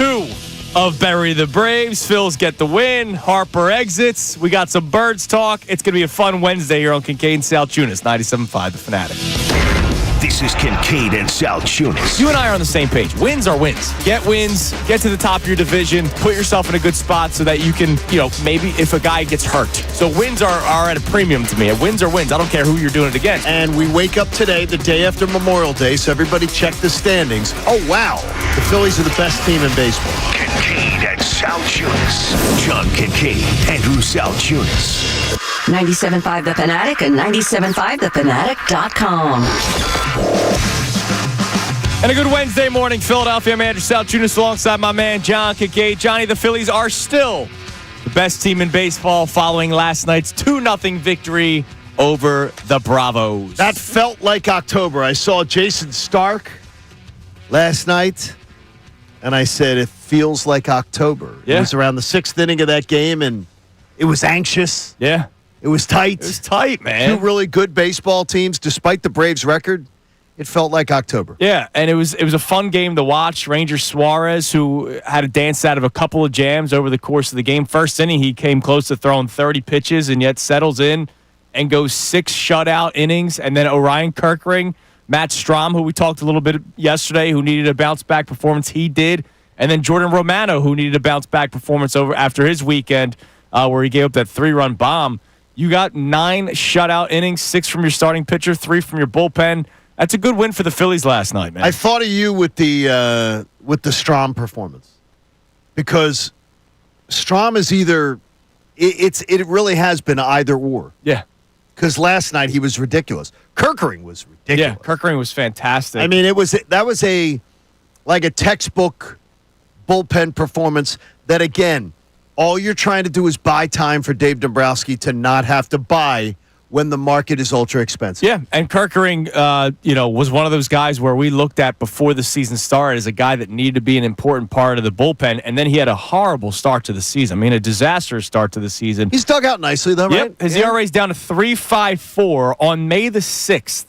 2 of Bury the Braves. Phils get the win. Harper exits. We got some Birds talk. It's going to be a fun Wednesday here on Kincade Salciunas, 97.5 The Fanatic. This is Kincade and Salciunas. You and I are on the same page. Wins are wins. Get wins, get to the top of your division, put yourself in a good spot so that you can, maybe if a guy gets hurt. So wins are at a premium to me. Wins are wins. I don't care who you're doing it against. And we wake up today, the day after Memorial Day, so everybody check the standings. Oh, wow. The Phillies are the best team in baseball. Kincade and Salciunas. John Kincade, Andrew Salciunas. 97.5 The Fanatic and 97.5thefanatic.com. And a good Wednesday morning, Philadelphia. I'm Andrew Salciunas alongside my man, John Kincade. Johnny, the Phillies are still the best team in baseball following last night's 2-0 victory over the Bravos. That felt like October. I saw Jason Stark last night, and I said, it feels like October. Yeah. It was around the 6th inning of that game, and it was anxious. Yeah. It was tight. It was tight, man. Two really good baseball teams, despite the Braves' record. It felt like October. Yeah, and it was a fun game to watch. Ranger Suarez, who had a dance out of a couple of jams over the course of the game. First inning, he came close to throwing 30 pitches and yet settles in and goes 6 shutout innings. And then Orion Kirkring, Matt Strom, who we talked a little bit yesterday, who needed a bounce-back performance, he did. And then Jordan Romano, who needed a bounce-back performance after his weekend where he gave up that 3-run bomb. You got 9 shutout innings, 6 from your starting pitcher, 3 from your bullpen. That's a good win for the Phillies last night, man. I thought of you with the Strom performance because Strom is either it really has been either or. Yeah. Because last night he was ridiculous. Kirkring was ridiculous. Yeah, Kirkring was fantastic. I mean, that was a textbook bullpen performance that, again, all you're trying to do is buy time for Dave Dombrowski to not have to buy when the market is ultra expensive. Yeah, and Kirkring, was one of those guys where we looked at before the season started as a guy that needed to be an important part of the bullpen, and then he had a horrible start to the season. I mean, a disastrous start to the season. He's dug out nicely, though, right? His ERA is down to 3.54. On May the 6th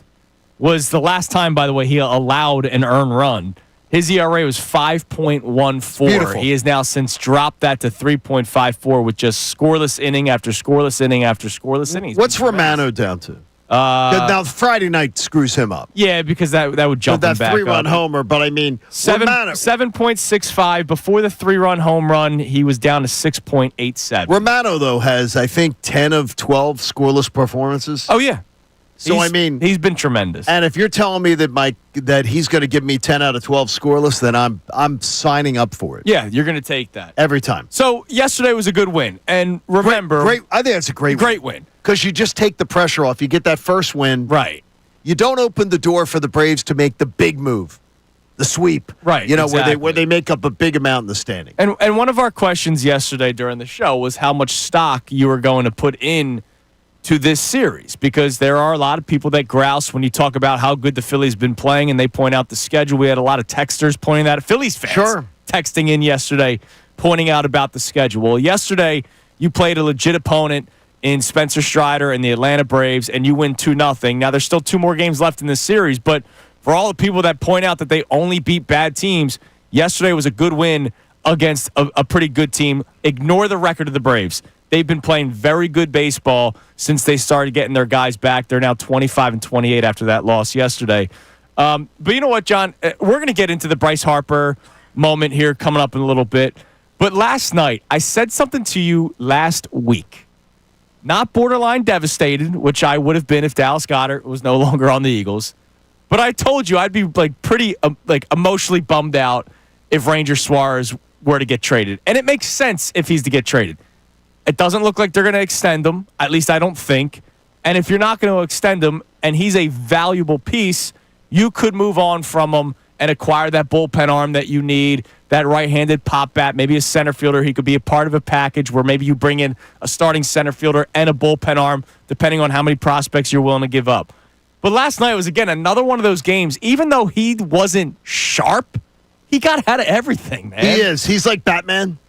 was the last time, by the way, he allowed an earned run. His ERA was 5.14. Beautiful. He has now since dropped that to 3.54 with just scoreless inning after scoreless inning after scoreless innings. What's Romano down to? Now, Friday night screws him up. Yeah, because that would jump him that back 3-run up. homer, but I mean, 7.65. Before the 3-run home run, he was down to 6.87. Romano, though, has, I think, 10 of 12 scoreless performances. Oh, yeah. So, he's been tremendous. And if you're telling me that he's going to give me 10 out of 12 scoreless, then I'm signing up for it. Yeah, you're going to take that. Every time. So, yesterday was a good win. And remember... Great. I think that's a great win. Because you just take the pressure off. You get that first win. Right. You don't open the door for the Braves to make the big move, the sweep. Right, exactly. where they make up a big amount in the standing. And one of our questions yesterday during the show was how much stock you were going to put in to this series, because there are a lot of people that grouse when you talk about how good the Phillies been playing and they point out the schedule. We had a lot of texters pointing that at Phillies fans texting in yesterday pointing out about the schedule. Well, yesterday you played a legit opponent in Spencer Strider and the Atlanta Braves, and you win 2-0. Now, there's still 2 more games left in this series, but for all the people that point out that they only beat bad teams, yesterday was a good win against a pretty good team. Ignore the record of the Braves. They've been playing very good baseball since they started getting their guys back. They're now 25-28 after that loss yesterday. But you know what, John? We're going to get into the Bryce Harper moment here coming up in a little bit. But last night, I said something to you last week. Not borderline devastated, which I would have been if Dallas Goedert was no longer on the Eagles. But I told you I'd be pretty emotionally bummed out if Ranger Suarez were to get traded. And it makes sense if he's to get traded. It doesn't look like they're going to extend him. At least I don't think. And if you're not going to extend him and he's a valuable piece, you could move on from him and acquire that bullpen arm that you need, that right-handed pop bat, maybe a center fielder. He could be a part of a package where maybe you bring in a starting center fielder and a bullpen arm, depending on how many prospects you're willing to give up. But last night was, again, another one of those games. Even though he wasn't sharp, he got out of everything, man. He is. He's like Batman.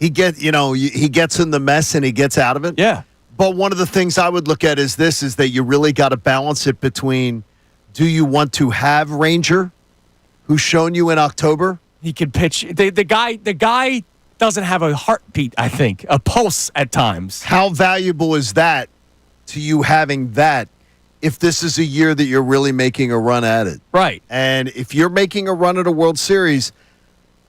He gets in the mess and he gets out of it. Yeah. But one of the things I would look at is that you really got to balance it between, do you want to have Ranger, who's shown you in October He could pitch. The guy doesn't have a heartbeat, I think, a pulse at times. How valuable is that to you having that if this is a year that you're really making a run at it? Right. And if you're making a run at a World Series,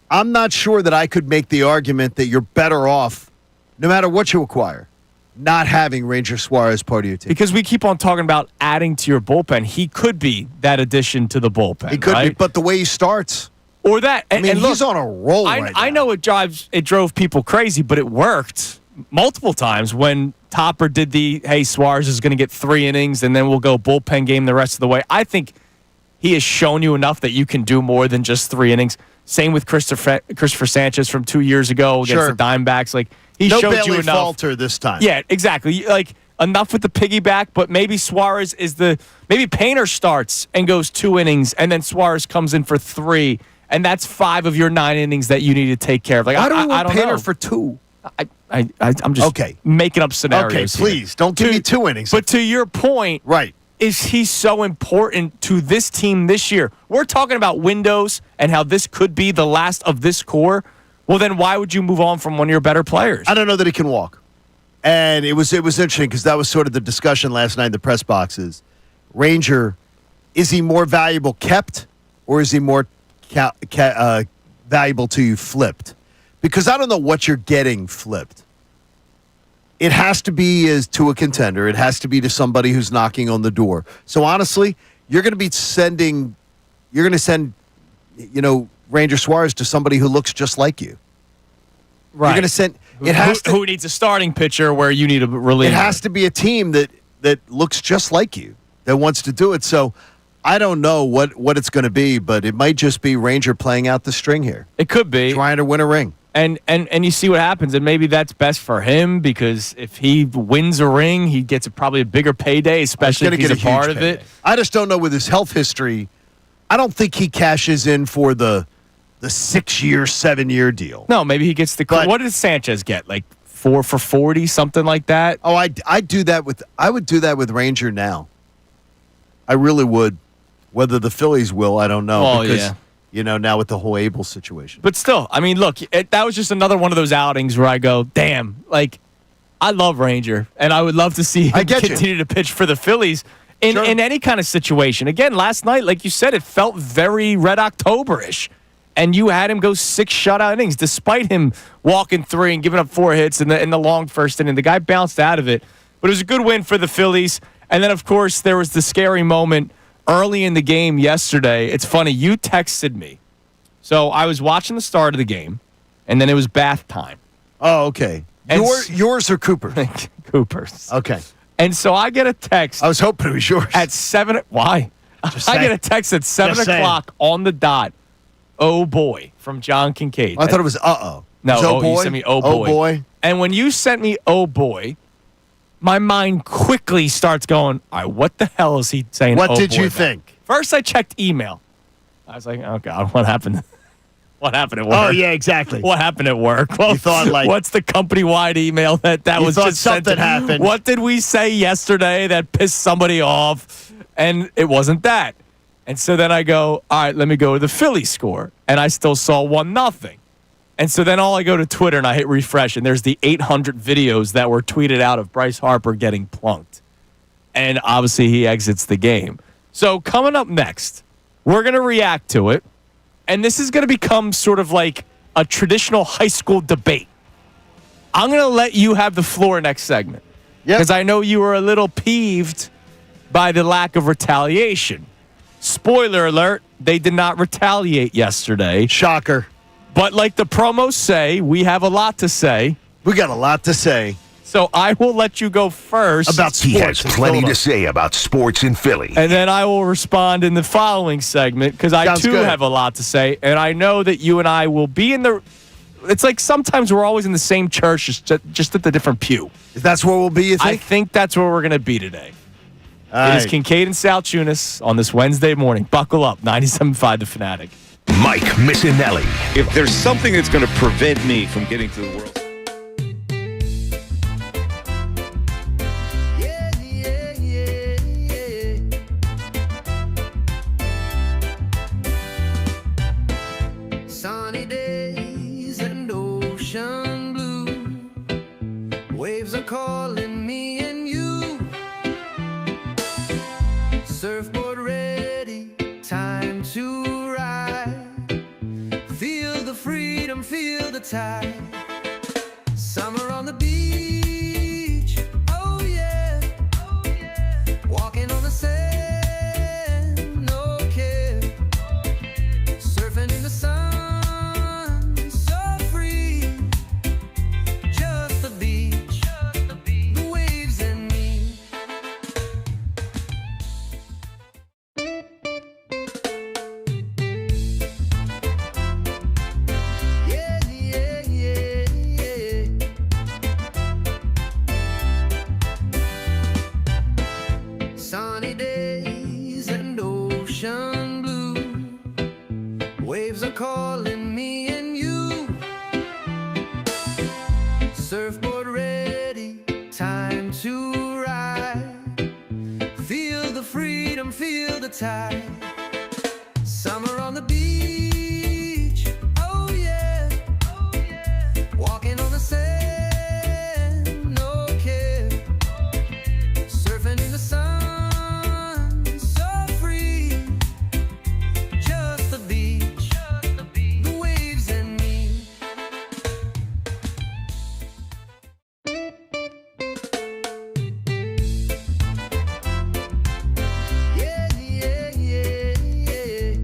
I'm not sure that I could make the argument that you're better off, no matter what you acquire, not having Ranger Suarez part of your team. Because we keep on talking about adding to your bullpen. He could be that addition to the bullpen. He could right? be, but the way he starts, or that. I mean, and he's look, on a roll right now. I know it drove people crazy, but it worked multiple times when Topper did the, hey, Suarez is going to get 3 innings and then we'll go bullpen game the rest of the way. I think he has shown you enough that you can do more than just 3 innings. Same with Christopher Sanchez from 2 years ago against the Diamondbacks. Like, he no showed Bailey you enough. Falter this time. Yeah, exactly. Like, enough with the piggyback, but maybe Suarez maybe Painter starts and goes 2 innings and then Suarez comes in for 3. And that's 5 of your 9 innings that you need to take care of. Like, Why do we I want don't Painter know. for 2? I'm just making up scenarios. Okay, please don't give me 2 innings. But to your point, right, is he so important to this team this year? We're talking about windows and how this could be the last of this core. Well, then why would you move on from one of your better players? I don't know that he can walk. And it was interesting because that was sort of the discussion last night in the press boxes. Ranger, is he more valuable kept or is he more valuable to you flipped? Because I don't know what you're getting flipped. It has to be to a contender. It has to be to somebody who's knocking on the door. So honestly, you're going to send, Ranger Suarez to somebody who looks just like you. Right. You're going to send. Who needs a starting pitcher where you need a reliever? It has to be a team that looks just like you, that wants to do it. So I don't know what it's going to be, but it might just be Ranger playing out the string here. It could be. Trying to win a ring. And you see what happens, and maybe that's best for him because if he wins a ring, he gets probably a bigger payday, especially if he's a part of it. I just don't know with his health history. I don't think he cashes in for the 6-year, 7-year deal. No, maybe he gets what did Sanchez get? Like 4 for 40, something like that? Oh, I would do that with Ranger now. I really would. Whether the Phillies will, I don't know. Oh, because, yeah. Now with the whole Abel situation. But still, I mean, look, that was just another one of those outings where I go, damn, like, I love Ranger, and I would love to see him continue to pitch for the Phillies in any kind of situation. Again, last night, like you said, it felt very Red October-ish. And you had him go 6 shutout innings, despite him walking 3 and giving up 4 hits in the long first inning. The guy bounced out of it. But it was a good win for the Phillies. And then, of course, there was the scary moment early in the game yesterday. It's funny, you texted me. So I was watching the start of the game, and then it was bath time. Oh, okay. Yours or Cooper? Cooper's. Okay. And so I get a text. I was hoping it was yours. At 7. Why? I get a text at 7 o'clock on the dot. Oh, boy, from John Kincade. I thought it was uh-oh. No, you sent me oh, boy. Oh, boy. And when you sent me oh, boy, my mind quickly starts going, all right, what the hell is he saying? What did you about? think? First, I checked email. I was like, oh, God, what happened? What happened at work? Oh, yeah, exactly. What happened at work? Well, you thought, like, what's the company-wide email that was thought just something happened? What did we say yesterday that pissed somebody off? And it wasn't that. And so then I go, all right, let me go to the Phillies score. And I still saw 1-0. And so then I go to Twitter and I hit refresh, and there's the 800 videos that were tweeted out of Bryce Harper getting plunked. And obviously he exits the game. So coming up next, we're going to react to it. And this is going to become sort of like a traditional high school debate. I'm going to let you have the floor next segment. Because I know you were a little peeved by the lack of retaliation. Spoiler alert, they did not retaliate yesterday. Shocker. But like the promos say, we have a lot to say. We got a lot to say. So I will let you go first. About sports. He has plenty to say about sports in Philly. And then I will respond in the following segment because I too have a lot to say. And I know that you and I will be in the... It's like sometimes we're always in the same church, just at the different pew. That's where we'll be, you think? I think that's where we're going to be today. All It is Kincade and Salciunas on this Wednesday morning. Buckle up, 97.5 The Fanatic. Mike Missanelli. If there's something that's going to prevent me from getting to the World Sun Waves are calling me and you. Surfboard ready, time to ride. Feel the freedom, feel the tide. Summer on the beach, oh yeah, oh yeah. Walking on the sand, no care. Surfing in the sun, so free. Just the beach, the waves and me. Yeah, yeah, yeah, yeah. Sunny days and ocean blue. Waves are calling me and you. Surfboard ready, time to ride. Feel the freedom, feel the tide. Summer on the beach, oh yeah, oh yeah. Walking on the sand, no care. Surfing in the sun, so free. Just the beach, the waves and me. Yeah, yeah, yeah, yeah.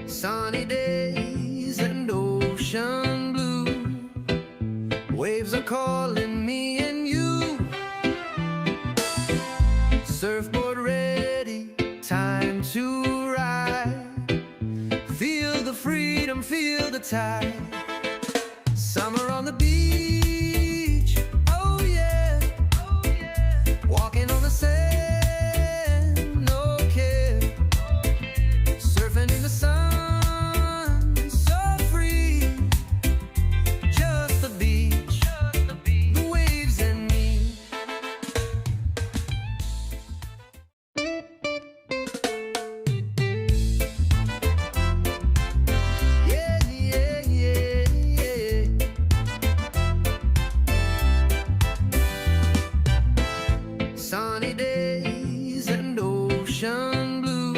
Sunny days and ocean blue. Waves are calling me and you. Surfboard ready, time to ride. Feel the freedom, feel the tide. Summer on the beach, oh yeah, oh yeah. Walking on the sand, no care. Surfing in the sun, so free. Just the beach, the waves and me. Yeah, yeah, yeah, yeah. Sunny days and ocean blue.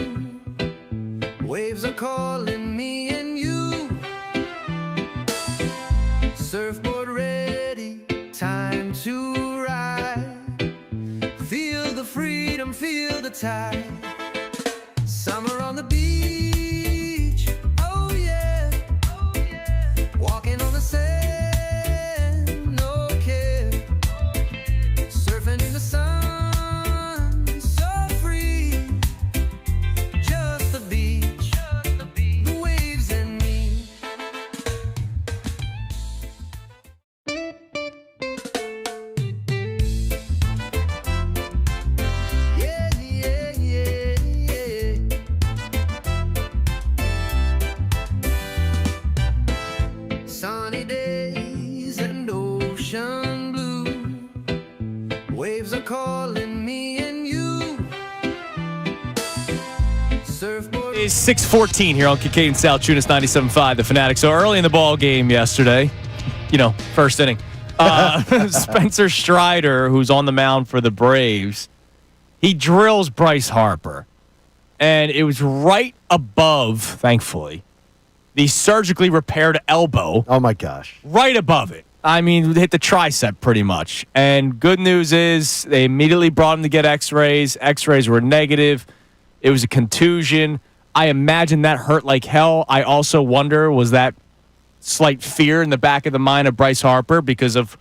Waves are calling me and you. Surfboard ready, time to ride. Feel the freedom, feel the tide. Summer on the beach, oh yeah, oh yeah. Walking on the sand, no care. Surfing in the sun, so free. Just the beach, the waves and me. Yeah, yeah, yeah, yeah. Sunny days and ocean blue. Waves are calling me and you. Surfboard. It's 6:14 here on Kincade Salciunas 97.5, the Fanatic. So early in the ball game yesterday, first inning, Spencer Strider, who's on the mound for the Braves, he drills Bryce Harper. And it was right above, thankfully, the surgically repaired elbow. Oh, my gosh. Right above it. I mean, hit the tricep pretty much. And good news is they immediately brought him to get x-rays. X-rays were negative. It was a contusion. I imagine that hurt like hell. I also wonder, was that slight fear in the back of the mind of Bryce Harper because of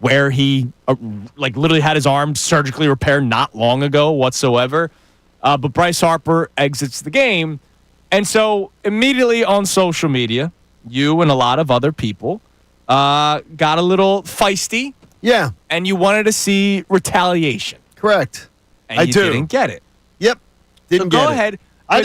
where he literally had his arm surgically repaired not long ago whatsoever. But Bryce Harper exits the game. And so immediately on social media, you and a lot of other people got a little feisty. Yeah, And you wanted to see retaliation. correct. And I you do. didn't get it. Yep. Didn't So get go it. ahead. I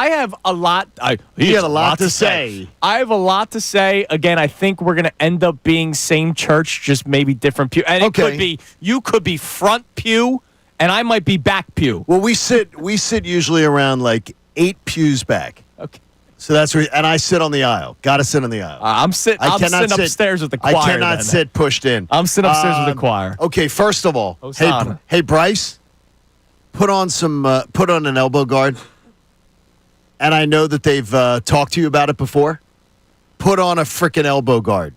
have a lot. He had a lot to say. I have a lot to say. Again, I think we're going to end up being same church, just maybe different pew. And Okay. you could be front pew, and I might be back pew. Well, we sit usually around like 8 pews back. Okay. So that's where, and I sit on the aisle. Got to sit on the aisle. I'm sitting upstairs with the choir. I cannot then. sit pushed in. I'm sitting upstairs with the choir. Okay, first of all, Hosanna. hey Bryce, put on an elbow guard. And I know that they've talked to you about it before. Put on a freaking elbow guard.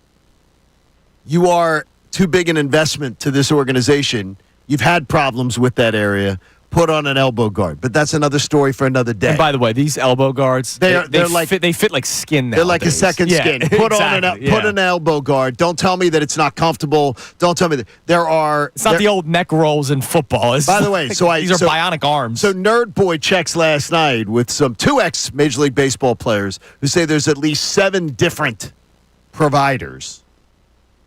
You are too big an investment to this organization. You've had problems with that area. Put on an elbow guard. But that's another story for another day. And by the way, these elbow guards, they're they fit like skin now. They're like a second skin. Put put an elbow guard. Don't tell me that it's not comfortable. Don't tell me that there are. It's not the old neck rolls in football. By the way, these are bionic arms. So Nerd Boy checks last night with some 2 Major League Baseball players who say there's at least 7 different providers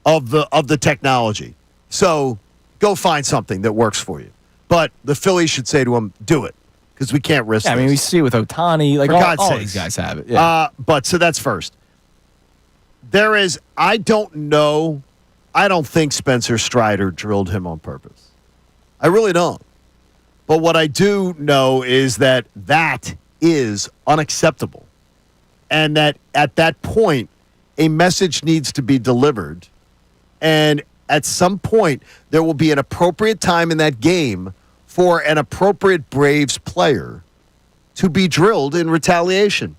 of the technology. So go find something that works for you. But the Phillies should say to him, do it, because we can't risk I mean, this. we see with Ohtani, like For God's all sakes. these guys have it. Yeah. But so that's first. I don't know. I don't think Spencer Strider drilled him on purpose. I really don't. But what I do know is that is unacceptable. And that at that point, a message needs to be delivered. And at some point, there will be an appropriate time in that game for an appropriate Braves player to be drilled in retaliation.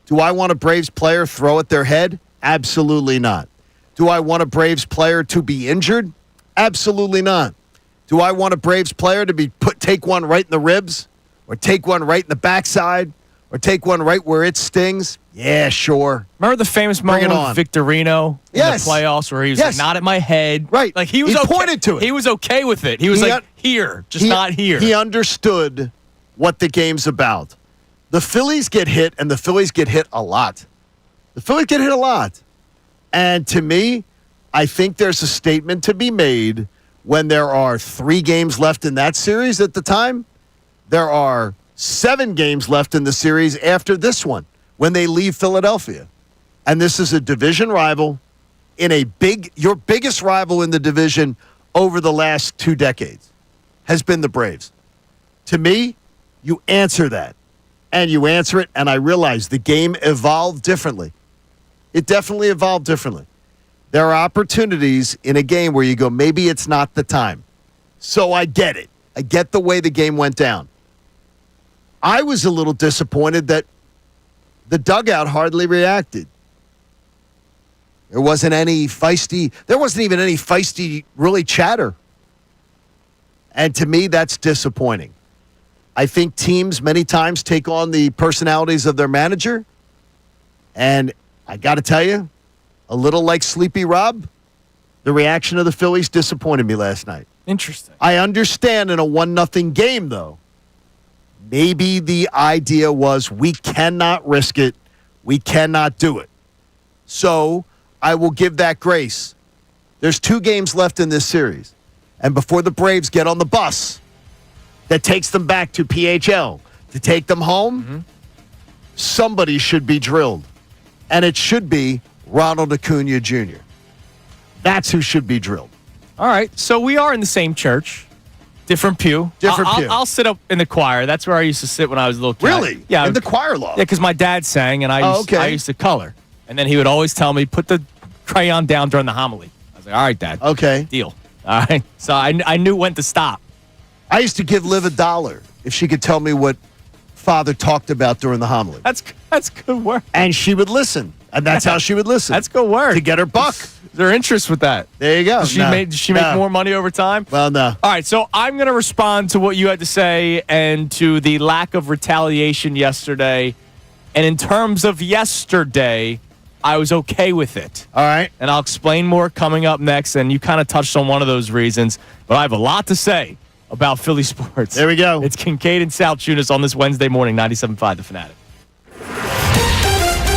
Do I want a Braves player throw at their head? Absolutely not. Do I want a Braves player to be injured? Absolutely not. Do I want a Braves player to take one right in the ribs, or take one right in the backside, or take one right where it stings? Yeah, sure. Remember the famous moment with Victorino in the playoffs where he was like, not at my head? Right. Like he pointed to it. He was okay with it. He was here, not here. He understood what the game's about. The Phillies get hit, and the Phillies get hit a lot. And to me, I think there's a statement to be made when there are 3 games left in that series at the time. There are 7 games left in the series after this one when they leave Philadelphia. And this is a division rival in your biggest rival in the division over the last 2 decades has been the Braves. To me, you answer that. And you answer it, and I realize the game evolved differently. It definitely evolved differently. There are opportunities in a game where you go, maybe it's not the time. So I get it. I get the way the game went down. I was a little disappointed that the dugout hardly reacted. There wasn't even any feisty, really chatter. And to me, that's disappointing. I think teams many times take on the personalities of their manager. And I got to tell you, a little like Sleepy Rob, the reaction of the Phillies disappointed me last night. Interesting. I understand in a 1-0 game, though, maybe the idea was we cannot risk it. We cannot do it. So I will give that grace. There's 2 games left in this series. And before the Braves get on the bus that takes them back to PHL to take them home, somebody should be drilled. And it should be Ronald Acuna Jr. That's who should be drilled. All right. So we are in the same church. Different pew. Pew. I'll sit up in the choir. That's where I used to sit when I was a little kid. Really? Yeah. In the choir loft? Yeah, because my dad sang, and I used to color. And then he would always tell me, put the crayon down during the homily. I was like, all right, Dad. Okay. Deal. All right. So I knew when to stop. I used to give Liv $1 if she could tell me what Father talked about during the homily. That's good work. And she would listen. And that's how she would listen. That's good work. To get her buck. Is there interest with that? There you go. Did she make more money over time? Well, no. All right, so I'm going to respond to what you had to say and to the lack of retaliation yesterday. And in terms of yesterday, I was okay with it. All right. And I'll explain more coming up next. And you kind of touched on one of those reasons. But I have a lot to say about Philly sports. There we go. It's Kincade and Salciunas on this Wednesday morning, 97.5 The Fanatic.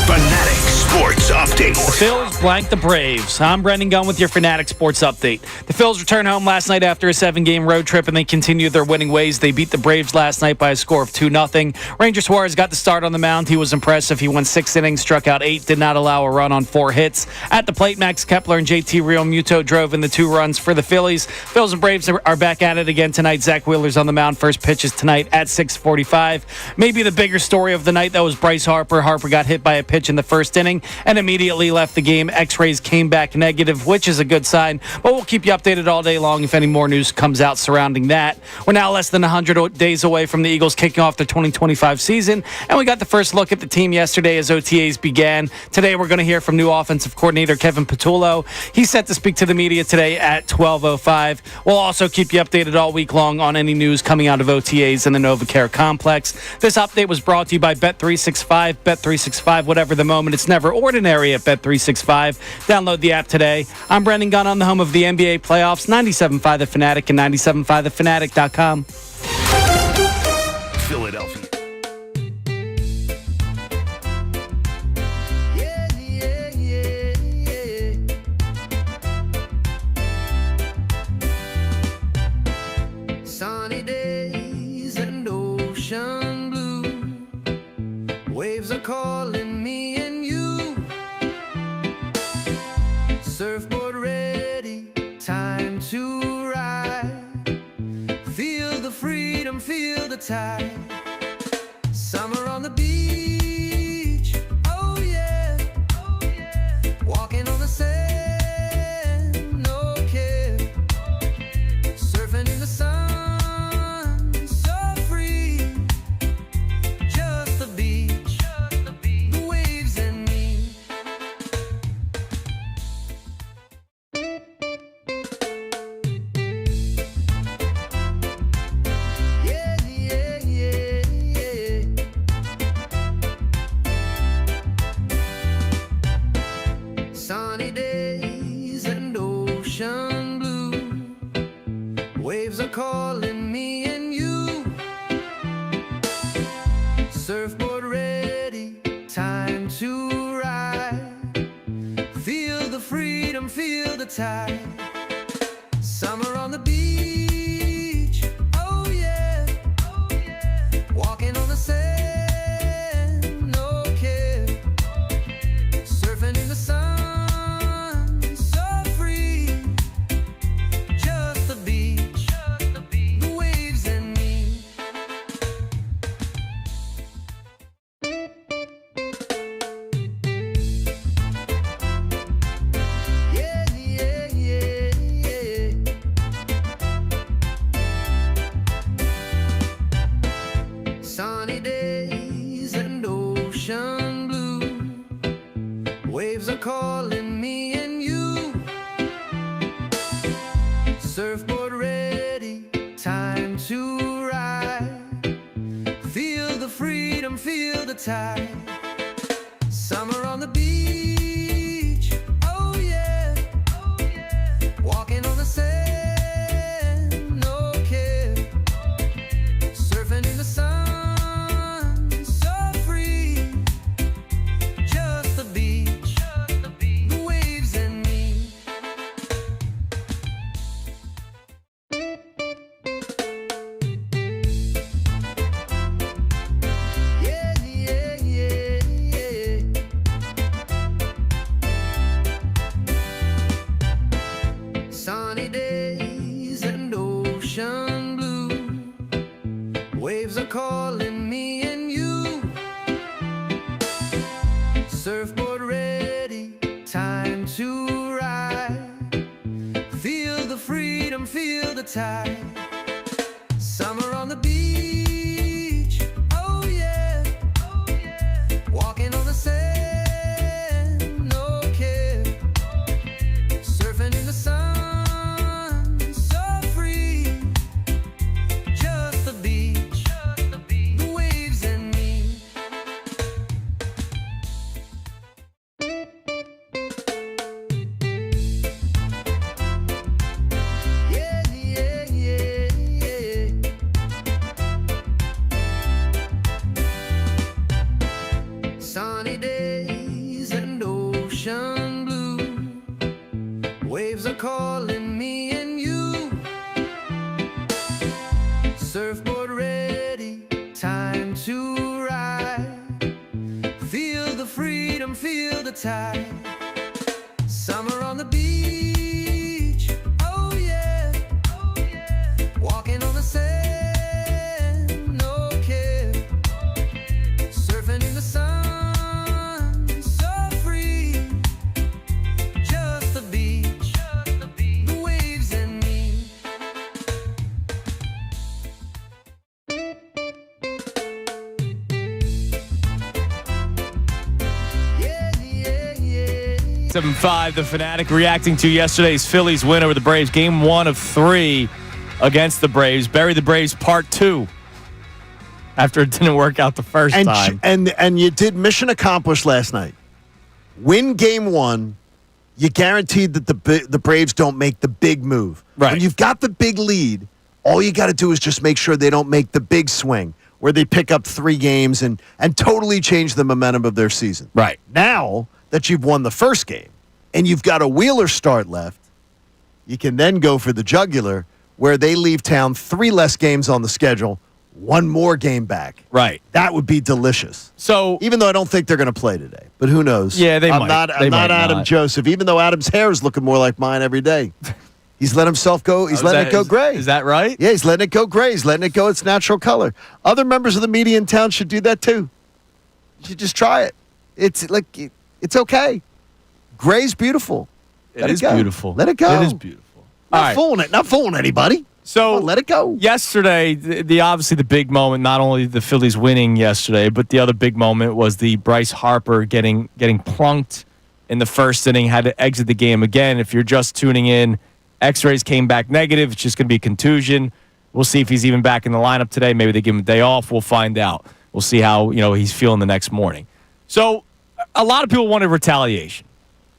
Fanatic Sports Update. Weekdays. Phillies blank the Braves. I'm Brendan Gunn with your Fanatic Sports Update. The Phillies returned home last night after a 7-game road trip, and they continued their winning ways. They beat the Braves last night by a score of 2-0. Ranger Suarez got the start on the mound. He was impressive. He went 6 innings, struck out 8, did not allow a run on 4 hits. At the plate, Max Kepler and JT Realmuto drove in the 2 runs for the Phillies. Phillies and Braves are back at it again tonight. Zach Wheeler's on the mound. First pitch is tonight at 6:45. Maybe the bigger story of the night, though, was Bryce Harper. Harper got hit by a pitch in the first inning and immediately left the game. X-rays came back negative, which is a good sign, but we'll keep you updated all day long if any more news comes out surrounding that. We're now less than 100 days away from the Eagles kicking off their 2025 season, and we got the first look at the team yesterday as OTAs began. Today we're going to hear from new offensive coordinator Kevin Patullo. He's set to speak to the media today at 12:05. We'll also keep you updated all week long on any news coming out of OTAs in the NovaCare complex. This update was brought to you by Bet365. Bet365, whatever the moment, it's never ordinary at Bet365. Download the app today. I'm Brendan Gunn on the home of the NBA playoffs, 97.5 The Fanatic and 97.5thefanatic.com. Philadelphia. Yeah, yeah, yeah, yeah. Sunny days and ocean blue. Waves are calling me and you. Surfboard ready, time to ride. Feel the freedom, feel the tide. Summer on the beach, oh yeah, oh yeah. Walking on the sand, no care. Surfing in the sun, so free. Just the beach, the waves and me. Yeah, yeah, yeah, yeah. Sunny days and ocean blue. Waves are calling me and you. Surfboard ready, time to ride. Feel the freedom, feel the tide. Summer on the beach, oh yeah, oh yeah. Walking on the sand, no care. Surfing in the sun, so free. Just the beach, the waves and me. Yeah, yeah, yeah, yeah. Sunny days and ocean blue. Waves are calling me and you. Surfboard ready, time to ride. Feel the freedom, feel the tide. Summer on the beach, oh yeah, oh yeah. Walking on the sand, no care. Surfing in the sun, so free. Just the beach, the waves and me. Yeah, yeah, yeah, yeah. Sunny days and ocean blue. Waves are calling me and you. Surfboard ready, time to ride. Feel the freedom, feel the tide. Summer on the beach, oh yeah, oh yeah. Walking on the sand, no care. Surfing in the sun, so free. Just the beach, the waves and me. Yeah, yeah, yeah, yeah. ocean blue. Waves are calling me and you. Surfboard ready, time to ride. Feel the freedom, feel the tide. Summer on the beach, oh yeah, oh yeah. Walking on the sand, no care. Surfing in the sun, so free. Just the beach, the waves and me. Yeah, yeah, yeah. 7-5, the Fanatic reacting to yesterday's Phillies win over the Braves. Game 1 of 3 against the Braves. Bury the Braves part 2 after it didn't work out the first time. And you did mission accomplished last night. Win game 1, you guaranteed that the Braves don't make the big move. Right. When you've got the big lead, all you got to do is just make sure they don't make the big swing where they pick up 3 games and totally change the momentum of their season. Right. Now that you've won the first game and you've got a Wheeler start left, you can then go for the jugular where they leave town 3 less games on the schedule, 1 more game back. Right. That would be delicious. So, Even though I don't think they're going to play today, but who knows? Yeah, they I'm might. Not, They I'm not might Adam not. Joseph, even though Adam's hair is looking more like mine every day. He's let himself go. He's letting it go gray. Is that right? Yeah, he's letting it go gray. He's letting it go its natural color. Other members of the media in town should do that too. You should just try it. It's okay. Gray's beautiful. It is beautiful. Let it go. It is beautiful. All right. Not fooling anybody. So Come on, let it go. Yesterday, the obviously the big moment, not only the Phillies winning yesterday, but the other big moment was the Bryce Harper getting plunked in the first inning, had to exit the game again. If you're just tuning in, X-rays came back negative. It's just going to be a contusion. We'll see if he's even back in the lineup today. Maybe they give him a day off. We'll find out. We'll see how he's feeling the next morning. So a lot of people wanted retaliation.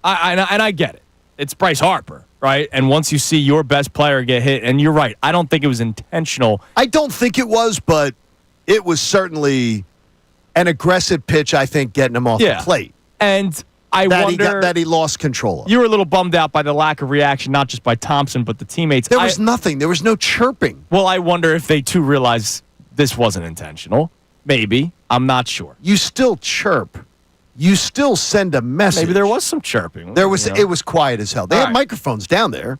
I get it. It's Bryce Harper, right? And once you see your best player get hit, and you're right, I don't think it was intentional. I don't think it was, but it was certainly an aggressive pitch, I think, getting him off the plate. And I wonder that he lost control of. You were a little bummed out by the lack of reaction, not just by Thompson, but the teammates. There was nothing. There was no chirping. Well, I wonder if they, too, realize this wasn't intentional. Maybe. I'm not sure. You still chirp. You still send a message. Maybe there was some chirping. There was. It was quiet as hell. They had microphones down there.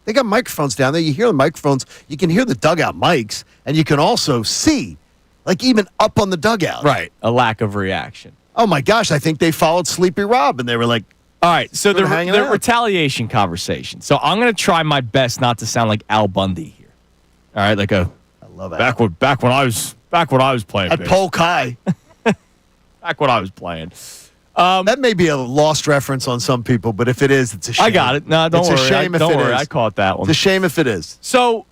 They got microphones down there. You hear the microphones. You can hear the dugout mics, and you can also see, like even up on the dugout. Right. A lack of reaction. Oh, my gosh. I think they followed Sleepy Rob, and they were like, all right, so the hanging out. retaliation conversation. So I'm going to try my best not to sound like Al Bundy here. All right, I love it. back when I was playing At baseball. Polk High. Back when I was playing. That may be a lost reference on some people, but if it is, it's a shame. I got it. No, don't it's worry. It's a shame if don't it worry. is. I caught that one. It's a shame if it is. So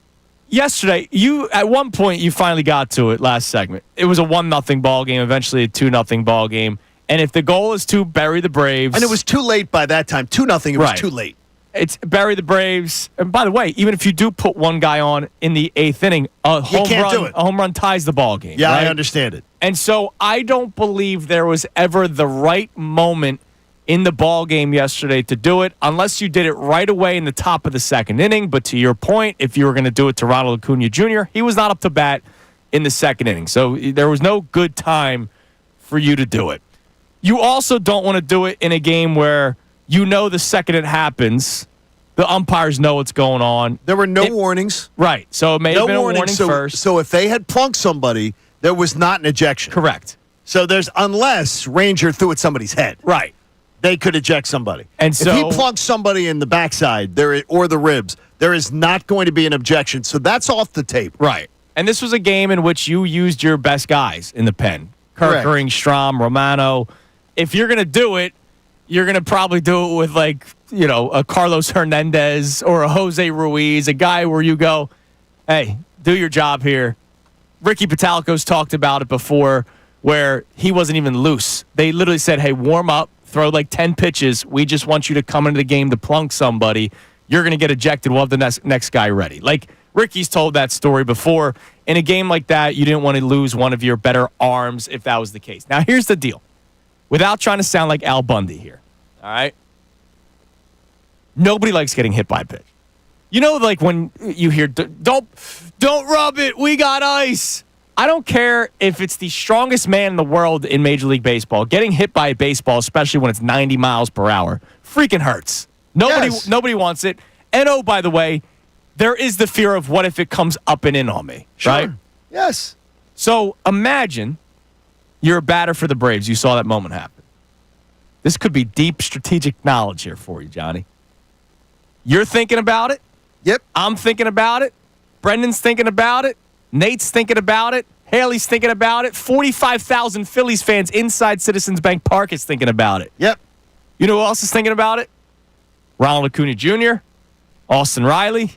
yesterday, at one point you finally got to it last segment. It was a 1-0 ball game, eventually a 2-0 ball game. And if the goal is to bury the Braves, And it was too late by that time. 2-0, it was too late. It's bury the Braves. And by the way, even if you do put one guy on in the 8th inning, a home run ties the ball game. Yeah, right? I understand it. And so I don't believe there was ever the right moment in the ball game yesterday to do it, unless you did it right away in the top of the 2nd inning. But to your point, if you were going to do it to Ronald Acuna Jr., he was not up to bat in the 2nd inning. So there was no good time for you to do it. You also don't want to do it in a game where the second it happens, the umpires know what's going on. There were no warnings. Right. So it may have been a warning first. So if they had plunked somebody, there was not an ejection. Correct. So unless Ranger threw at somebody's head. Right. They could eject somebody. And so, if he plunked somebody in the backside or the ribs, there is not going to be an objection. So that's off the table. Right. And this was a game in which you used your best guys in the pen. Kirkering, Strom, Romano. If you're going to do it, you're going to probably do it with a Carlos Hernandez or a Jose Ruiz, a guy where you go, hey, do your job here. Ricky Patalico's talked about it before where he wasn't even loose. They literally said, hey, warm up, throw 10 pitches. We just want you to come into the game to plunk somebody. You're going to get ejected. We'll have the next guy ready. Ricky's told that story before. In a game like that, you didn't want to lose one of your better arms if that was the case. Now, here's the deal. Without trying to sound like Al Bundy here, All right? Nobody likes getting hit by a pitch. You know, like when you hear, don't rub it, we got ice. I don't care if it's the strongest man in the world in Major League Baseball. Getting hit by a baseball, especially when it's 90 miles per hour, freaking hurts. Nobody wants it. And oh, by the way, there is the fear of what if it comes up and in on me, Sure. right? Yes. So imagine you're a batter for the Braves. You saw that moment happen. This could be deep strategic knowledge here for you, Johnny. You're thinking about it. Yep. I'm thinking about it. Brendan's thinking about it. Nate's thinking about it. Haley's thinking about it. 45,000 Phillies fans inside Citizens Bank Park is thinking about it. Yep. You know who else is thinking about it? Ronald Acuna Jr., Austin Riley,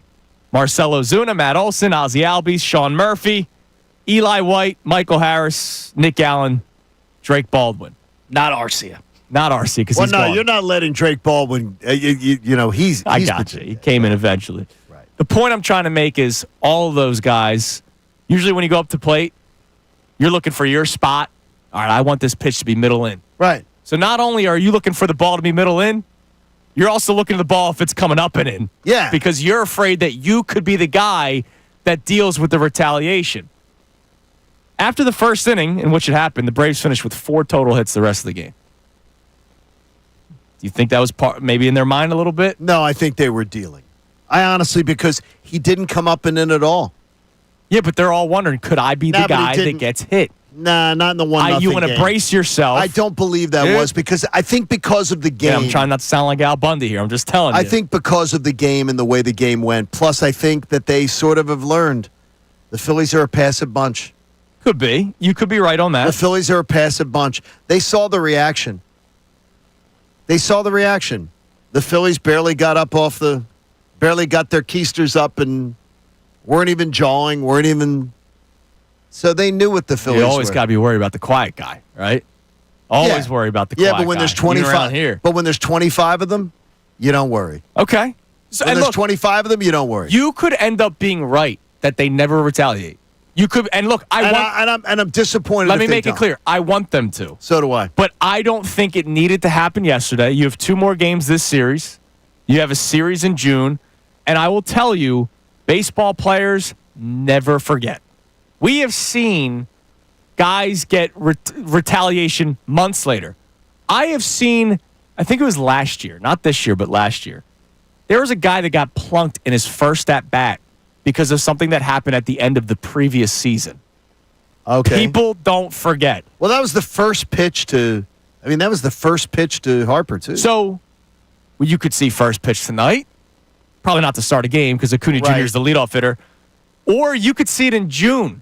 Marcelo Zuna, Matt Olson, Ozzie Albies, Sean Murphy, Eli White, Michael Harris, Nick Allen, Drake Baldwin. Not Arcia. Not RC because Well, he's no, gone. you're not letting Drake Baldwin. You know, he's. I got you. He came in eventually. Right. The point I'm trying to make is all of those guys, usually when you go up to plate, you're looking for your spot. All right, I want this pitch to be middle in. Right. So not only are you looking for the ball to be middle in, you're also looking at the ball if it's coming up and in. Yeah. Because you're afraid that you could be the guy that deals with the retaliation. After the first inning in which it happened, the Braves finished with 4 total hits the rest of the game. Do you think that was maybe in their mind a little bit? No, I think they were dealing. I honestly, because he didn't come up and in at all. Yeah, but they're all wondering, could I be the guy that gets hit? Nah, not in the 1-0 You want to brace yourself. I don't believe that was because I think because of the game. Yeah, I'm trying not to sound like Al Bundy here. I'm just telling you. I think because of the game and the way the game went. Plus, I think that they sort of have learned the Phillies are a passive bunch. Could be. You could be right on that. The Phillies are a passive bunch. They saw the reaction. The Phillies barely got their keisters up and weren't even jawing, so they knew what the Phillies were. You always got to be worried about the quiet guy, right? Always worry about the quiet guy. Yeah, but when there's 25 here. But when there's 25 of them, you don't worry. Okay. So, When there's 25 of them, you don't worry. You could end up being right that they never retaliate. You could, and look, I'm disappointed. Let me make it clear. I want them to. So do I. But I don't think it needed to happen yesterday. You have 2 more games this series. You have a series in June. And I will tell you, baseball players never forget. We have seen guys get retaliation months later. I have seen, I think it was last year, not this year, but last year. There was a guy that got plunked in his first at-bat because of something that happened at the end of the previous season. Okay. People don't forget. Well, that was the first pitch to Harper, too. So, you could see first pitch tonight. Probably not to start a game because Acuna Jr. is the leadoff hitter. Or you could see it in June,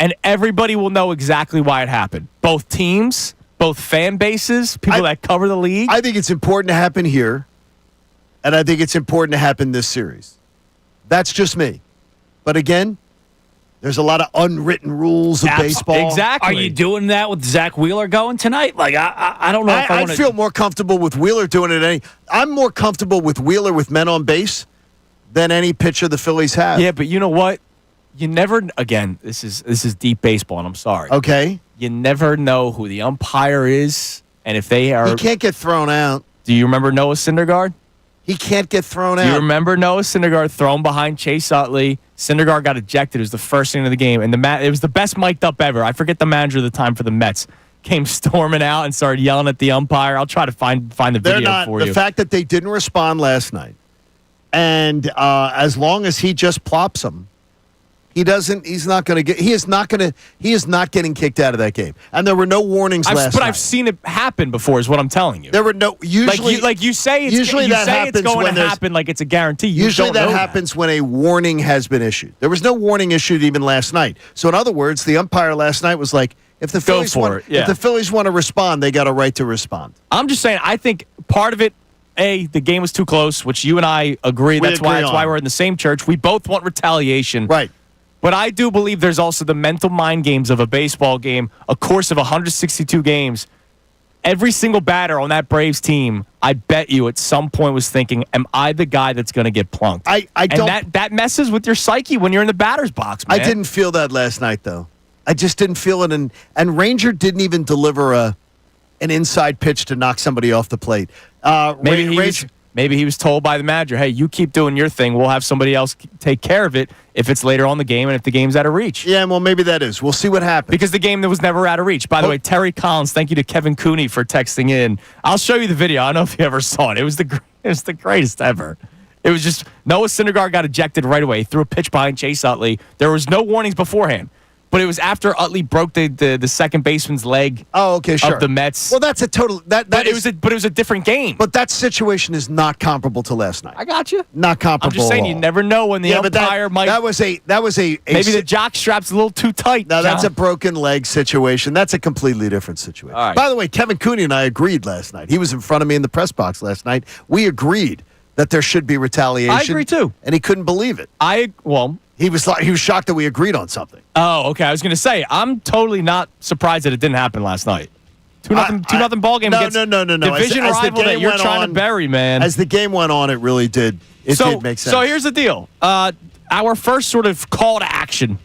and everybody will know exactly why it happened. Both teams, both fan bases, people that cover the league. I think it's important to happen here, and I think it's important to happen this series. That's just me. But again, there's a lot of unwritten rules of baseball. Exactly. Are you doing that with Zach Wheeler going tonight? Like, I don't know if I want to. I feel more comfortable with Wheeler doing it. I'm more comfortable with Wheeler with men on base than any pitcher the Phillies have. Yeah, but you know what? You never. Again, this is deep baseball, and I'm sorry. Okay. You never know who the umpire is, and if they are. He can't get thrown out. Do you remember Noah Syndergaard? He can't get thrown out. You remember Noah Syndergaard thrown behind Chase Utley? Syndergaard got ejected. It was the first inning of the game, and it was the best mic'd up ever. I forget the manager at the time for the Mets. Came storming out and started yelling at the umpire. I'll try to find the video for you. The fact that they didn't respond last night, and as long as he just plops them, he is not getting kicked out of that game. And there were no warnings last night. But I've seen it happen before, is what I'm telling you. There were no usually like you say it's usually you that say happens it's going when to happen like it's a guarantee. Usually that happens when a warning has been issued. There was no warning issued even last night. So in other words, the umpire last night was like, if the Phillies want to respond, they got a right to respond. I'm just saying, I think part of it, the game was too close, which you and I agree. That's why we're in the same church. We both want retaliation. Right. But I do believe there's also the mental mind games of a baseball game, a course of 162 games. Every single batter on that Braves team, I bet you at some point was thinking, am I the guy that's going to get plunked? And that messes with your psyche when you're in the batter's box, man. I didn't feel that last night, though. I just didn't feel it. And Ranger didn't even deliver an inside pitch to knock somebody off the plate. Maybe he was told by the manager, hey, you keep doing your thing. We'll have somebody else take care of it if it's later on in the game and if the game's out of reach. Yeah, well, maybe that is. We'll see what happens. Because the game that was never out of reach. By the way, Terry Collins, thank you to Kevin Cooney for texting in. I'll show you the video. I don't know if you ever saw it. It was the greatest ever. It was just Noah Syndergaard got ejected right away. He threw a pitch behind Chase Utley. There was no warnings beforehand. But it was after Utley broke the second baseman's leg. Oh, okay, sure. Of the Mets. Well, that's a total. It was a different game. But that situation is not comparable to last night. I got you. Not comparable. I'm just saying, you never know when the umpire might. That was a maybe the jock strap's a little too tight. No, that's a broken leg situation. That's a completely different situation. All right. By the way, Kevin Cooney and I agreed last night. He was in front of me in the press box last night. We agreed that there should be retaliation. I agree too, and he couldn't believe it. He was shocked that we agreed on something. Oh, okay. I was going to say, I'm totally not surprised that it didn't happen last night. 2-0 ball game against no. division as rival that you're trying to bury, man. As the game went on, it really did. It did make sense. So here's the deal. Our first sort of call to action,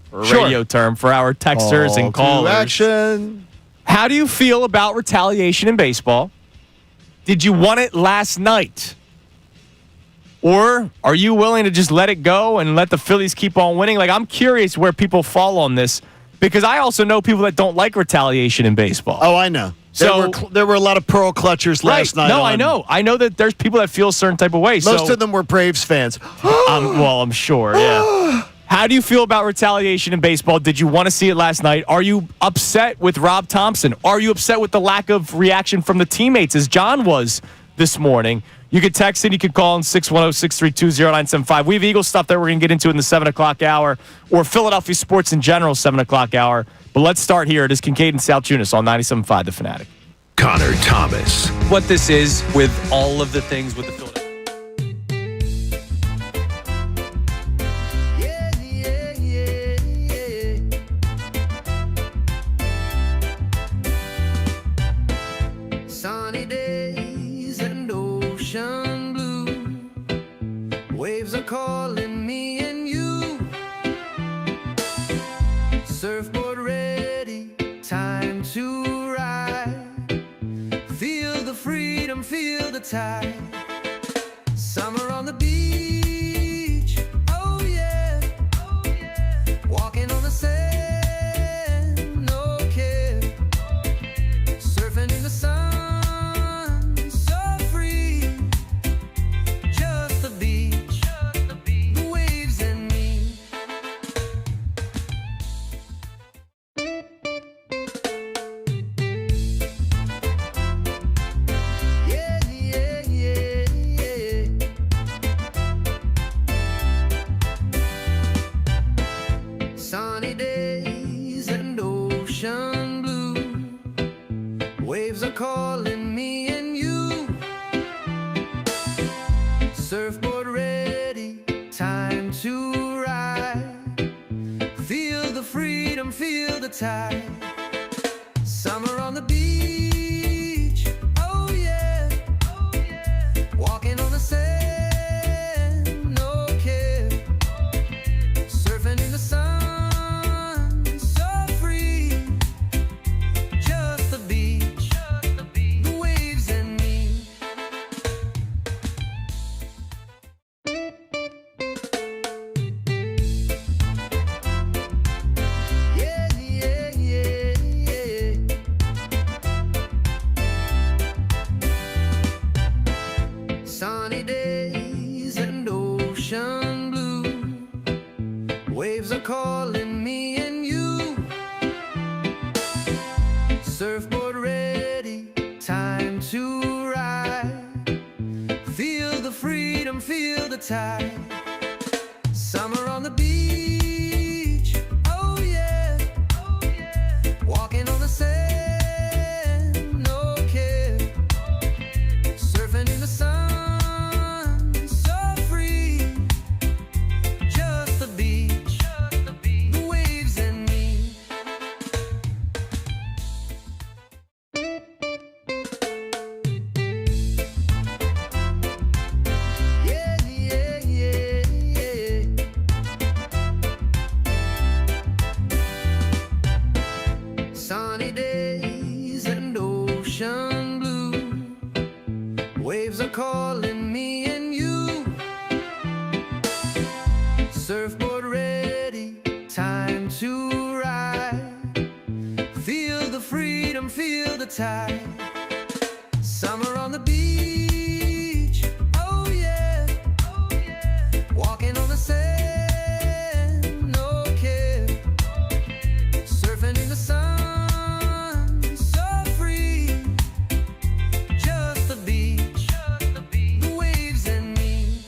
for a radio term, for our texters and callers. Call to action. How do you feel about retaliation in baseball? Did you want it last night? Or are you willing to just let it go and let the Phillies keep on winning? Like, I'm curious where people fall on this because I also know people that don't like retaliation in baseball. Oh, I know. So there were a lot of pearl clutchers last night. No, I know. I know that there's people that feel a certain type of way. Most of them were Braves fans. I'm sure, yeah. How do you feel about retaliation in baseball? Did you want to see it last night? Are you upset with Rob Thompson? Are you upset with the lack of reaction from the teammates as John was this morning? You could text in. You could call in 610-632-0975. We have Eagles stuff that we're going to get into in the 7 o'clock hour or Philadelphia sports in general, 7 o'clock hour. But let's start here. It is Kincade and Salciunas on 97.5 The Fanatic. Connor Thomas. What this is with all of the things with the Philadelphia. Sunny days and ocean blue. Waves are calling me and you. Surfboard ready, time to ride. Feel the freedom, feel the tide. Summer on the beach, oh yeah, oh yeah. Walking on the sand, no care. Surfing in the sun, so free. Just the beach, the waves and me. Yeah, yeah, yeah, yeah. Sunny days and ocean blue. Waves are calling me and you. Surfboard ready, time to ride. Feel the freedom, feel the tide. Summer on the beach, oh yeah, oh yeah. Walking on the sand, no care. Surfing in the sun, so free. Just the beach, the waves and me. Yeah, yeah, yeah, yeah. Sunny days and ocean blue. Waves are calling me and you. Surfboard ready, time to ride. Feel the freedom, feel the tide. Summer on the beach, oh yeah, oh yeah. Walking on the sand, no care. Surfing in the sun, so free. Just the beach, the waves and me. Yeah, yeah, yeah, yeah. Waves are calling me and you. Surfboard ready, time to ride. Feel the freedom, feel the tide. Summer on the beach, oh yeah, oh yeah. Walking on the sand, no care. Surfing in the sun, so free. Just the beach, the waves and me.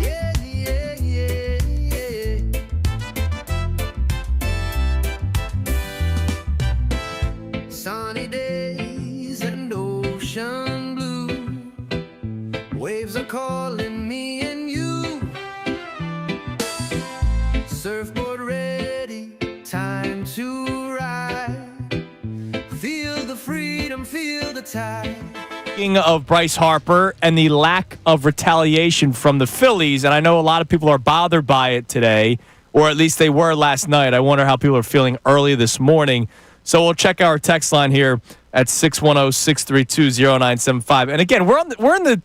Yeah, yeah, yeah, yeah. Sunny days and ocean blue. Waves are calling me and you. Surfboard ready, time to ride. Feel the freedom, feel the tide. Speaking of Bryce Harper and the lack of retaliation from the Phillies, and I know a lot of people are bothered by it today, or at least they were last night. I wonder how people are feeling early this morning. So we'll check our text line here at 610-632-0975. And again, we're in the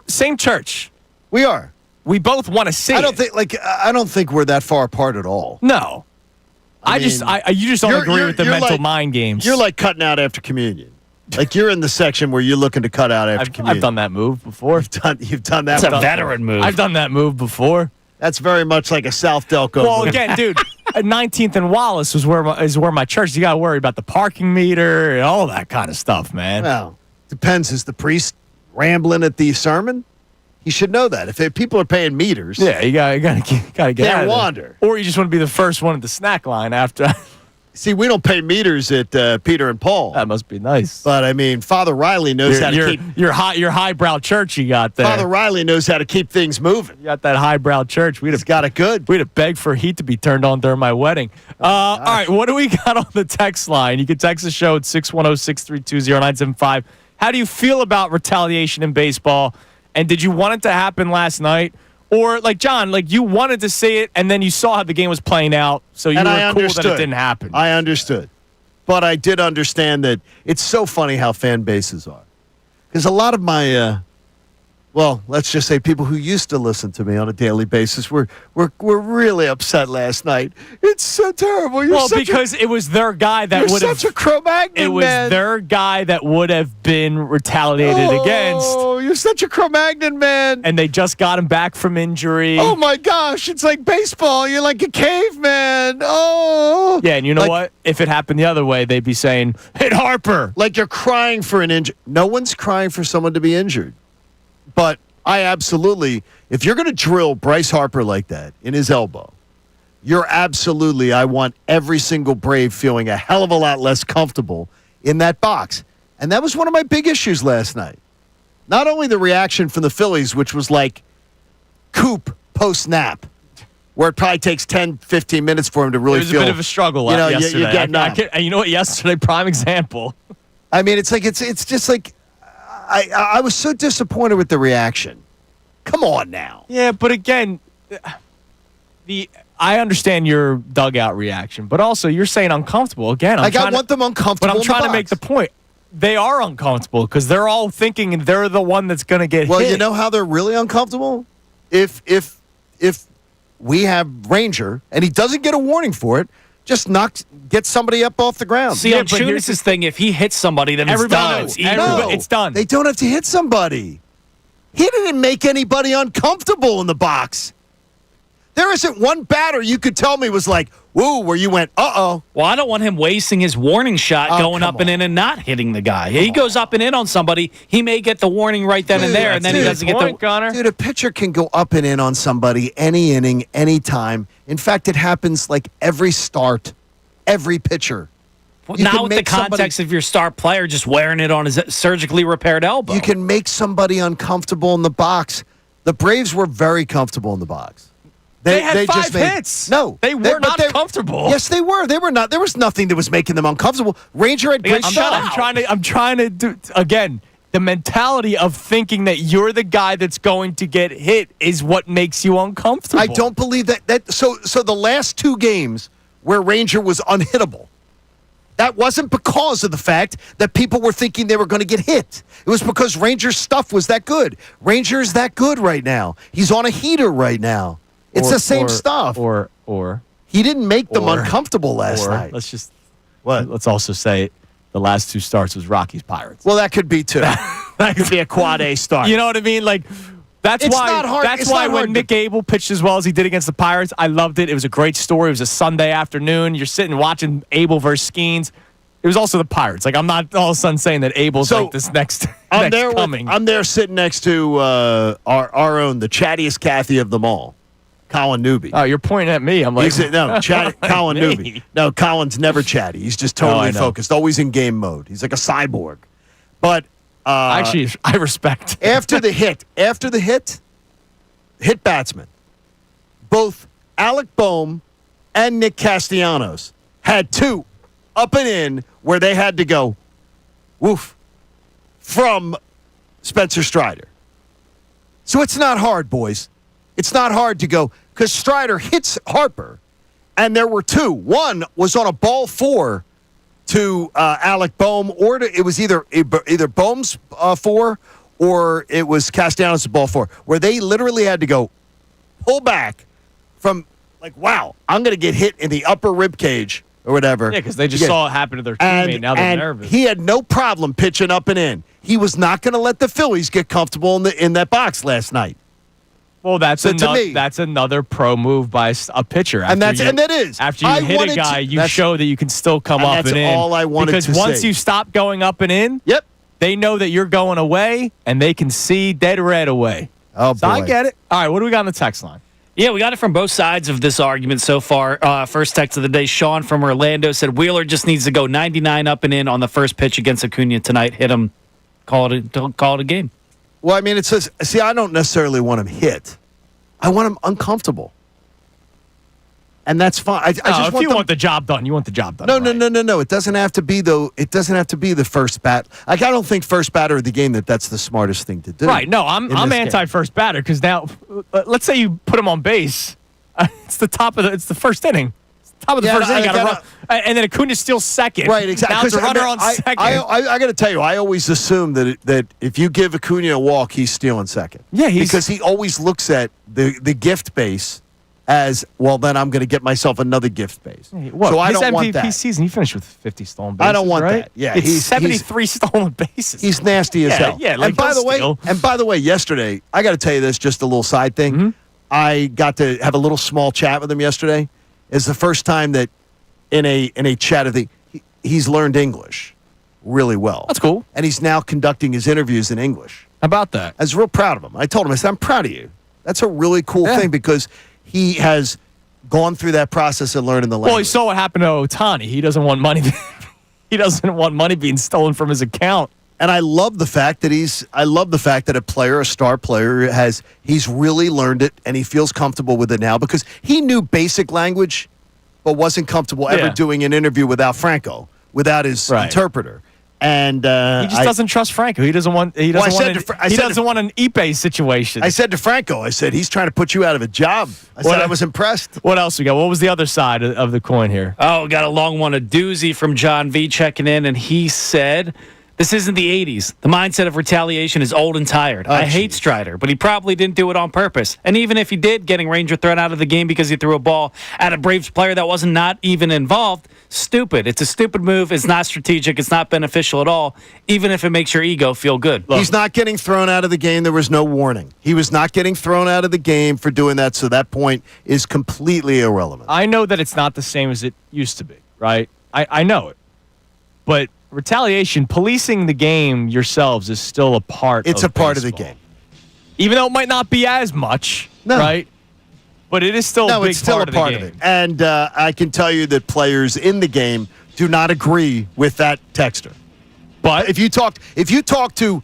same church. We are. We both want to see I don't it. think I don't think we're that far apart at all. No. I you just don't agree with the mental like, mind games. You're like cutting out after communion. Like you're in the section where you're looking to cut out after communion. I've done that move before. You've done that. That's a veteran move. I've done that move before. That's very much like a South Delco. Well, move. again, dude, at 19th and Wallace is where my church. You got to worry about the parking meter and all that kind of stuff, man. Well, depends. Is the priest rambling at the sermon? He should know that. If people are paying meters, Yeah, you got to get out of there. wander. Or you just want to be the first one at the snack line after. See, we don't pay meters at Peter and Paul. That must be nice. But I mean, Father Riley knows how to keep. Your highbrow church you got there. Father Riley knows how to keep things moving. You got that highbrow church. He's got it good. We'd have begged for heat to be turned on during my wedding. All right, what do we got on the text line? You can text the show at 610-632-0975. How do you feel about retaliation in baseball? And did you want it to happen last night? Or, like, John, like, you wanted to see it, and then you saw how the game was playing out, so you And were I cool understood. that it didn't happen. I understood. But I did understand that it's so funny how fan bases are. Because a lot of my, let's just say people who used to listen to me on a daily basis were really upset last night. It's so terrible. Because it was their guy that would have. such a Cro-Magnon, It was man. their guy that would have been retaliated against, Oh, you're such a Cro-Magnon, man. and they just got him back from injury. Oh, my gosh. It's like baseball. You're like a caveman. Oh. Yeah, and you know Like- what? If it happened the other way, they'd be saying, hit Harper. Like you're crying for an injury. No one's crying for someone to be injured. But I absolutely, if you're going to drill Bryce Harper like that in his elbow, I want every single Brave feeling a hell of a lot less comfortable in that box. And that was one of my big issues last night. Not only the reaction from the Phillies, which was like Coop post-snap, where it probably takes 10, 15 minutes for him to really It was feel. a bit of a struggle yesterday. You're getting up. And you know what? Yesterday, prime example. I mean, it's just like I was so disappointed with the reaction. Come on now. Yeah, but again, I understand your dugout reaction, but also you're saying uncomfortable. Again, I want them uncomfortable. But I'm in trying the to make the box. point. They are uncomfortable because they're all thinking they're the one that's going to get Well, hit. you know how they're really uncomfortable? If we have Ranger and he doesn't get a warning for it, just get somebody up off the ground. See, on Chunas' thing, if he hits somebody, then it's done. It's even. It's done. They don't have to hit somebody. He didn't make anybody uncomfortable in the box. There isn't one batter you could tell me was like, whoa, where you went, uh-oh. Well, I don't want him wasting his warning shot going come up and in and not hitting the guy. He goes up and in on somebody, he may get the warning right then and there, and then he doesn't get the. Connor. Dude, a pitcher can go up and in on somebody any inning, any time. In fact, it happens like every start, every pitcher. Well, You now can with the make somebody- context of your star player just wearing it on his surgically repaired elbow. You can make somebody uncomfortable in the box. The Braves were very comfortable in the box. They had five just made- hits. No, They were not comfortable. Yes, they were. They were not. There was nothing that was making them uncomfortable. Ranger had great I'm stuff. trying to do again. the mentality of thinking that you're the guy that's going to get hit is what makes you uncomfortable. I don't believe that. So the last 2 games where Ranger was unhittable, that wasn't because of the fact that people were thinking they were going to get hit. It was because Ranger's stuff was that good. Ranger's that good right now. He's on a heater right now. It's the same stuff. Or he didn't make them or- uncomfortable last night. Let's also say the last 2 starts was Rockies Pirates. Well, that could be too. That could be a quad A start. You know what I mean? Like that's It's why. not hard- That's it's why not when hard to- Nick Abel pitched as well as he did against the Pirates, I loved it. It was a great story. It was a Sunday afternoon. You're sitting watching Abel versus Skeens. It was also the Pirates. Like I'm not all of a sudden saying that Abel's So, like this next I'm next there. coming. I'm there sitting next to our own, the chattiest Kathy of them all, Colin Newby. Oh, you're pointing at me. I'm like, Colin me. Newby. No, Colin's never chatty. He's just I totally know. focused, always in game mode. He's like a cyborg. But Actually, I respect. after the hit batsman, both Alec Boehm and Nick Castellanos had 2 up and in where they had to go, woof, from Spencer Strider. So it's not hard, boys. It's not hard to go because Strider hits Harper, and there were 2. One was on a ball 4 to Alec Boehm, or it was either Boehm's 4 or it was Castellanos' ball 4, where they literally had to go pull back from like, wow, I'm going to get hit in the upper rib cage or whatever. Yeah, because they just saw it happen to their teammate. Now they're nervous. He had no problem pitching up and in. He was not going to let the Phillies get comfortable in that box last night. Well, So to me- that's another pro move by a pitcher. And that is. After you I hit wanted a guy, to- you that's- show that you can still come and up that's and in. all I wanted because to once say. you stop going up and in, Yep. they know that you're going away, and they can see dead red away. Oh, So I boy. get it. All right, what do we got on the text line? Yeah, we got it from both sides of this argument so far. First text of the day, Sean from Orlando said Wheeler just needs to go 99 up and in on the first pitch against Acuna tonight. Hit him, call it a game. Well, I mean, it says, see, I don't necessarily want him hit. I want him uncomfortable. And that's fine. I just if want you them- want the job done, you want the job done. No, right? no. It doesn't have to be, though. It doesn't have to be the first bat. Like, I don't think first batter of the game that's the smartest thing to do. Right. No, I'm in this game. anti first batter because now, let's say you put him on base. It's the first inning. It's the top of the Yeah, first inning. I Got to gotta- run, and then Acuna steals second. Right, exactly. Now it's a 'Cause, runner I mean, on second. I got to tell you, I always assume that if you give Acuna a walk, he's stealing second. Yeah, because he always looks at the gift base as, well, then I'm going to get myself another gift base. What? So I His don't MVP want that. season, he finished with 50 stolen bases. I don't want right? that. Yeah, it's he's 73 stolen bases. He's nasty as Yeah, hell. yeah, like, and by don't the way, steal. yesterday, I got to tell you this, just a little side thing. Mm-hmm. I got to have a little small chat with him yesterday. It's the first time that in a chat of he's learned English really well. That's cool. And he's now conducting his interviews in English. How about that? I was real proud of him. I told him, I said, I'm proud of you. That's a really cool Yeah. thing because he has gone through that process of learning the language. Well, he saw what happened to Ohtani. He doesn't want money. He doesn't want money being stolen from his account. And I love the fact that a star player, he's really learned it and he feels comfortable with it now because he knew basic language, but wasn't comfortable ever Yeah. doing an interview without Franco, without his Right. interpreter. And He just doesn't trust Franco. He doesn't want. He Well, I doesn't said want. to Fra- I He said to- doesn't want an Ipe situation. I said to Franco, he's trying to put you out of a job. I said I was impressed. What else we got? What was the other side of the coin here? Oh, got a long one, a doozy from John V checking in, and he said, this isn't the 80s. The mindset of retaliation is old and tired. I hate geez. Strider, but he probably didn't do it on purpose. And even if he did, getting Ranger thrown out of the game because he threw a ball at a Braves player that wasn't not even involved, stupid. It's a stupid move. It's not strategic. It's not beneficial at all, even if it makes your ego feel good. He's not getting thrown out of the game. There was no warning. He was not getting thrown out of the game for doing that, so that point is completely irrelevant. I know that it's not the same as it used to be, right? I know it. But retaliation, policing the game yourselves is still a part It's of a part of the baseball. game. Even though it might not be as much, No. right? But it is still a big it's still part a part of of the game. it. And I can tell you that players in the game do not agree with that texter. But If you talk to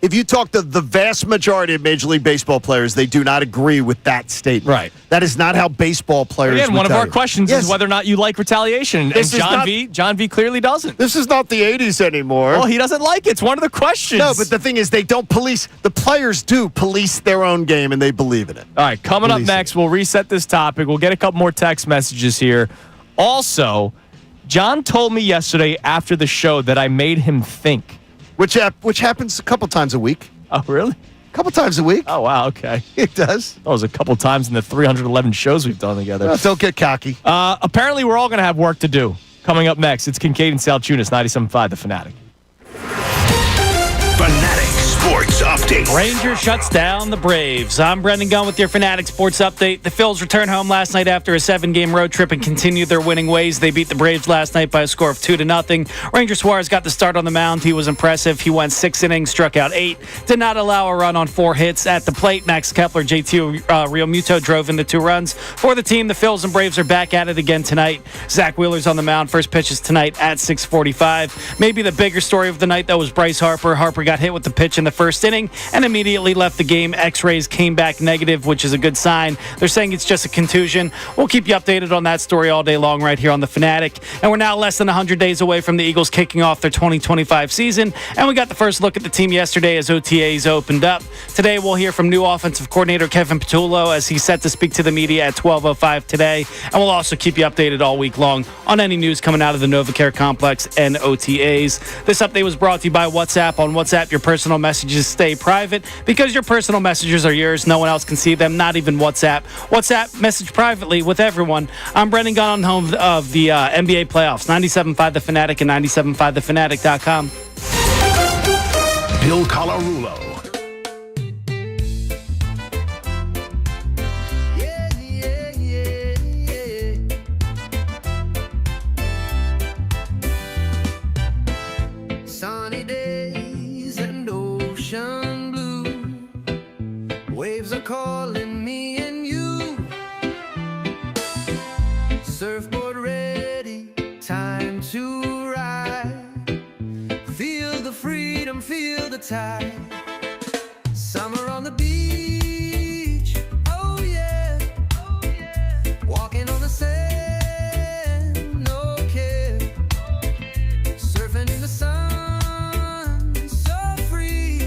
if you talk to the vast majority of Major League Baseball players, they do not agree with that statement. Right. That is not how baseball players Again, one of our you. questions Yes. is whether or not you like retaliation. And This is John not- John V clearly doesn't. This is not the 80s anymore. Well, he doesn't like it. It's one of the questions. No, but the thing is, they don't police. The players do police their own game, and they believe in it. All right, coming up Police next, it. we'll reset this topic. We'll get a couple more text messages here. Also, John told me yesterday after the show that I made him think. Which happens a couple times a week. Oh, really? A couple times a week. Oh, wow, okay. It does. That was a couple times in the 311 shows we've done together. Don't get cocky. Apparently, we're all going to have work to do. Coming up next, it's Kincade and Salciunas, 97.5 The Fanatic. Fanatic Sports Update. Rangers shuts down the Braves. I'm Brendan Gunn with your Fanatic Sports Update. The Phillies returned home last night after a 7-game road trip and continued their winning ways. They beat the Braves last night by a score of 2-0. Ranger Suarez got the start on the mound. He was impressive. He went 6 innings, struck out 8, did not allow a run on 4 hits. At the plate, Max Kepler, JT Realmuto drove in the 2 runs. For the team, the Phils and Braves are back at it again tonight. Zach Wheeler's on the mound. First pitch is tonight at 6:45. Maybe the bigger story of the night, though, was Bryce Harper. Harper got hit with the pitch in the first inning and immediately left the game. X-rays came back negative, which is a good sign. They're saying it's just a contusion. We'll keep you updated on that story all day long right here on The Fanatic. And we're now less than 100 days away from the Eagles kicking off their 2025 season. And we got the first look at the team yesterday as OTAs opened up. Today we'll hear from new offensive coordinator Kevin Patullo as he's set to speak to the media at 12:05 today. And we'll also keep you updated all week long on any news coming out of the NovaCare Complex and OTAs. This update was brought to you by WhatsApp. On WhatsApp, your personal messages stay private because your personal messages are yours. No one else can see them, not even WhatsApp. WhatsApp, message privately with everyone. I'm Brendan Gunn on home of the NBA playoffs. 97.5 The Fanatic and 97.5thefanatic.com. Bill Colarulo. Yeah, yeah, yeah, yeah. Sunny days and ocean blue. Waves are calling me and you. Surfboard ready, time to ride. Feel the freedom, feel the tide. Summer on the beach, oh yeah, oh yeah. Walking on the sand, no care. Surfing in the sun, so free.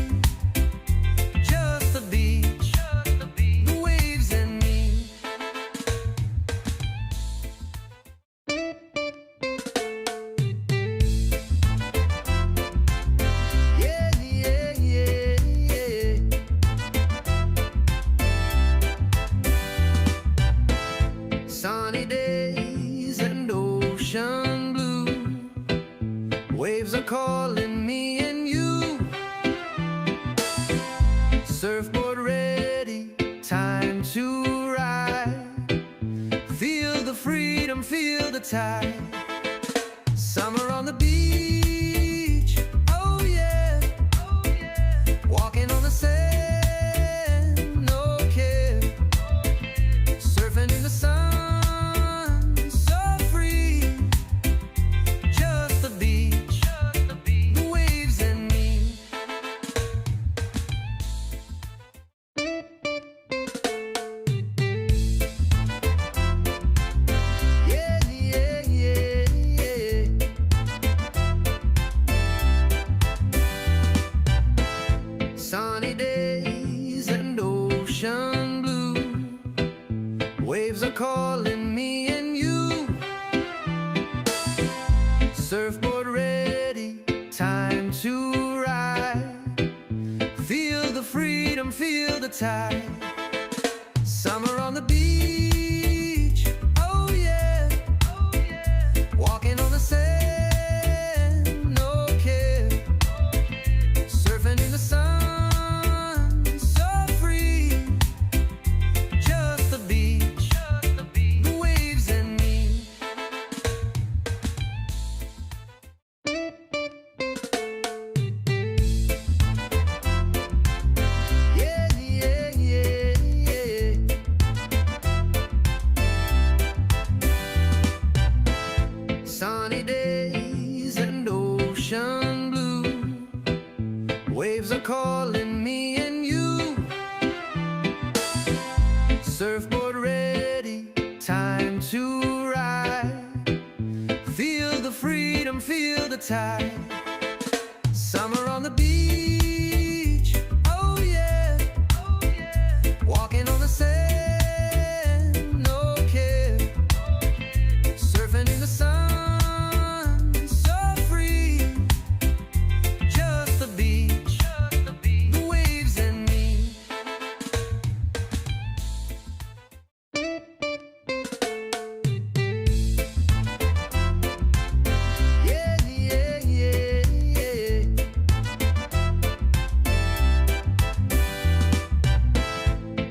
Just the beach, the waves and me. Yeah, yeah, yeah, yeah. Sunny days and ocean blue. Waves are calling me and you. Surfboard ready, time to ride. Feel the freedom, feel the tide. Summer on the beach, oh yeah, oh yeah. Walking on the sand, no care. Surfing in the sun, so free. Just the beach, the waves and me. Yeah, yeah, yeah, yeah. Sunny days and ocean blue. Waves are calling me and you. Surfboard ready, time to ride. Feel the freedom, feel the tide. Summer on the beach, oh yeah, oh yeah. Walking on the sand, no care. Surfing in the sun, so free. Just the beach, the waves and me. Yeah, yeah, yeah, yeah. to ride. Feel the freedom, feel the tide. Summer on the beach, oh yeah, oh yeah. Walking on the sand, no care. Surfing in the sun, so free. Just the beach, the waves and me. Yeah, yeah, yeah, yeah.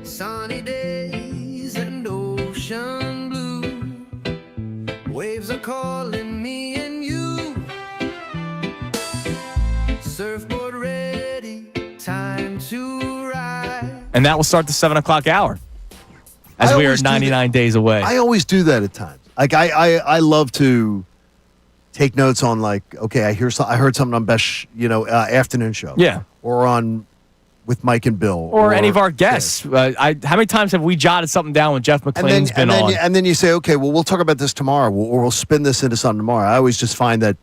Sunny days and ocean blue. Waves are calling me and you. Surfboard ready, time to ride. And that will start the 7 o'clock hour as I we are always do 99 days away. I always do that at times. Like I love to take notes on like, okay, I heard something on best, afternoon show. Yeah. Or on with Mike and Bill. or any of our guests. How many times have we jotted something down when Jeff McClain's been on? And then you say, okay, well, we'll talk about this tomorrow, or we'll spin this into something tomorrow. I always just find that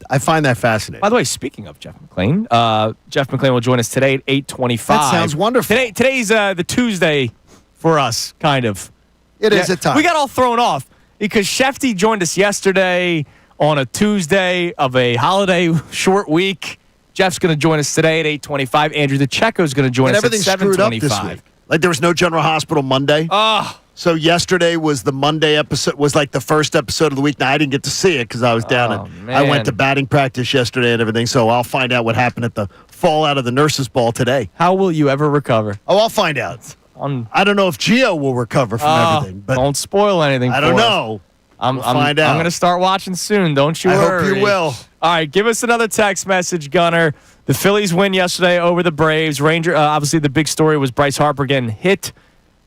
fascinating. By the way, speaking of Jeff McClain will join us today at 8:25. That sounds wonderful. Today's the Tuesday for us, kind of. It is at times. We got all thrown off because Shefty joined us yesterday on a Tuesday of a holiday short week. Jeff's going to join us today at 8:25. Andrew DeCecco is going to join and us at everything screwed up this 7:25. week. Like there was no General Hospital Monday. So yesterday was the Monday episode, was like the first episode of the week. Now, I didn't get to see it because I was down. And I went to batting practice yesterday and everything. So I'll find out what happened at the fallout of the nurses' ball today. How will you ever recover? Oh, I'll find out. I don't know if Gio will recover from everything. But don't spoil anything. I don't for us. know. We'll find out. I'm going to start watching soon. Don't you I worry. hope you will. All right, give us another text message, Gunner. The Phillies win yesterday over the Braves. Obviously, the big story was Bryce Harper getting hit,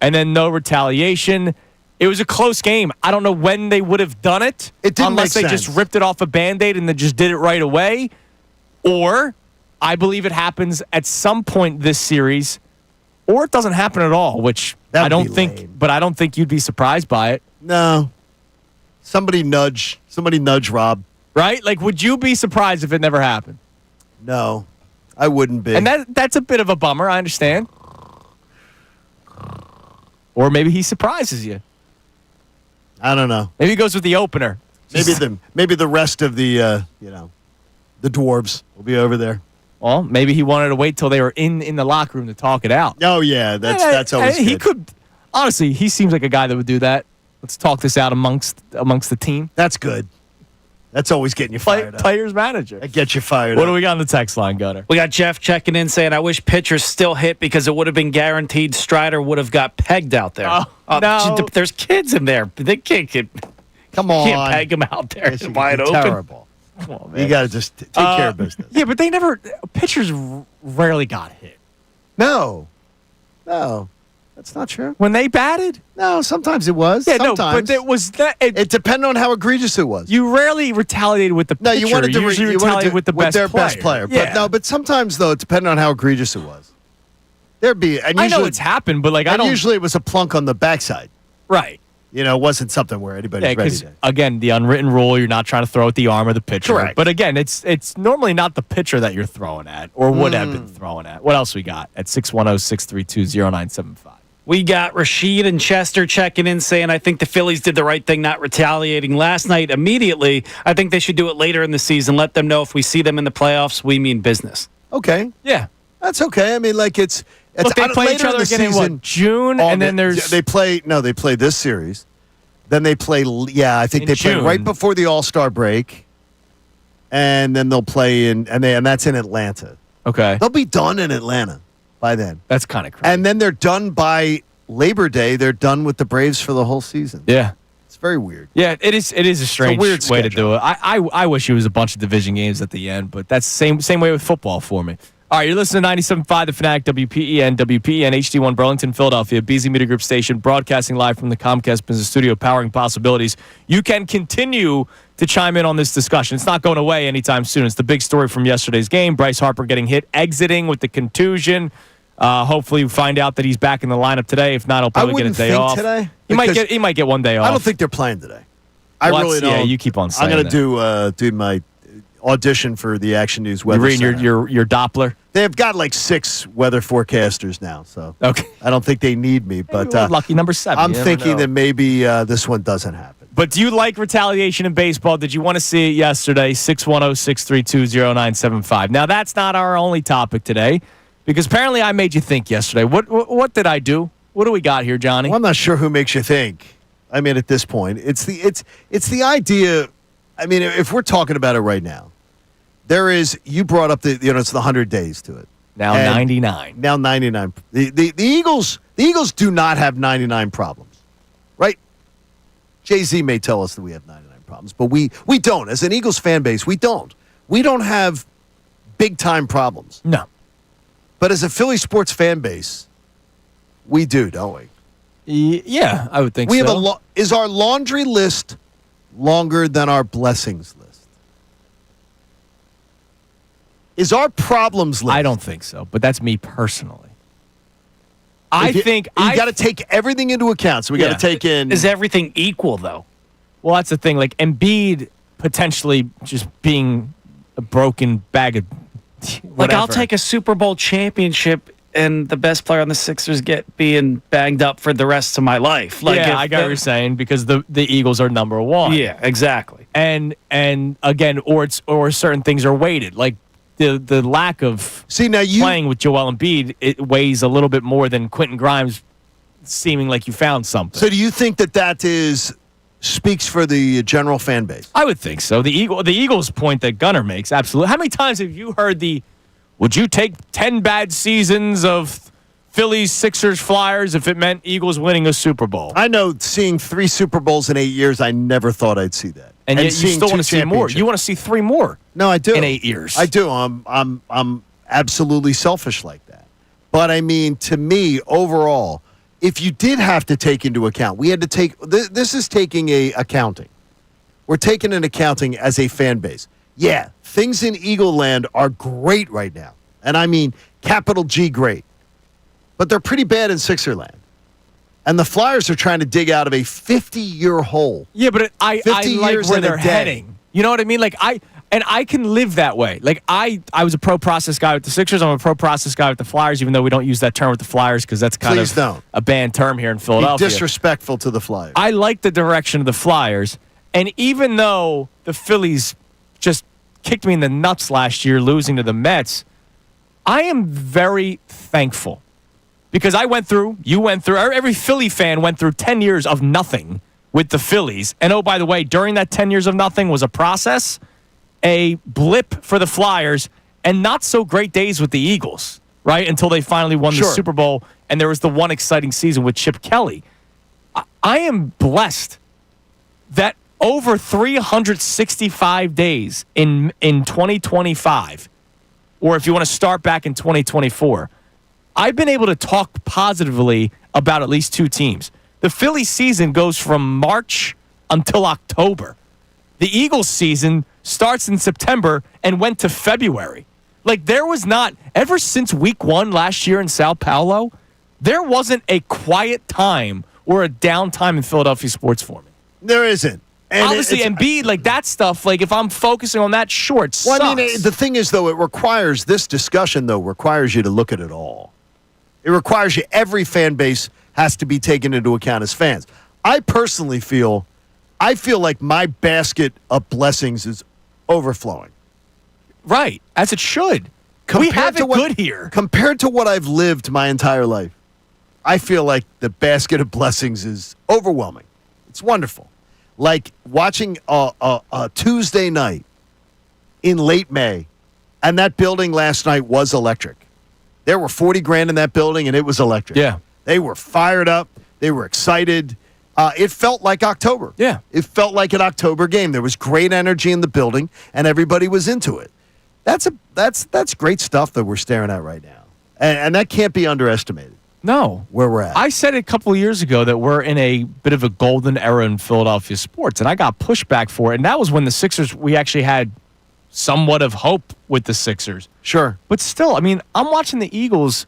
and then no retaliation. It was a close game. I don't know when they would have done it. It didn't unless make they sense. just ripped it off a Band-Aid and then just did it right away. Or I believe it happens at some point this series, or it doesn't happen at all, which That'd I don't be think. lame. But I don't think you'd be surprised by it. No. Somebody nudge Rob. Right? Like, would you be surprised if it never happened? No, I wouldn't be. And that's a bit of a bummer, I understand. Or maybe he surprises you. I don't know. Maybe he goes with the opener. Maybe the rest of the the dwarves will be over there. Well, maybe he wanted to wait till they were in the locker room to talk it out. Oh yeah, that's always He good. could. Honestly, he seems like a guy that would do that. Let's talk this out amongst the team. That's good. That's always getting you fired up. Players manager. That gets you fired What up. do we got on the text line, Gunner? We got Jeff checking in saying, I wish pitchers still hit because it would have been guaranteed Strider would have got pegged out there. No. There's kids in there. They can't Come on. can't peg him out there. Yes, It's you- wide you're open. Terrible. Come on, man. You got to just take care of business. Yeah, but pitchers rarely got hit. No, that's not true. When they batted? No, sometimes it was. Yeah, sometimes. no, but it was that. It depended on how egregious it was. You rarely retaliated with the pitcher. No, you wanted to usually you wanted retaliate to- with the best their player. best player. Yeah. But sometimes though, it depended on how egregious it was. There'd be, and I usually, know it's happened, but like I and don't. usually it was a plunk on the backside. Right. You know, it wasn't something where anybody's Yeah, ready because to. again, the unwritten rule, you're not trying to throw at the arm of the pitcher. Correct. But again, it's normally not the pitcher that you're throwing at or would have been throwing at. What else we got at 610-632-0975? We got Rashid and Chester checking in saying, I think the Phillies did the right thing not retaliating last night immediately. I think they should do it later in the season. Let them know if we see them in the playoffs, we mean business. Okay, Yeah. that's okay. I mean, like it's Look, they play each later in other the again in season. what, June, and then there's they play this series. Then they play. Yeah, I think In they play June. right before the All-Star break, and then they'll play and that's in Atlanta. okay. They'll be done in Atlanta by then, That's kind of crazy. and then they're done by Labor Day. They're done with the Braves for the whole season. Yeah. It's very weird. Yeah, it is. It is a strange weird way to schedule. do it. I wish it was a bunch of division games at the end, but that's same way with football for me. All right, you're listening to 97.5 The Fanatic, WPEN, HD1 Burlington, Philadelphia, Beasley Media Group station, broadcasting live from the Comcast Business Studio, powering possibilities. You can continue to chime in on this discussion. It's not going away anytime soon. It's the big story from yesterday's game. Bryce Harper getting hit, exiting with the contusion. Hopefully, we find out that he's back in the lineup today. If not, he'll probably get a wouldn't day think off. today, He because might get one day off. I don't think they're playing today. I really don't. Yeah, you keep on saying I'm going that. to do my audition for the Action News Weather You're reading Center. your Doppler? They've got like 6 weather forecasters now, so Okay. I don't think they need me. But lucky number 7. I'm You never thinking know. that maybe this one doesn't happen. But do you like retaliation in baseball? Did you want to see it yesterday? 610-632-0975. Now, that's not our only topic today because apparently I made you think yesterday. What did I do? What do we got here, Johnny? Well, I'm not sure who makes you think. I mean, at this point, it's the idea. I mean, if we're talking about it right now, you brought up it's the 100 days to it. Now And 99. Now 99. The Eagles do not have 99 problems, right? Jay-Z may tell us that we have 99 problems, but we don't. As an Eagles fan base, we don't. We don't have big-time problems. No. But as a Philly sports fan base, we do, don't we? Yeah, I would think We so. have is our laundry list longer than our blessings list? Is our problems list? I don't think so, but that's me personally. I think you got to take everything into account. So we got Yeah. to take in. Is everything equal, though? Well, that's the thing. Like Embiid potentially just being a broken bag of whatever. Like, I'll take a Super Bowl championship and the best player on the Sixers being banged up for the rest of my life. Like, yeah, I got what you're saying because the Eagles are number one. Yeah, exactly. And again, or certain things are weighted. Like the lack of playing with Joel Embiid, it weighs a little bit more than Quentin Grimes seeming like you found something. So do you think that speaks for the general fan base? I would think so. The Eagles point that Gunner makes, absolutely. How many times have you heard would you take 10 bad seasons of Phillies, Sixers, Flyers if it meant Eagles winning a Super Bowl? I know, seeing 3 Super Bowls in 8 years, I never thought I'd see that. And yet you seeing still 2 want to see more. championships. You want to see 3 more. No, I do. In 8 years. I do. I'm absolutely selfish like that. But I mean, to me, overall, if you did have to take into account, we had to take this is taking accounting. We're taking an accounting as a fan base. Yeah, things in Eagle Land are great right now. And I mean capital G great. But they're pretty bad in Sixer Land. And the Flyers are trying to dig out of a 50-year hole. Yeah, but I 50 like years where and a they're day. heading. You know what I mean? Like I can live that way. Like I was a pro process guy with the Sixers. I'm a pro process guy with the Flyers, even though we don't use that term with the Flyers because that's kind Please of don't. a banned term here in Be Philadelphia. disrespectful to the Flyers. I like the direction of the Flyers, and even though the Phillies just kicked me in the nuts last year, losing to the Mets, I am very thankful because you went through, every Philly fan went through 10 years of nothing with the Phillies. And oh, by the way, during that 10 years of nothing was a process, a blip for the Flyers, and not so great days with the Eagles, right? Until they finally won the Super Bowl, and there was the one exciting season with Chip Kelly. I am blessed that over 365 days in 2025, or if you want to start back in 2024, I've been able to talk positively about at least 2 teams. The Phillies season goes from March until October. The Eagles season starts in September and went to February. Like there was not, ever since week 1 last year in Sao Paulo, there wasn't a quiet time or a downtime in Philadelphia sports for me. There isn't. And obviously, Embiid, like that stuff, like if I'm focusing on that short, sucks. Well, I mean, the thing is, though, this discussion, though, requires you to look at it all. It requires you, every fan base has to be taken into account as fans. I personally feel like my basket of blessings is overflowing. Right, as it should. We have it good here. Compared to what I've lived my entire life, I feel like the basket of blessings is overwhelming. It's wonderful. Like watching a Tuesday night in late May, and that building last night was electric. There were 40 grand in that building, and it was electric. Yeah. They were fired up. They were excited. It felt like October. Yeah. It felt like an October game. There was great energy in the building, and everybody was into it. That's great stuff that we're staring at right now. And that can't be underestimated. No. Where we're at. I said it a couple of years ago that we're in a bit of a golden era in Philadelphia sports, and I got pushback for it. And that was when the Sixers, we actually had somewhat of hope with the Sixers. Sure. But still, I mean, I'm watching the Eagles,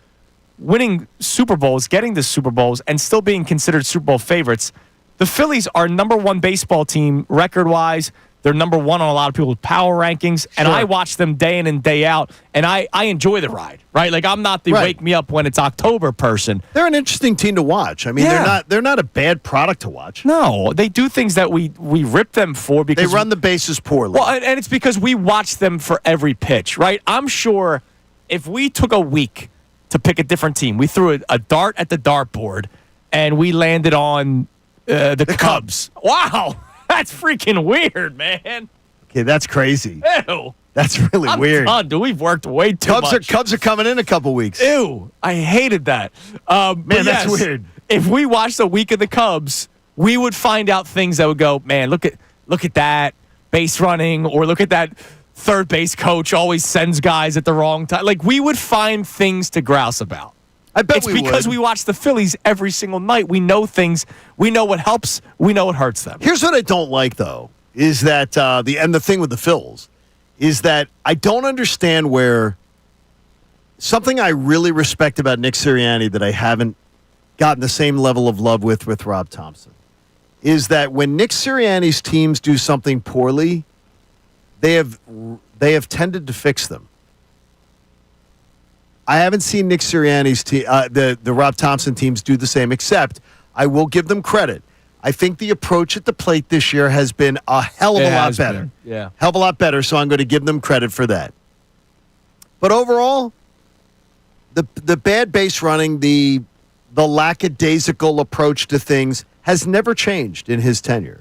winning Super Bowls, getting to Super Bowls, and still being considered Super Bowl favorites. The Phillies are number one baseball team record-wise. They're number one on a lot of people's power rankings, and Sure. I watch them day in and day out, and I enjoy the ride, right? Like, I'm not the Right. wake me up when it's October person. They're an interesting team to watch. I mean, Yeah. they're not a bad product to watch. No, they do things that we rip them for They because run the bases poorly. well, and it's because we watch them for every pitch, right? I'm sure if we took a week to pick a different team, we threw a dart at the dartboard, and we landed on the Cubs. Wow, that's freaking weird, man. Okay, that's crazy. Ew. That's really I'm weird. done, dude. We've worked way too much. Cubs are coming in a couple weeks. Ew, I hated that. Man, that's weird. If we watched the week of the Cubs, we would find out things that would go, man, look at that base running, or look at that third base coach always sends guys at the wrong time. Like, we would find things to grouse about. I bet It's we because would. we watch the Phillies every single night. We know things. We know what helps. We know what hurts them. Here's what I don't like, though, is that the thing with the Phils is that I don't understand where something I really respect about Nick Sirianni that I haven't gotten the same level of love with Rob Thompson is that when Nick Sirianni's teams do something poorly, they have tended to fix them. I haven't seen Nick Sirianni's team, the Rob Thompson teams do the same, except I will give them credit. I think the approach at the plate this year has been a hell of It a lot has better. been, yeah. Hell of a lot better, so I'm going to give them credit for that. But overall, the bad base running, the lackadaisical approach to things has never changed in his tenure.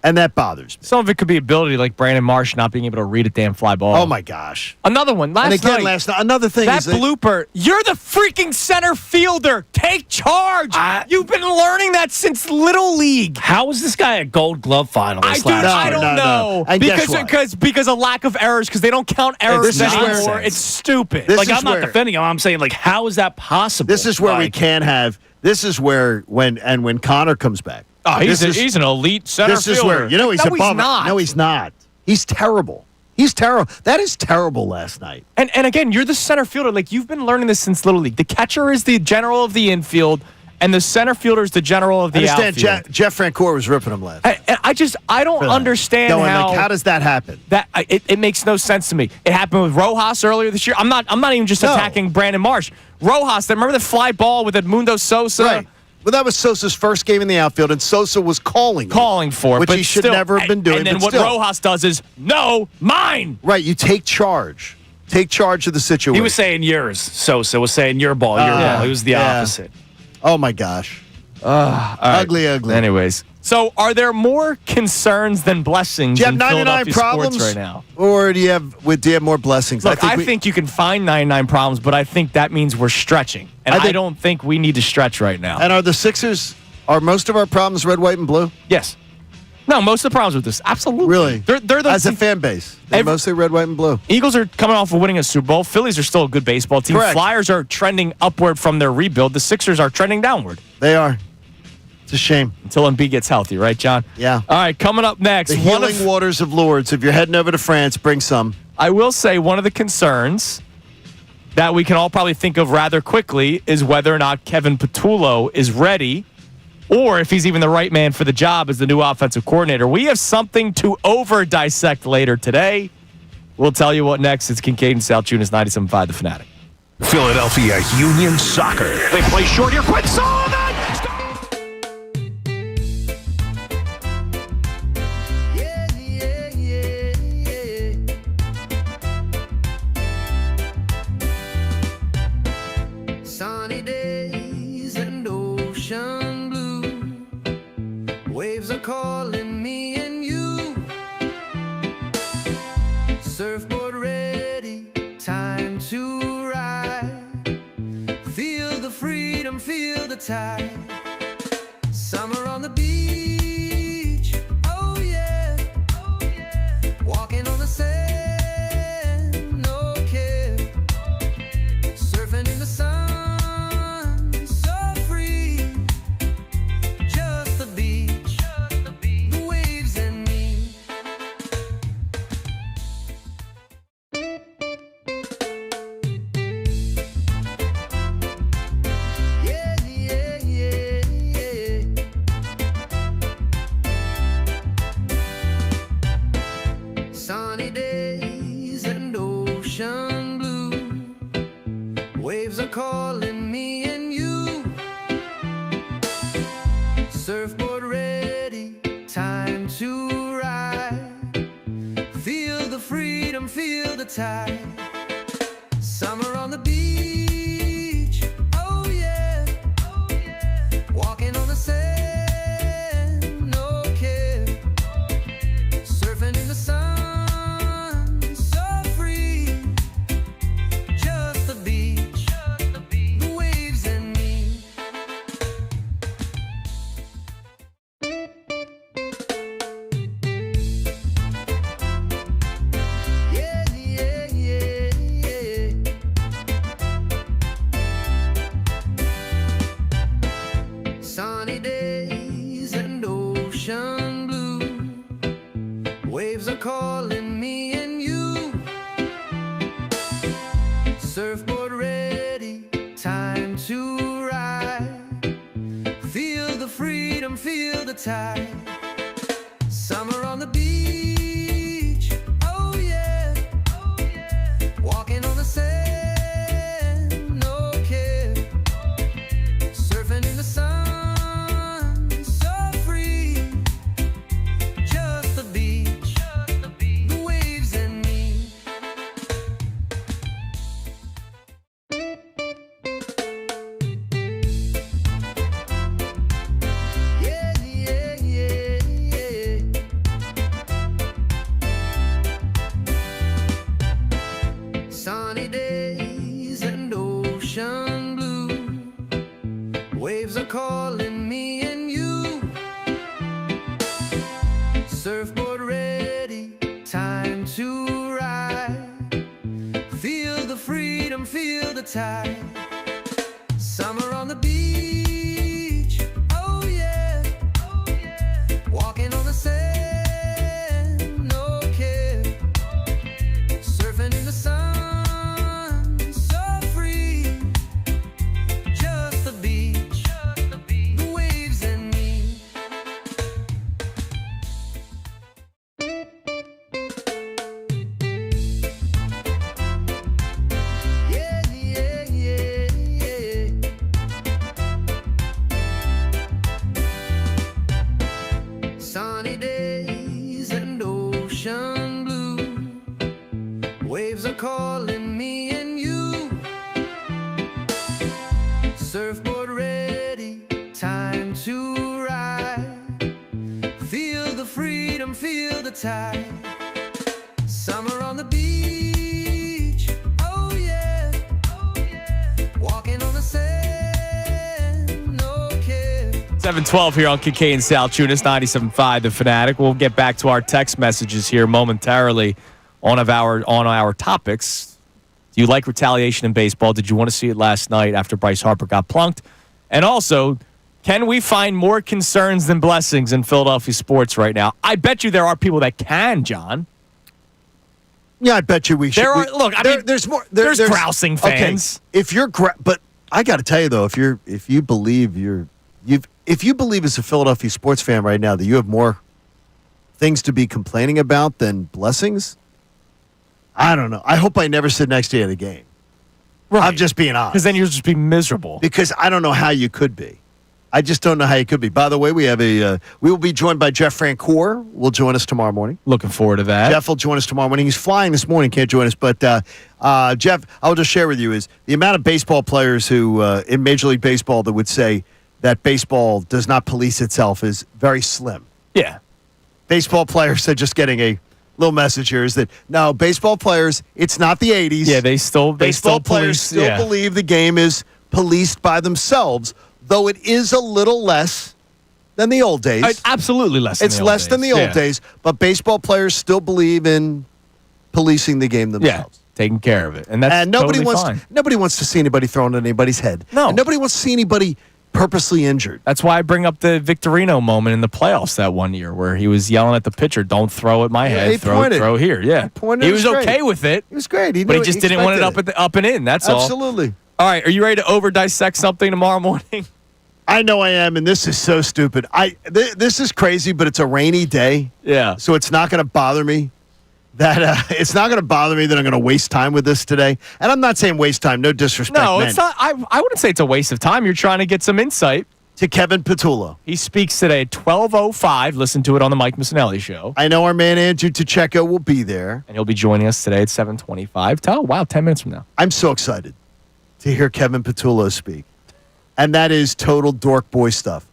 And that bothers me. Some of it could be ability, like Brandon Marsh not being able to read a damn fly ball. Oh, my gosh. Another one. Last And again, night. another thing That is that blooper, you're the freaking center fielder. Take charge. You've been learning that since Little League. How is this guy a Gold Glove finalist last I year? don't No. know. And guess what? Because of lack of errors, because they don't count errors this is where- anymore. It's stupid. This Like, is I'm not where- defending him. I'm saying, like, how is that possible? This is where we Like, can have. This is where when Connor comes back. Oh, he's this is- an elite center This fielder. is where he's no, above. He's not. No, he's not. He's terrible. He's terrible. That is terrible last night. And again, you're the center fielder. Like, you've been learning this since Little League. The catcher is the general of the infield, and the center fielder is the general of the I understand outfield. Jeff Francoeur was ripping him last. I don't understand No, and how. how does that happen? It makes no sense to me. It happened with Rojas earlier this year. I'm not even just No. attacking Brandon Marsh. Rojas, remember the fly ball with Edmundo Sosa? Right. Well, that was Sosa's first game in the outfield, and Sosa was calling For it, which but he should still- never have been doing. And then but what still. Rojas does is, no, mine. Right, you take charge. Take charge of the situation. He was saying yours. Sosa was saying your ball, your ball. It was the yeah. opposite. Oh my gosh. Ugly. Anyways, so are there more concerns than blessings Do you have in 99 Philadelphia problems sports right now? or do you have more blessings? Look, I think you can find 99 problems, but I think that means we're stretching. And I don't think we need to stretch right now. And are the Sixers? Are most of our problems red, white, and blue? Yes. No, most of the problems with this. Absolutely. Really? They're the As a fan base, they're mostly red, white, and blue. Eagles are coming off of winning a Super Bowl. Phillies are still a good baseball team. Correct. Flyers are trending upward from their rebuild. The Sixers are trending downward They are. It's a shame. until Embiid gets healthy, right, John? Yeah. All right, coming up next. The healing waters of Lourdes. If you're heading over to France, bring some. I will say one of the concerns that we can all probably think of rather quickly is whether or not Kevin Patullo is ready or if he's even the right man for the job as the new offensive coordinator. We have something to over-dissect later today. We'll tell you what next. It's Kincade and Salciunas, 97.5 The Fanatic. Philadelphia Union Soccer. They play short here. Quick Sullivan! Yeah, yeah, yeah, yeah. Sunny days and ocean blue. Waves are calling me and you. Surfboard ready, time to ride. Feel the freedom, feel the tide. Summer on the beach, oh yeah, oh yeah. Walking on the sand, no care. Surfing in the sun, so free. Just the beach, the waves and me. Yeah, yeah, yeah. calling me and you. Surfboard ready, time to ride. Feel the freedom, feel the tide. Summer on the beach, oh yeah, oh yeah. Walking on the sand, no care. Surfing in the sun, so free. Just the beach, the waves and me. Yeah, yeah, yeah, yeah. Sunny days and ocean blue. Waves are calling me and you. Surfboard ready, time to ride. Feel the freedom, feel the tide. Summer on the beach, oh yeah, oh yeah. Walking on the sand, no care. Surfing in the sun, so free. Just the beach, the waves and me. Yeah, yeah, yeah, yeah. Sunny days and ocean blue. Waves are calling me and you. Surfboard ready, time to ride. Feel the freedom, feel the tide. Summer on the beach, oh yeah, oh yeah. Walking on the sand, no care. Surfing in the sun, so free. Just the beach, the waves and me. Yeah, yeah, yeah, yeah. Sunny days and ocean blue. Waves are calling me and you. Surfboard ready, time to ride. Feel the freedom, feel the tide. Summer on the beach, oh yeah, oh yeah. Walking on the sand, no care. 7:12 here on Kincade Salciunas, 97.5 The Fanatic. We'll get back to our text messages here momentarily on our topics. Do you like retaliation in baseball? Did you want to see it last night after Bryce Harper got plunked? And also, can we find more concerns than blessings in Philadelphia sports right now? I bet you there are people that can, John. Yeah, I bet you we should. There's more. There's grousing fans. Okay, if you're, but I got to tell you though, if you believe as a Philadelphia sports fan right now that you have more things to be complaining about than blessings, I don't know. I hope I never sit next to you at a game. Right. I'm just being honest. Because then you'll just be miserable. Because I don't know how you could be. I just don't know how you could be. By the way, we will be joined by Jeff Francoeur. Will join us tomorrow morning. Looking forward to that. Jeff will join us tomorrow morning. He's flying this morning, can't join us. But Jeff, I'll just share with you is the amount of baseball players who in Major League Baseball that would say that baseball does not police itself is very slim. Yeah. Baseball players are just getting a little message here is that no, baseball players, it's not the 80s. Yeah, baseball players still believe the game is policed by themselves, though it is a little less than the old days. Absolutely less. It's less than the old days, but baseball players still believe in policing the game themselves. Yeah, taking care of it, and that's nobody totally wants fine. nobody wants to see anybody thrown at anybody's head. No, and nobody wants to see anybody purposely injured. That's why I bring up the Victorino moment in the playoffs that one year where he was yelling at the pitcher, "Don't throw at my head, throw here." Yeah, he was okay with it. He was great, but he just didn't want it up and in. That's all. Absolutely. All right, are you ready to over dissect something tomorrow morning? I know I am, and this is so stupid. This is crazy, but it's a rainy day. Yeah. So it's not going to bother me. that it's not going to bother me that I'm going to waste time with this today. And I'm not saying waste time, no disrespect. No, meant, it's not. I wouldn't say it's a waste of time. You're trying to get some insight. To Kevin Patullo. He speaks today at 12:05. Listen to it on the Mike Missanelli show. I know our man Andrew Tacheko will be there. And he'll be joining us today at 7:25. Wow, 10 minutes from now. I'm so excited to hear Kevin Patullo speak. And that is total dork boy stuff.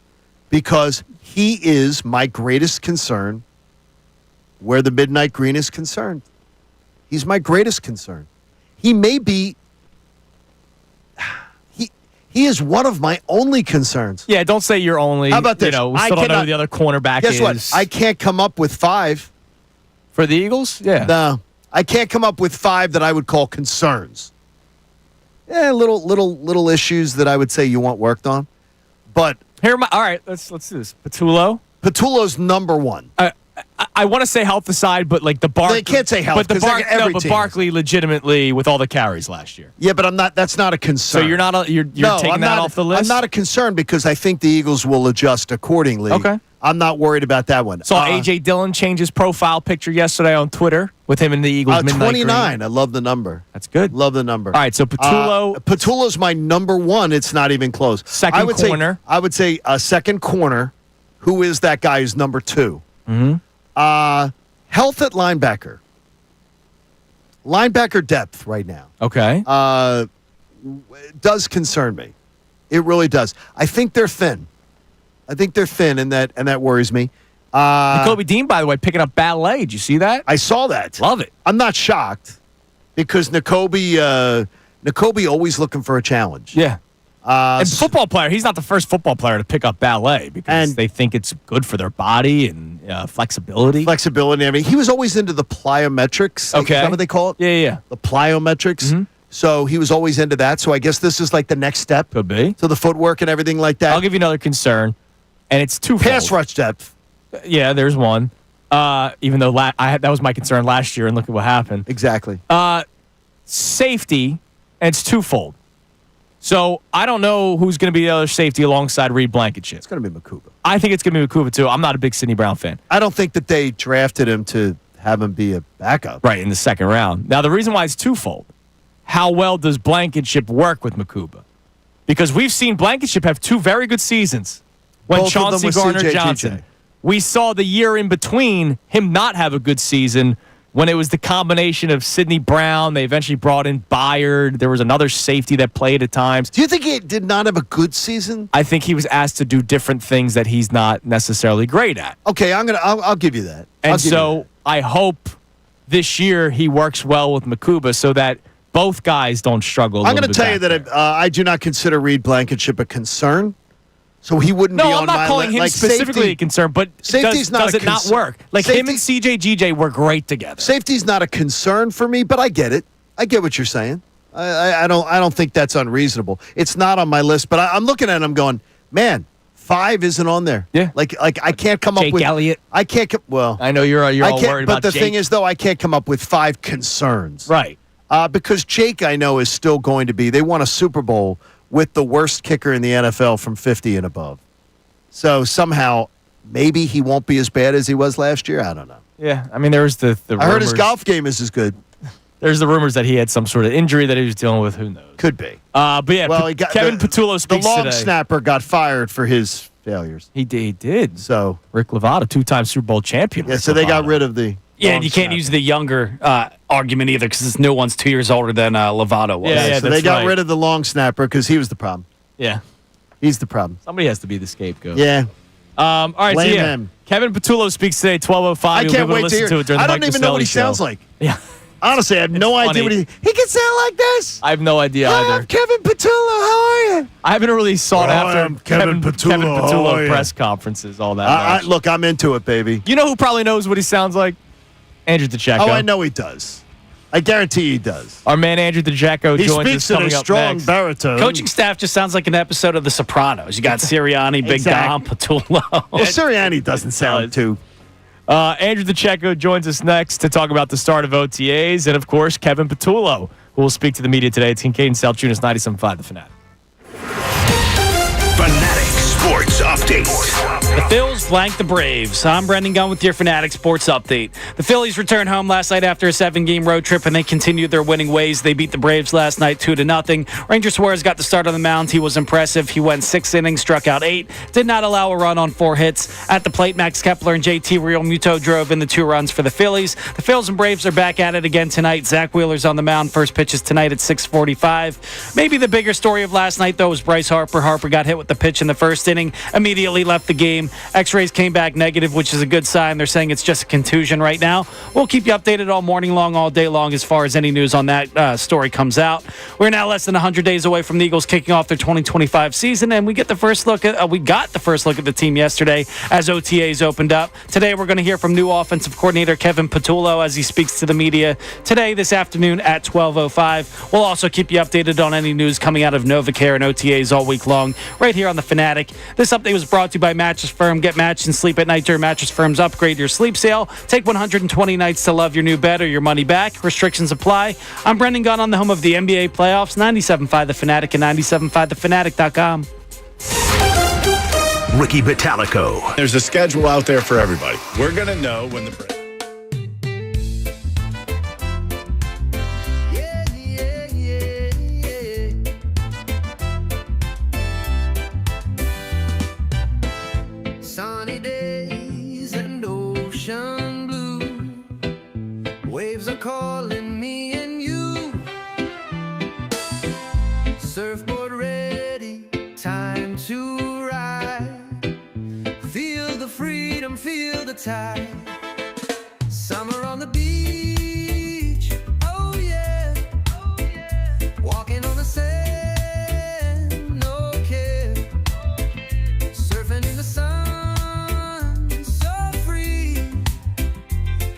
Because he is my greatest concern where the Midnight Green is concerned. He's my greatest concern. He may be... He is one of my only concerns. Yeah, don't say you're only. How about this? We still don't know who the other cornerback Guess is. what? I can't come up with 5. For the Eagles? Yeah. No. I can't come up with 5 that I would call concerns. Yeah, little issues that I would say you want worked on. But all right, let's do this. Patullo's number 1. I want to say health aside, but like the Barkley. They can't say health, but the 'cause every but team Barkley legitimately with all the carries last year. Yeah, but I'm not. That's not a concern. So you're not. You're No, taking I'm that not, off the list. I'm not a concern because I think the Eagles will adjust accordingly. Okay. I'm not worried about that one. Saw A.J. Dillon change his profile picture yesterday on Twitter with him and the Eagles. Midnight 29. Green. I love the number. That's good. Love the number. All right, so Patullo. Patullo's my number 1. It's not even close. Second corner. I would say a second corner. Who is that guy who's number 2? Mm-hmm. Health at linebacker. Linebacker depth right now. Okay. Does concern me. It really does. I think they're thin. And that worries me. Kobe Dean, by the way, picking up ballet. Did you see that? I saw that. Love it. I'm not shocked because Nakobe always looking for a challenge. Yeah. And football player, he's not the first football player to pick up ballet because they think it's good for their body and flexibility. Flexibility. I mean, he was always into the plyometrics. Okay. Is that what they call it? Yeah. The plyometrics. Mm-hmm. So he was always into that. So I guess this is like the next step. Could be. So the footwork and everything like that. I'll give you another concern, and it's twofold. Pass rush depth. Yeah, there's one. Even though that was my concern last year, and look at what happened. Exactly. Safety, and it's twofold. So I don't know who's going to be the other safety alongside Reed Blankenship. It's going to be Makuba. I think it's going to be Makuba, too. I'm not a big Sidney Brown fan. I don't think that they drafted him to have him be a backup. Right, in the second round. Now, the reason why it's twofold, how well does Blankenship work with Makuba? Because we've seen Blankenship have 2 very good seasons when Both of them Chauncey with Gardner-Johnson. CJGJ. We saw the year in between him not have a good season when it was the combination of Sidney Brown. They eventually brought in Byard. There was another safety that played at times. Do you think he did not have a good season? I think he was asked to do different things that he's not necessarily great at. Okay, I'll give you that. And so I hope this year he works well with Makuba so that both guys don't struggle. I'm going to tell you that I do not consider Reed Blankenship a concern. So he wouldn't be on my list. No, I'm not calling him specifically a concern, but does it not work? Like him and CJGJ were great together. Safety's not a concern for me, but I get it. I get what you're saying. I don't think that's unreasonable. It's not on my list, but I'm looking at him going, man, 5 isn't on there. Yeah. Like I can't come up with Jake Elliott. I can't well. I know you're all worried about But the Jake. thing is though, I can't come up with 5 concerns. Right. Because Jake, I know, is still going to be. They won a Super Bowl with the worst kicker in the NFL from 50 and above. So somehow, maybe he won't be as bad as he was last year. I don't know. Yeah, I mean, there was the rumors. I heard his golf game is as good. There's the rumors that he had some sort of injury that he was dealing with. Who knows? Could be. But yeah, Well, Kevin Patullo speaks The long today. snapper got fired for his failures. He did. So Rick Lovato, 2-time Super Bowl champion. yeah, Rick so they got Lovato. rid of the. Yeah, long and you can't snapper. use the younger argument either because this new one's 2 years older than Lovato was. Yeah, So they that's got right. rid of the long snapper because he was the problem. Yeah, He's the problem. somebody has to be the scapegoat. Yeah. All right, Blame so yeah, him. Kevin Patullo speaks today, 12:05. I You'll be can't able to wait to listen hear. to it during the I don't Mike even know what he Missanelli show. sounds like. Yeah, Honestly, I have no It's idea what funny. he can sound like this. I have no idea Hi, either. I'm Kevin Patullo. How are you? I haven't really sought Hi, after I'm Kevin Patullo. How are ya? press conferences all that much. Look, I'm into it, baby. You know who probably knows what he sounds like? Andrew DeCecco. Oh, I know he does. I guarantee he does. Our man Andrew DeCecco He joins speaks us in coming a up strong next. baritone. Coaching staff just sounds like an episode of The Sopranos. You got Sirianni, Big Dom, Patullo. Well, Sirianni doesn't sound too. Andrew DeCecco joins us next to talk about the start of OTAs and, of course, Kevin Patullo, who will speak to the media today. It's Kincade Salciunas, 97.5 The Fanatic. Fanatic Sports Update. The Phils blank the Braves. I'm Brendan Gunn with your Fanatic Sports Update. The Phillies returned home last night after a 7-game road trip, and they continued their winning ways. They beat the Braves last night 2-0. Ranger Suarez got the start on the mound. He was impressive. He went 6 innings, struck out 8, did not allow a run on 4 hits. At the plate, Max Kepler and JT Realmuto drove in the 2 runs for the Phillies. The Phils and Braves are back at it again tonight. Zach Wheeler's on the mound. First pitch is tonight at 6:45. Maybe the bigger story of last night, though, was Bryce Harper. Harper got hit with the pitch in the first inning, immediately left the game. X-rays came back negative, which is a good sign. They're saying it's just a contusion right now. We'll keep you updated all morning long, all day long, as far as any news on that story comes out. We're now less than 100 days away from the Eagles kicking off their 2025 season, and we got the first look at the team yesterday as OTAs opened up. Today, we're going to hear from new offensive coordinator Kevin Patullo as he speaks to the media today, this afternoon at 12:05. We'll also keep you updated on any news coming out of NovaCare and OTAs all week long, right here on the Fanatic. This update was brought to you by Mattress Firm. Get matched and sleep at night during Mattress Firm's Upgrade Your Sleep sale. Take 120 nights to love your new bed or your money back. Restrictions apply. I'm Brendan Gunn on the home of the NBA playoffs, 97.5 The Fanatic and 97.5thefanatic.com. Ricky Vitalico. There's a schedule out there for everybody. We're going to know when the... Sunny days and ocean blue. Waves are calling me and you. Surfboard ready, time to ride. Feel the freedom, feel the tide. Summer on the beach, oh yeah, oh yeah. Walking on the sand, no care. Surfing in the sun, so free.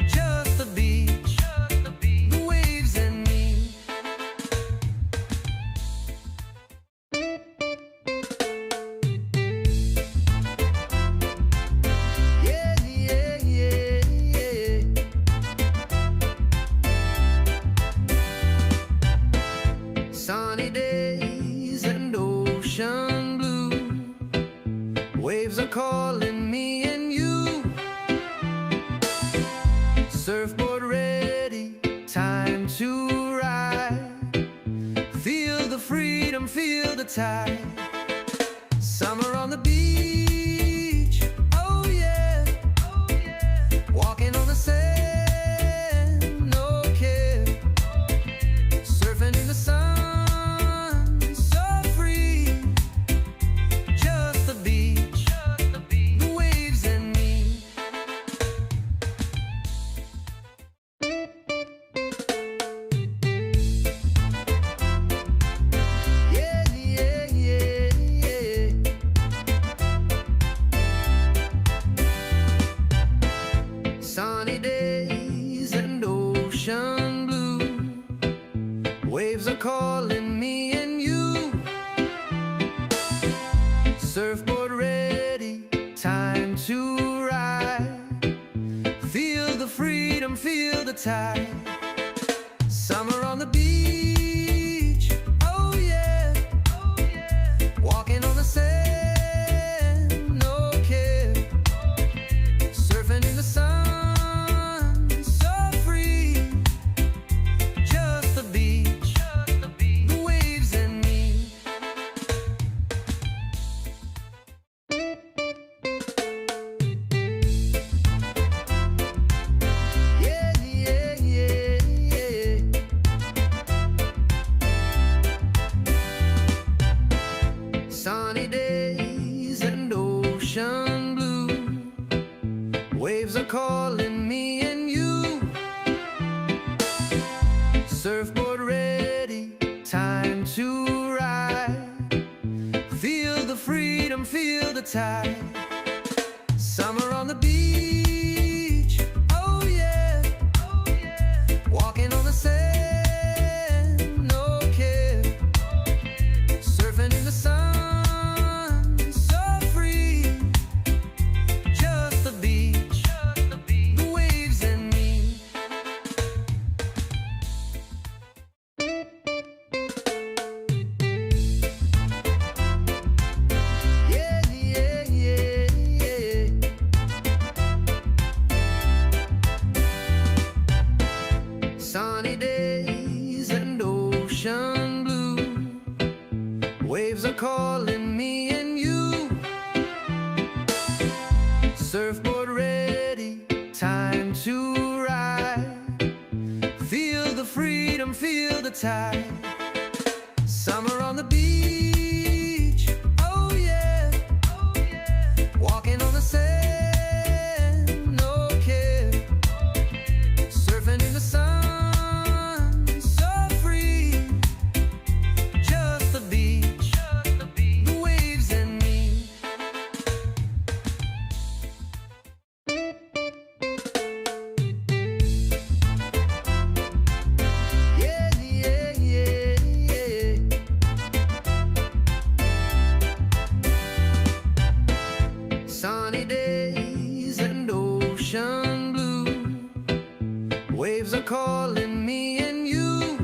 Just the beach, the waves and me. Yeah, yeah, yeah, yeah. Sunny days and ocean blue. Waves are calling me and you. Surfboard ready, time to ride. Feel the freedom, feel the tide. Summer on the beach, oh yeah, oh yeah. Walking on the sand, no care. Surfing in the sun, so free. Just the beach, the waves and me. Yeah, yeah, yeah, yeah. Sunny days and ocean blue. Waves are calling me and you. Surfboard ready, time to ride. Feel the freedom, feel the tide. Summer on the beach, oh yeah, oh yeah. Walking on the sand, no care. Surfing in the sun, so free. Just the beach, the waves and me. Yeah, yeah, yeah, yeah. Sunny days and ocean blue. Waves are calling me and you. Surfboard ready, time to ride. Feel the freedom, feel the tide. Summer on the beach, oh yeah, oh yeah. Walking on the sand, no care. Surfing in the sun, so free. Just the beach, the waves and me. Yeah, yeah, yeah, yeah, yeah. Sunny days and ocean blue. Waves are calling me and you. Surfboard ready, time to ride. Feel the freedom, feel the tide. Summer on the beach, oh yeah, oh yeah. Walking on the sand, no care. Surfing in the sun, so free. Just the beach, the waves and me. Sunny days and ocean blue. Waves are calling me and you. Surfboard ready, time to ride. Feel the freedom, feel the tide. Summer on the beach, oh yeah, oh yeah. Walking on the sand, no care. Surfing in the sun, so free. Just the beach, the waves and me. Yeah, yeah, yeah, are calling me and you. Surfboard ready, time to ride. Feel the freedom, feel the tide. Summer on the beach, oh yeah, walking on the sand, no care, surfing in the sun, so free, just the beach, the waves and me. Yeah, yeah, yeah, yeah. Sunny days and ocean blue. Waves are calling me and you.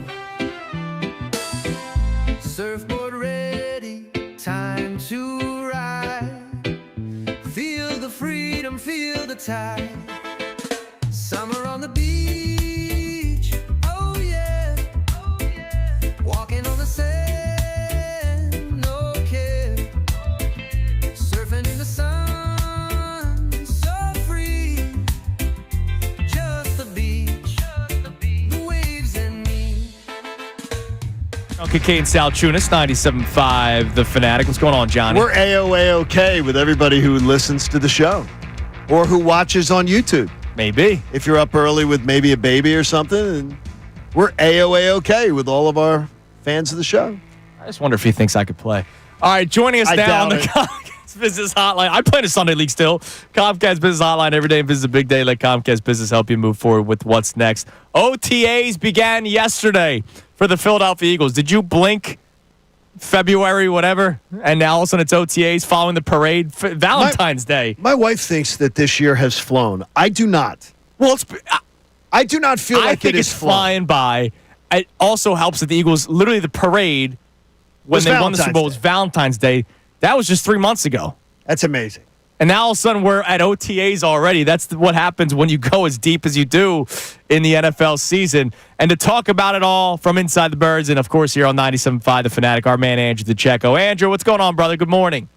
Surfboard ready, time to ride. Feel the freedom, feel the tide. Summer on the beach, oh yeah, walking on the sand, no care, surfing in the sun, so free, just the beach, the waves and me. Kincade Salciunas, 97.5 The Fanatic. What's going on, Johnny? We're A-OK with everybody who listens to the show or who watches on YouTube. Maybe. If you're up early with maybe a baby or something, and we're A-OK with all of our fans of the show. I just wonder if he thinks I could play. All right, joining us I now on doubt the it. Comcast Business Hotline. I play in a Sunday League still. Comcast Business Hotline every day. This is a big day. Let Comcast Business help you move forward with what's next. OTAs began yesterday for the Philadelphia Eagles. Did you blink February, whatever, and now all of a sudden it's OTAs following the parade? Valentine's Day. My wife thinks that this year has flown. I do not. Well, I do not feel I like think it it's is flown. flying by. It also helps that the Eagles, literally the parade, when Was they won the Super Valentine's Bowl, was Day. Valentine's Day. That was just 3 months ago. That's amazing. And now all of a sudden we're at OTAs already. That's what happens when you go as deep as you do in the NFL season. And to talk about it all from inside the Birds, and of course here on 97.5 The Fanatic, our man Andrew DeCecco. Andrew, what's going on, brother? Good morning.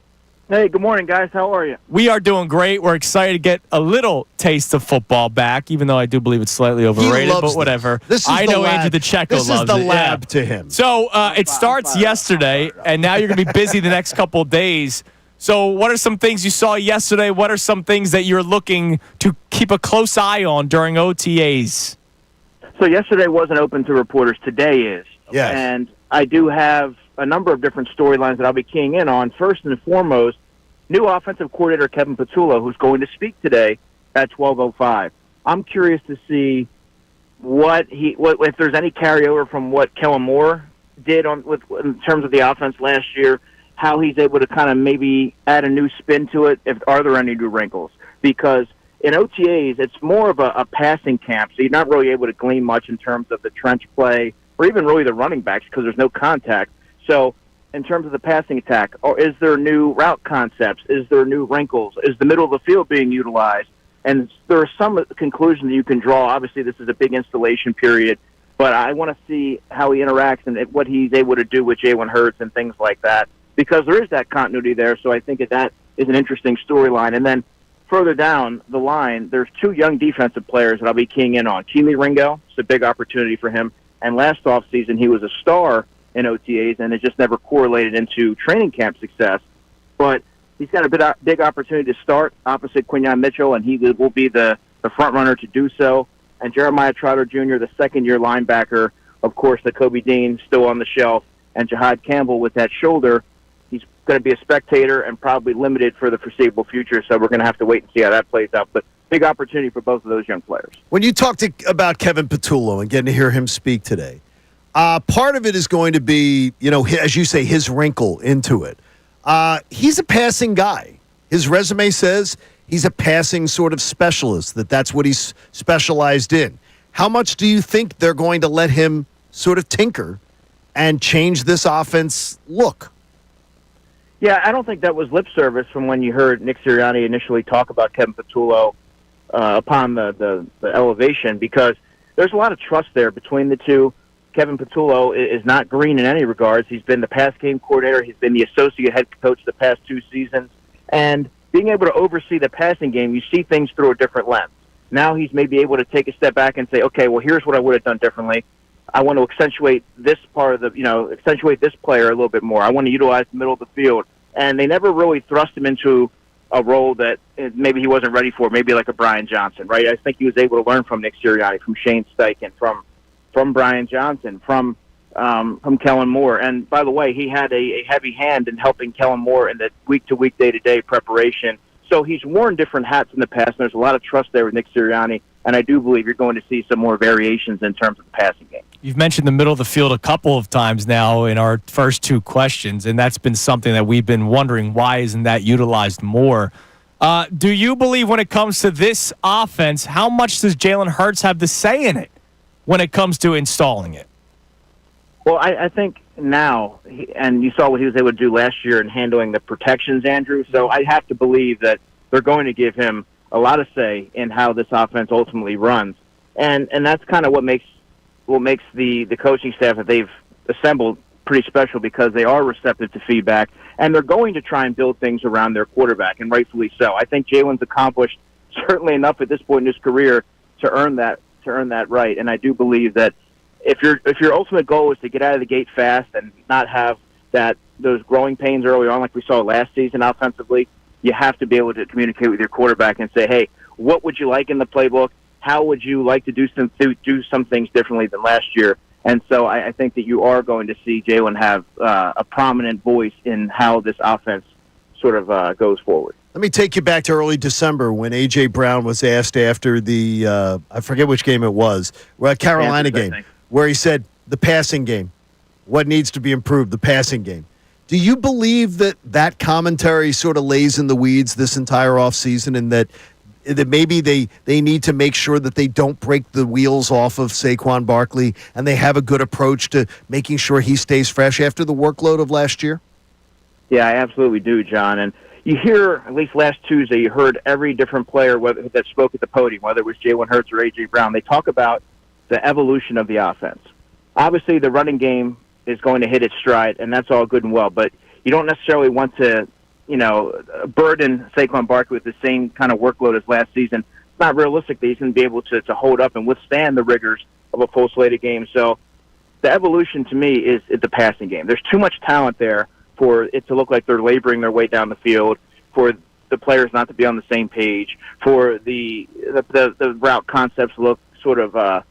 Hey, good morning, guys. How are you? We are doing great. We're excited to get a little taste of football back, even though I do believe it's slightly overrated, loves but whatever. This is I the know lab. Andrew DeCecco This loves is the it. lab Yeah. to him. So it starts yesterday, and now you're going to be busy the next couple of days. So what are some things you saw yesterday? What are some things that you're looking to keep a close eye on during OTAs? So yesterday wasn't open to reporters. Today is. Yes. And I do have a number of different storylines that I'll be keying in on. First and foremost, new offensive coordinator Kevin Patullo, who's going to speak today at 12:05. I'm curious to see what if there's any carryover from what Kellen Moore did in terms of the offense last year, how he's able to kind of maybe add a new spin to it. Are there any new wrinkles? Because in OTAs, it's more of a passing camp, so you're not really able to glean much in terms of the trench play or even really the running backs because there's no contact. So in terms of the passing attack, or is there new route concepts? Is there new wrinkles? Is the middle of the field being utilized? And there are some conclusions that you can draw. Obviously, this is a big installation period, but I want to see how he interacts and what he's able to do with Jalen Hurts and things like that, because there is that continuity there. So I think that is an interesting storyline. And then further down the line, there's two young defensive players that I'll be keying in on. Keely Ringo, it's a big opportunity for him. And last offseason, he was a star in OTAs, and it just never correlated into training camp success. But he's got a big opportunity to start opposite Quinyon Mitchell, and he will be the front runner to do so. And Jeremiah Trotter Jr., the second-year linebacker, of course, the Kobe Dean still on the shelf, and Jahad Campbell with that shoulder. He's going to be a spectator and probably limited for the foreseeable future, so we're going to have to wait and see how that plays out. But big opportunity for both of those young players. When you talk about Kevin Patullo and getting to hear him speak today, part of it is going to be, as you say, his wrinkle into it. He's a passing guy. His resume says he's a passing sort of specialist, that's what he's specialized in. How much do you think they're going to let him sort of tinker and change this offense look? Yeah, I don't think that was lip service from when you heard Nick Sirianni initially talk about Kevin Patullo upon the elevation, because there's a lot of trust there between the two. Kevin Patullo is not green in any regards. He's been the pass game coordinator. He's been the associate head coach the past 2 seasons. And being able to oversee the passing game, you see things through a different lens. Now he's maybe able to take a step back and say, okay, well, here's what I would have done differently. I want to accentuate this part of accentuate this player a little bit more. I want to utilize the middle of the field. And they never really thrust him into a role that maybe he wasn't ready for, maybe like a Brian Johnson, right? I think he was able to learn from Nick Sirianni, from Shane Steichen, from Brian Johnson, from Kellen Moore. And by the way, he had a heavy hand in helping Kellen Moore in the week-to-week, day-to-day preparation. So he's worn different hats in the past, and there's a lot of trust there with Nick Sirianni, and I do believe you're going to see some more variations in terms of the passing game. You've mentioned the middle of the field a couple of times now in our first 2 questions, and that's been something that we've been wondering, why isn't that utilized more? Do you believe when it comes to this offense, how much does Jalen Hurts have to say in it when it comes to installing it? Well, I think now, and you saw what he was able to do last year in handling the protections, Andrew, so I have to believe that they're going to give him a lot of say in how this offense ultimately runs. And that's kind of what makes the coaching staff that they've assembled pretty special, because they are receptive to feedback, and they're going to try and build things around their quarterback, and rightfully so. I think Jalen's accomplished certainly enough at this point in his career to earn that right, and I do believe that if your ultimate goal is to get out of the gate fast and not have those growing pains early on like we saw last season offensively, you have to be able to communicate with your quarterback and say, hey, what would you like in the playbook? How would you like to do some things differently than last year? And so I think that you are going to see Jalen have a prominent voice in how this offense sort of goes forward. Let me take you back to early December when A.J. Brown was asked after the, I forget which game it was, Carolina game, where he said, the passing game, what needs to be improved, the passing game. Do you believe that commentary sort of lays in the weeds this entire offseason, and that maybe they need to make sure that they don't break the wheels off of Saquon Barkley, and they have a good approach to making sure he stays fresh after the workload of last year? Yeah, I absolutely do, John. And you hear, at least last Tuesday, you heard every different player that spoke at the podium, whether it was Jalen Hurts or A.J. Brown. They talk about the evolution of the offense. Obviously, the running game is going to hit its stride, and that's all good and well, but you don't necessarily want to burden Saquon Barkley with the same kind of workload as last season. It's not realistic that he's going to be able to hold up and withstand the rigors of a full slate of games. So the evolution to me is the passing game. There's too much talent there for it to look like they're laboring their way down the field, for the players not to be on the same page, for the route concepts look sort of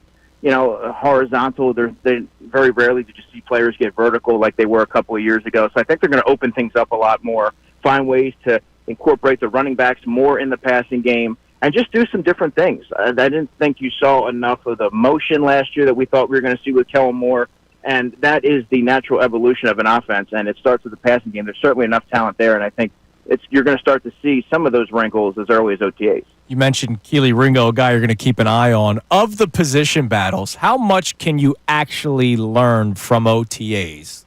horizontal. They very rarely did you see players get vertical like they were a couple of years ago. So I think they're going to open things up a lot more, find ways to incorporate the running backs more in the passing game, and just do some different things. I didn't think you saw enough of the motion last year that we thought we were going to see with Kellen Moore, and that is the natural evolution of an offense, and it starts with the passing game. There's certainly enough talent there, and I think you're going to start to see some of those wrinkles as early as OTAs. You mentioned Keely Ringo, a guy you're going to keep an eye on. Of the position battles, how much can you actually learn from OTAs?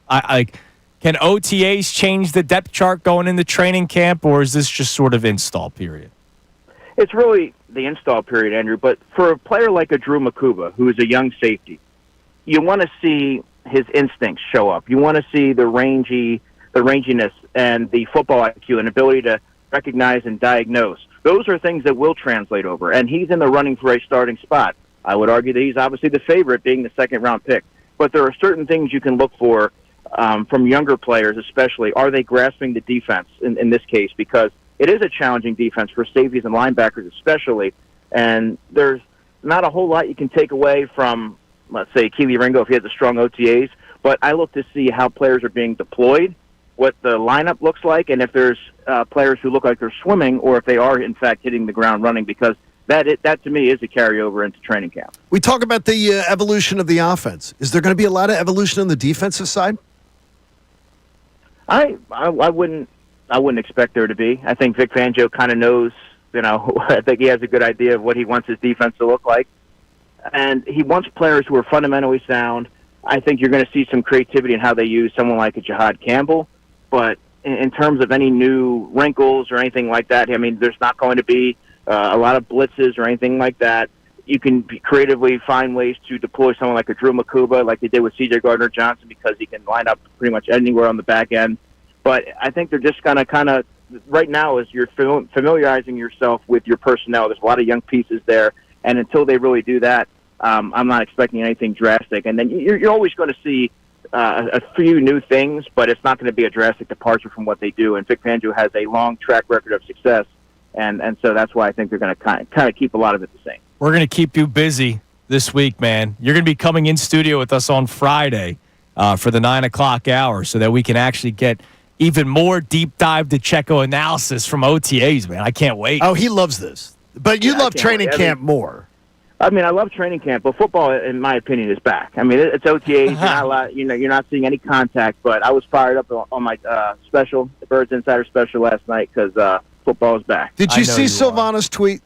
Can OTAs change the depth chart going into training camp, or is this just sort of install period? It's really the install period, Andrew. But for a player like a Drew Makuba, who is a young safety, you want to see his instincts show up. You want to see the ranginess and the football IQ and ability to recognize and diagnose. Those are things that will translate over. And he's in the running for a starting spot. I would argue that he's obviously the favorite, being the second-round pick. But there are certain things you can look for from younger players, especially. Are they grasping the defense in this case? Because it is a challenging defense for safeties and linebackers especially. And there's not a whole lot you can take away from, let's say, Keely Ringo if he has a strong OTAs. But I look to see how players are being deployed, what the lineup looks like, and if there's players who look like they're swimming, or if they are, in fact, hitting the ground running, because that to me is a carryover into training camp. We talk about the evolution of the offense. Is there going to be a lot of evolution on the defensive side? I wouldn't expect there to be. I think Vic Fangio kind of knows, I think he has a good idea of what he wants his defense to look like. And he wants players who are fundamentally sound. I think you're going to see some creativity in how they use someone like a Jihad Campbell. But in terms of any new wrinkles or anything like that, I mean, there's not going to be a lot of blitzes or anything like that. you can creatively find ways to deploy someone like a Drew Makuba, like they did with C.J. Gardner-Johnson, because he can line up pretty much anywhere on the back end. But I think they're just going to kind of, right now, as you're familiarizing yourself with your personnel, there's a lot of young pieces there, and until they really do that, I'm not expecting anything drastic. And then you're always going to see a few new things, but it's not going to be a drastic departure from what they do. And Vic Fangio has a long track record of success, and so that's why I think they're going to kind of keep a lot of it the same. We're going to keep you busy this week, man. You're going to be coming in studio with us on Friday for the 9 o'clock hour so that we can actually get even more deep dive DeCecco analysis from OTAs, man. I can't wait. Oh, he loves this. But you love training camp more. I mean, I love training camp, but football, in my opinion, is back. I mean, it's OTAs. You're not seeing any contact. But I was fired up on my special, the Birds Insider special last night, because football is back. Did you see Silvana's tweet?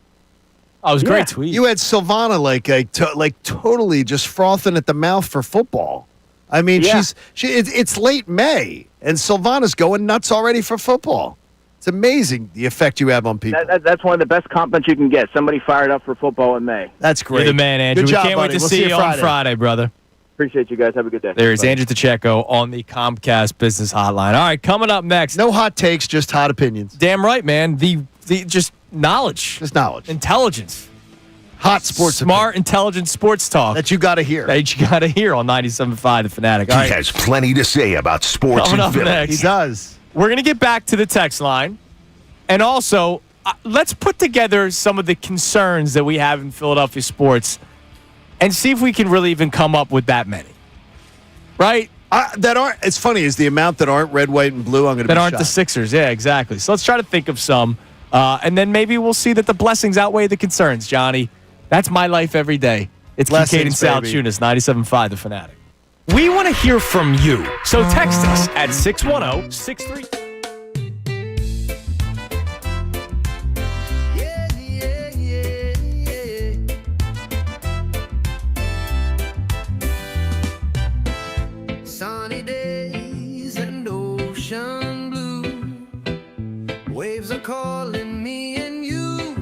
Oh, it was a great tweet. You had Silvana like totally just frothing at the mouth for football. I mean, it's late May, and Silvana's going nuts already for football. It's amazing the effect you have on people. That's one of the best compliments you can get. Somebody fired up for football in May. That's great. You're the man, Andrew. Good job, we can't buddy. wait to We'll see you Friday. on Friday, brother. Appreciate you guys. Have a good day. There's Andrew DeCecco on the Comcast Business Hotline. All right, coming up next. No hot takes, just hot opinions. Damn right, man. The just knowledge. Just knowledge. Intelligence. Hot sports. Smart, intelligent sports talk. That you got to hear. That you got to hear on 97.5 The Fanatic. All right. He has plenty to say about sports Coming and up Philly. next. He does. We're going to get back to the text line. And also, let's put together some of the concerns that we have in Philadelphia sports and see if we can really even come up with that many. Right? It's funny, is the amount that aren't red, white, and blue. I'm going to be That aren't the shocked. Sixers. Yeah, exactly. So let's try to think of some. And then maybe we'll see that the blessings outweigh the concerns, Johnny. That's my life every day. It's Kincade and Blessings, baby. Salciunas, 97.5 The Fanatic. We want to hear from you. So text us at 610-63. Sunny days and ocean blue. Waves are calling me and you.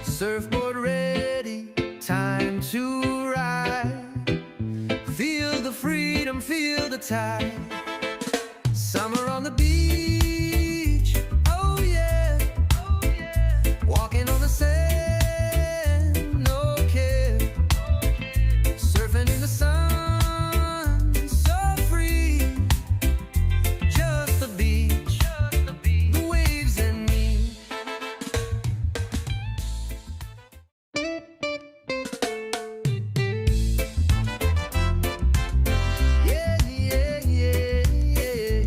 Surfboard ready, time to ride. Feel the freedom, feel the tide. Summer on the beach, oh yeah, oh yeah. Walking on the sand, no care. Surfing in the sun, so free. Just the beach, the waves and me. Yeah, yeah, yeah, yeah.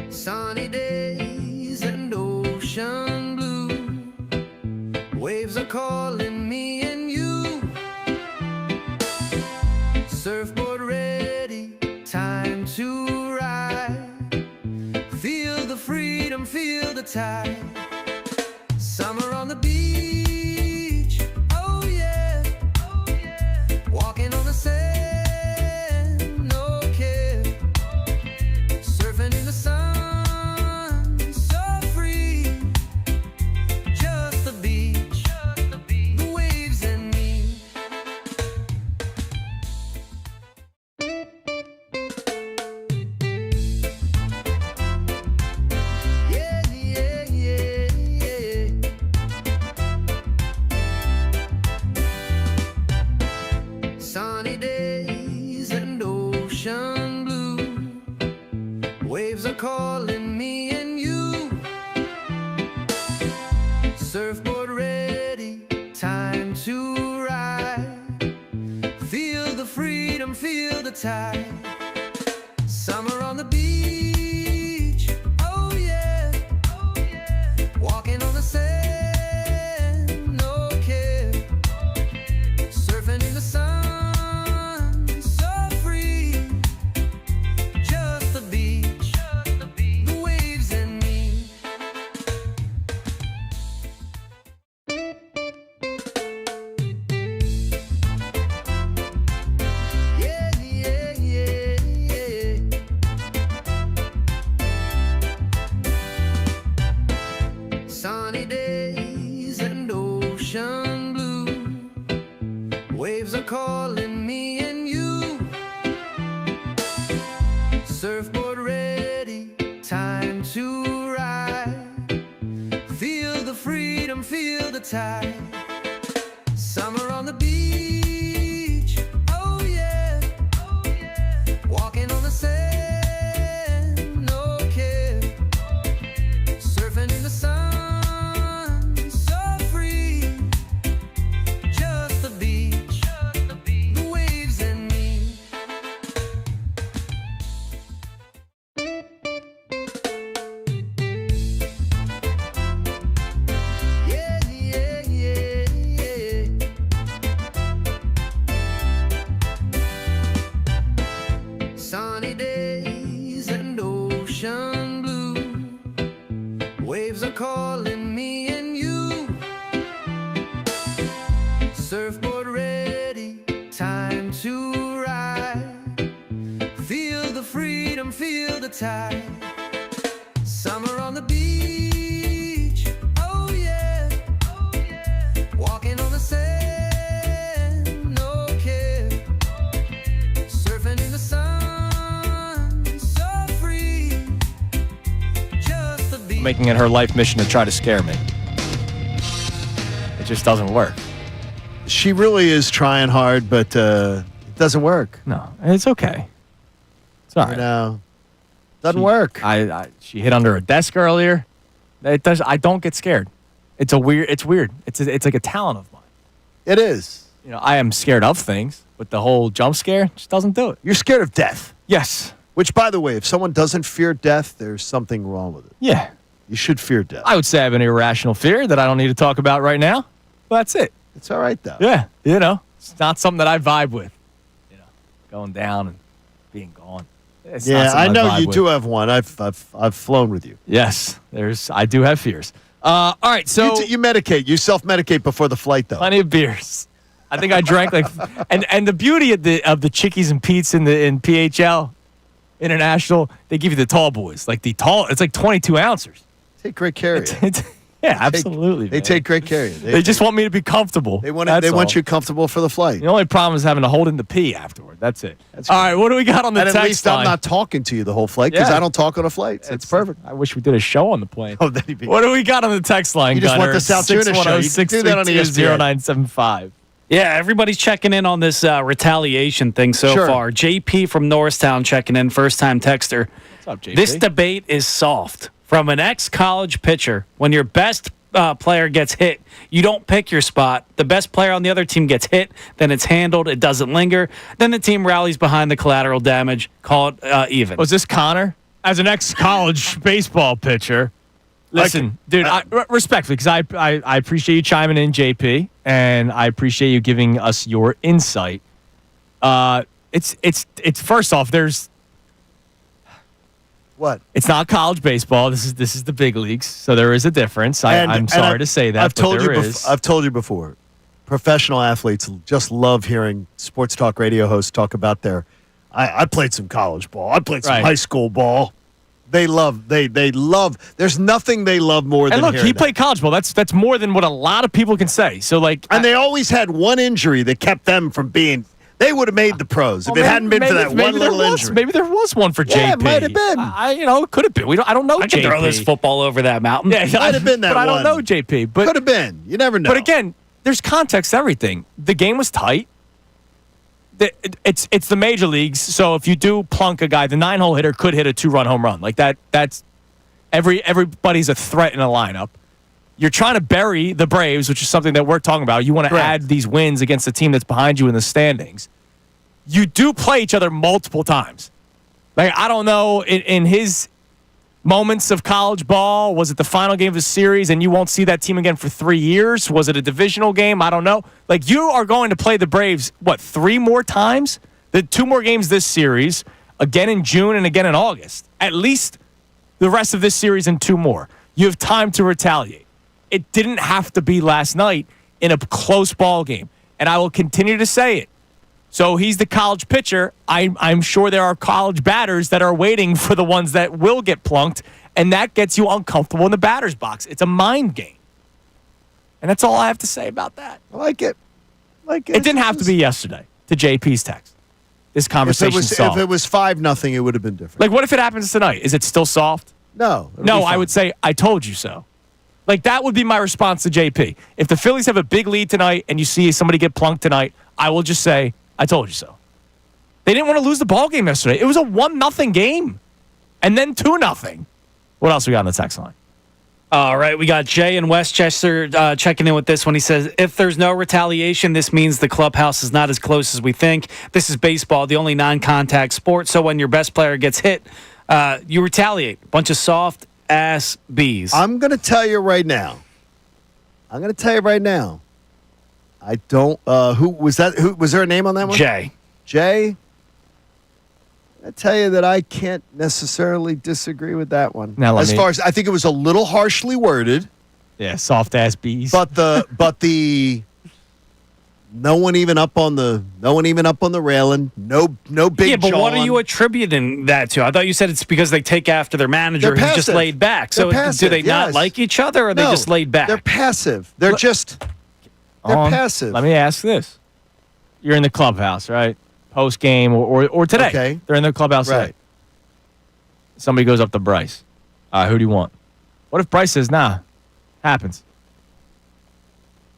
Sunny days and ocean blue. Waves are calling me and you. Surfboard ready, time to ride. Feel the freedom, feel the tide. Summer on the beach, oh yeah, oh yeah. Walking on the sand, no care. Surfing in the sun, so free. Just the beach, the waves and me. Yeah, yeah, yeah, yeah. Sunny days and ocean blue. Waves are calling me and you. Surfboard ready, time to ride. Feel the freedom, feel the tide. Summer on the beach, oh yeah, oh yeah. Walking on the sand, no care. Surfing in the sun, so free. Just the beach, the waves and me. Yeah, yeah, yeah, yeah, yeah. Sunny days and ocean blue. Waves are calling me and you. Surfboard ready, time to ride. Feel the freedom, feel the tide. Summer on the beach, oh yeah, oh yeah. Walking on the sand, no care. Surfing in the sun, so free. Just the beach, the waves and me. Sunny days and ocean blue. Waves are calling me and you. Surfboard ready, time to ride. Feel the freedom, feel the tide. Summer on the beach, oh yeah, oh yeah. Walking on the sand, no care. Surfing in the sun, so free. Just the beach, the waves and me. Yeah, yeah, yeah, freedom, feel the tide. Summer on the beach, oh yeah, oh yeah. Walking on the sand, no care. Surfing in the sun, so free. Just the beach, the waves and me. Yeah, yeah, yeah, yeah. Sunny days and ocean blue. Waves are calling me and you. Surfboard ready, time to ride. Feel the freedom, feel the tide. Summer on the beach, oh yeah, oh yeah. Walking on the sand, no care. Surfing in the sun, so free. Just the beach. Making it her life mission to try to scare me. It just doesn't work. She really is trying hard, but it doesn't work. No, it's okay. It's all right. You know, doesn't work. She hit under a desk earlier. It does. I don't get scared. It's weird. It's like a talent of mine. It is. You know, I am scared of things, but the whole jump scare just doesn't do it. You're scared of death. Yes. Which, by the way, if someone doesn't fear death, there's something wrong with it. Yeah. You should fear death. I would say I have an irrational fear that I don't need to talk about right now. But that's it. It's all right, though. Yeah. You know, it's not something that I vibe with. You know, going down and being gone. It's not Yeah, something I know vibe you with. do have one. I've flown with you. Yes. I do have fears. All right. So You medicate. You self-medicate before the flight, though. plenty of beers. I think I drank and the beauty of the Chickies and Pete's in PHL International, they give you the tall boys. It's like 22 ounces. Take great care of you. Yeah, absolutely. They man. take great care of you. They just want me to be comfortable. They want That's all. you comfortable for the flight. The only problem is having to hold in the pee afterward. That's it. All right, what do we got on the And text at least line? I'm not talking to you the whole flight because Yeah. I don't talk on a flight. So it's perfect. I wish we did a show on the plane. Oh, that'd be. What do we got on the text line, You just want Gunner? the Salciunas show. You can do that on ESPN. 632-0975. Yeah, everybody's checking in on this retaliation thing so Sure. far. JP from Norristown checking in, first-time texter. What's up, JP? This debate is soft. From an ex-college pitcher, when your best player gets hit, you don't pick your spot. The best player on the other team gets hit, then it's handled. It doesn't linger. Then the team rallies behind the collateral damage. Call it even. Was this Connor? As an ex-college baseball pitcher, listen, dude, respectfully, because I appreciate you chiming in, JP, and I appreciate you giving us your insight. It's first off, What? it's not college baseball. This is the big leagues, so there is a difference. I'm sorry to say that, I've told but you. there is. I've told you before. Professional athletes just love hearing sports talk radio hosts talk about their. I played some college ball. I played some Right. high school ball. They love. There's nothing they love more than. And look, hearing he that. played college ball. That's more than what a lot of people can say. So And they always had one injury that kept them from being. They would have made the pros if it hadn't been for that one little injury. Maybe there was one for JP. Yeah, it might have been. It could have been. I don't know. I JP. can throw this football over that mountain. Yeah, Might have been that but I don't one. know JP. But Could have been. You never know. But again, there's context to everything. The game was tight. It's the major leagues, so if you do plunk a guy, the 9-hole hitter could hit a 2-run home run. Like that. That's everybody's a threat in a lineup. You're trying to bury the Braves, which is something that we're talking about. You want to Correct. add these wins against the team that's behind you in the standings. You do play each other multiple times. Like, I don't know, in his moments of college ball, was it the final game of the series and you won't see that team again for 3 years? Was it a divisional game? I don't know. Like, you are going to play the Braves, 3 more times? The 2 more games this series, again in June and again in August. At least the rest of this series and 2 more. You have time to retaliate. It didn't have to be last night in a close ball game. And I will continue to say it. So he's the college pitcher. I'm sure there are college batters that are waiting for the ones that will get plunked, and that gets you uncomfortable in the batter's box. It's a mind game. And that's all I have to say about that. I like it. It didn't have to be yesterday, to JP's text. This conversation If it was 5-0, it would have been different. Like, what if it happens tonight? Is it still soft? No. No, I would say, I told you so. Like, that would be my response to JP. If the Phillies have a big lead tonight and you see somebody get plunked tonight, I will just say, I told you so. They didn't want to lose the ball game yesterday. It was a 1-0 game. And then 2-0. What else we got on the text line? All right, we got Jay in Westchester checking in with this one. He says, if there's no retaliation, this means the clubhouse is not as close as we think. This is baseball, the only non-contact sport. So when your best player gets hit, you retaliate. Bunch of soft-ass bees. I'm going to tell you right now. I don't. Who was that? Who was there a name on that one? Jay. I tell you that I can't necessarily disagree with that one. Now, as far as I think it was a little harshly worded. Yeah, soft ass bees. But the no one even up on the railing. No big. Yeah, but John. what are you attributing that to? I thought you said it's because they take after their manager who's just laid back. So do they not like each other, or are they just laid back? They're passive. They're passive. Let me ask this: you're in the clubhouse, right? Post game or today. Okay. They're in the clubhouse Right. today. Somebody goes up to Bryce. Who do you want? What if Bryce says, nah, happens?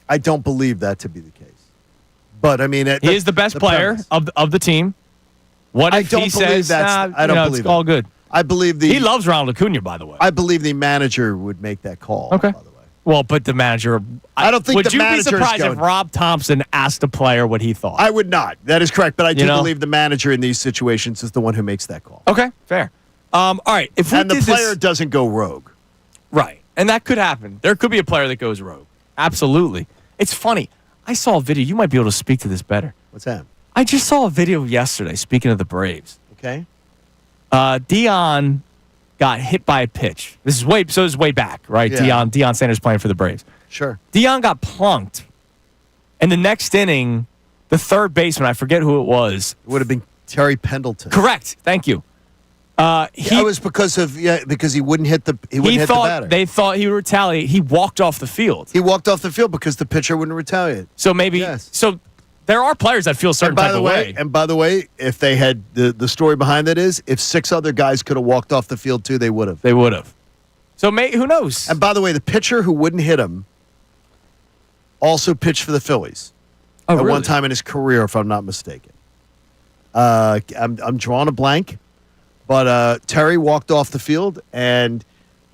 I don't believe that to be the case. But I mean, he is the best player of the team. What if he says, I don't believe it's all good? I believe he loves Ronald Acuna, by the way. I believe the manager would make that call. Okay. By the way. Well, but the manager. I don't think would the you be manager's surprised going. if Rob Thompson asked a player what he thought? I would not. That is correct. But I do believe the manager in these situations is the one who makes that call. Okay, fair. All right. If we and the did player this, doesn't go rogue. right, and that could happen. There could be a player that goes rogue. Absolutely. It's funny. I saw a video. You might be able to speak to this better. What's that? I just saw a video yesterday. Speaking of the Braves, Okay. Deion got hit by a pitch. This is way back, right? Yeah. Deion Sanders playing for the Braves. Sure. Deion got plunked, and the next inning, the third baseman, I forget who it was. It would have been Terry Pendleton. Correct. Thank you. It was because he wouldn't hit the batter. They thought he would retaliate. He walked off the field. He walked off the field because the pitcher wouldn't retaliate. So maybe there are players that feel a certain type of way. And by the way, if they had the story behind that is if 6 other guys could have walked off the field too, they would have. They would have. So who knows? And by the way, the pitcher who wouldn't hit him also pitched for the Phillies at really? one time in his career, if I'm not mistaken. I'm drawing a blank, but Terry walked off the field, and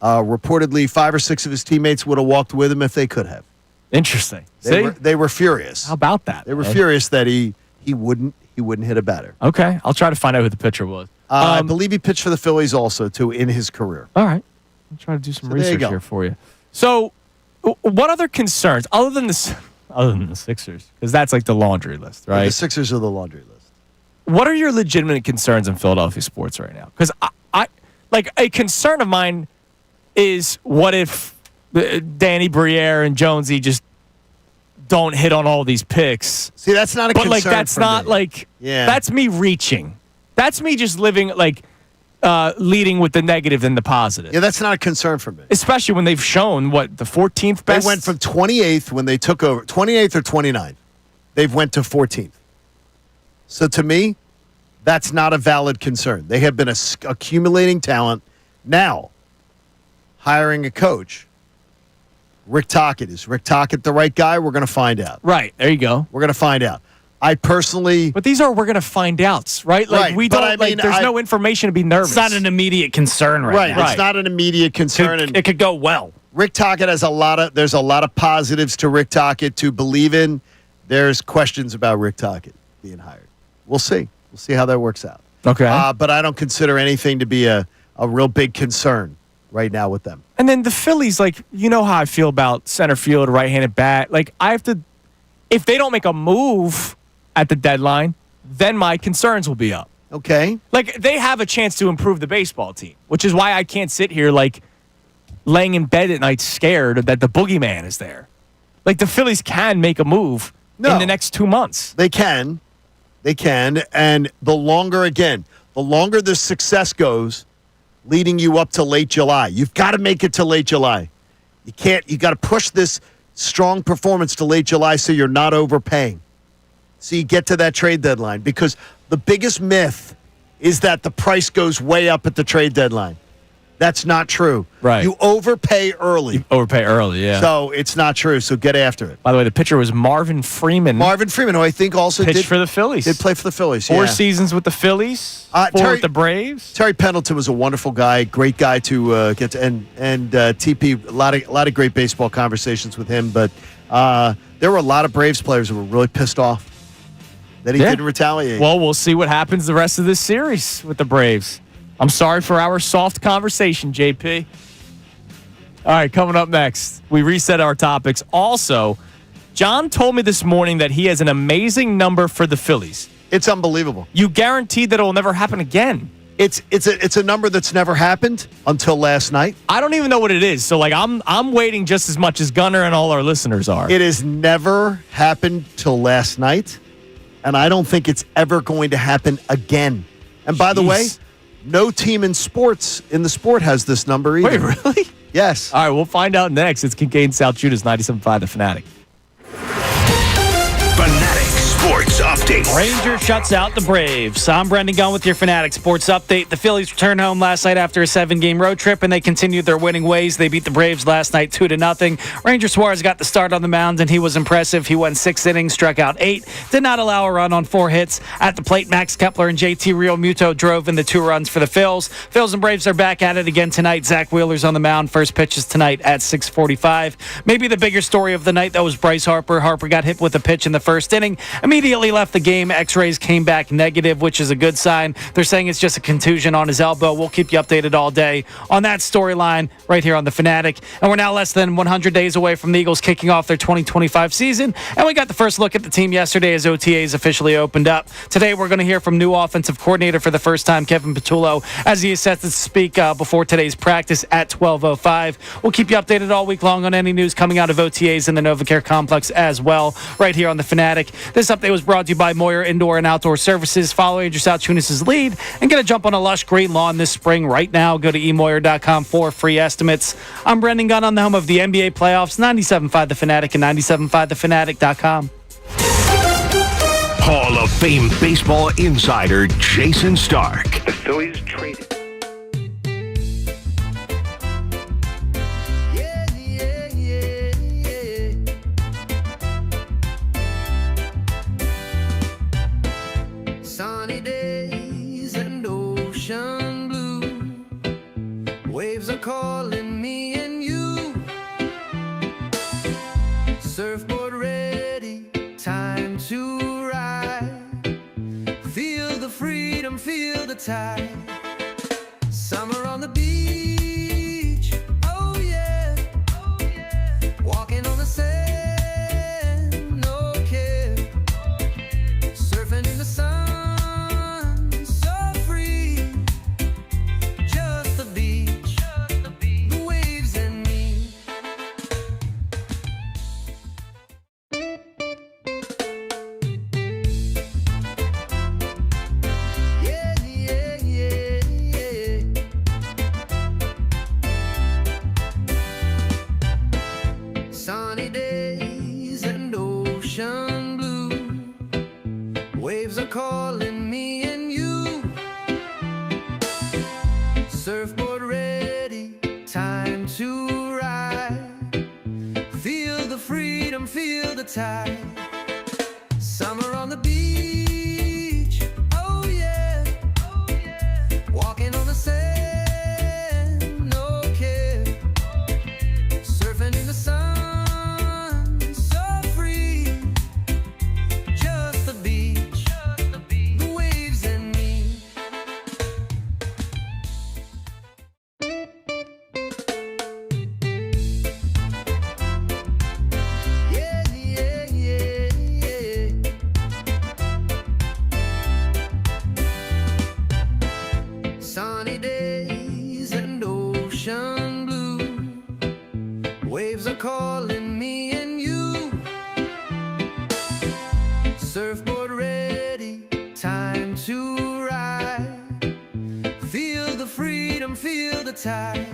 reportedly 5 or 6 of his teammates would have walked with him if they could have. Interesting. They were furious. How about that? They were furious that he wouldn't hit a batter. Okay, I'll try to find out who the pitcher was. I believe he pitched for the Phillies also too in his career. All right, I'll try to do some research go. here for you. So, what other concerns other than the Sixers? Because that's like the laundry list, right? The Sixers are the laundry list. What are your legitimate concerns in Philadelphia sports right now? Because I like a concern of mine is what if Danny Briere and Jonesy just don't hit on all these picks? See, that's not a concern. But like that's for not me. like Yeah. that's me reaching. That's me just living like leading with the negative than the positive. Yeah, that's not a concern for me. Especially when they've shown what the 14th best. They went from 28th when they took over, 28th or 29th. They've went to 14th. So to me, that's not a valid concern. They have been accumulating talent. Now, hiring a coach. Rick Tocchet. Is Rick Tocchet the right guy? We're going to find out. Right. There you go. We're going to find out. I personally... But these are we're going to find outs, right? Like Right, we but don't I mean, there's no information to be nervous. It's not an immediate concern right now. It's not an immediate concern. It could go well. Rick Tocchet has there's a lot of positives to Rick Tocchet to believe in. There's questions about Rick Tocchet being hired. We'll see. We'll see how that works out. Okay. But I don't consider anything to be a real big concern right now with them. And then the Phillies, like, you know how I feel about center field, right-handed bat. Like, I have to, if they don't make a move at the deadline, then my concerns will be up. Okay. Like, they have a chance to improve the baseball team, which is why I can't sit here, like, laying in bed at night scared that the boogeyman is there. Like, the Phillies can make a move in the next 2 months. They can. They can. And the longer the success goes, leading you up to late July. You've got to make it to late July. You got to push this strong performance to late July so you're not overpaying. So you get to that trade deadline, because the biggest myth is that the price goes way up at the trade deadline. That's not true. Right. You overpay early. Overpay early, yeah. So it's not true. So get after it. By the way, the pitcher was Marvin Freeman. Marvin Freeman, who I think also pitched for the Phillies. Did play for the Phillies. 4 yeah. seasons with the Phillies. 4 with the Braves. Terry Pendleton was a wonderful guy, great guy to get to, and TP. A lot of great baseball conversations with him. But there were a lot of Braves players who were really pissed off that he didn't retaliate. Well, we'll see what happens the rest of this series with the Braves. I'm sorry for our soft conversation, JP. All right, coming up next, we reset our topics. Also, John told me this morning that he has an amazing number for the Phillies. It's unbelievable. You guaranteed that it will never happen again. It's a number that's never happened until last night. I don't even know what it is. So, like, I'm waiting just as much as Gunnar and all our listeners are. It has never happened till last night, and I don't think it's ever going to happen again. And by the way, no team in the sport has this number either. Wait, really? Yes. All right, we'll find out next. It's Kincade Salciunas, 97.5 The Fanatic. Fanatic Sports Update. Rangers shuts out the Braves. I'm Brendan Gunn with your Fanatic Sports Update. The Phillies returned home last night after a 7-game road trip, and they continued their winning ways. They beat the Braves last night 2-0. Ranger Suarez got the start on the mound, and he was impressive. He went 6 innings, struck out 8, did not allow a run on 4 hits. At the plate, Max Kepler and JT Realmuto drove in the 2 runs for the Phils. Phils and Braves are back at it again tonight. Zach Wheeler's on the mound. First pitch is tonight at 6:45. Maybe the bigger story of the night, though, was Bryce Harper. Harper got hit with a pitch in the first inning, immediately left the game. X-rays came back negative, which is a good sign. They're saying it's just a contusion on his elbow. We'll keep you updated all day on that storyline right here on The Fanatic. And we're now less than 100 days away from the Eagles kicking off their 2025 season. And we got the first look at the team yesterday as OTAs officially opened up. Today, we're going to hear from new offensive coordinator for the first time, Kevin Patullo, as he is set to speak before today's practice at 12:05. We'll keep you updated all week long on any news coming out of OTAs in the NovaCare complex as well, right here on The Fanatic. This update was brought to you by Moyer Indoor and Outdoor Services. Follow Andrew Salciunas' lead and get a jump on a lush green lawn this spring right now. Go to emoyer.com for free estimates. I'm Brendan Gunn on the home of the NBA playoffs, 97.5 The Fanatic and 97.5thefanatic.com. Hall of Fame baseball insider Jason Stark. The Phillies traded. Sunny days and ocean blue. Waves are calling me and you. Surfboard ready, time to ride. Feel the freedom, feel the tide. Summer on the beach, oh yeah, oh yeah. Walking on the sand, no care. Surfing in the sun, so free. Just the beach, the waves and me. Yeah, yeah, yeah, yeah. Sunny days and ocean blue. Waves are calling me and you. Surfboard ready, time to ride. Feel the freedom, feel the tide. Summer on the beach, oh yeah, oh yeah. Walking on the sand, no care. Surfing in the sun, so free. Just the beach, the waves and me. Yeah, yeah, yeah, yeah. Sunny days and ocean blue. Waves are calling me and you. Surfboard ready, time to ride. Feel the freedom, feel the tide.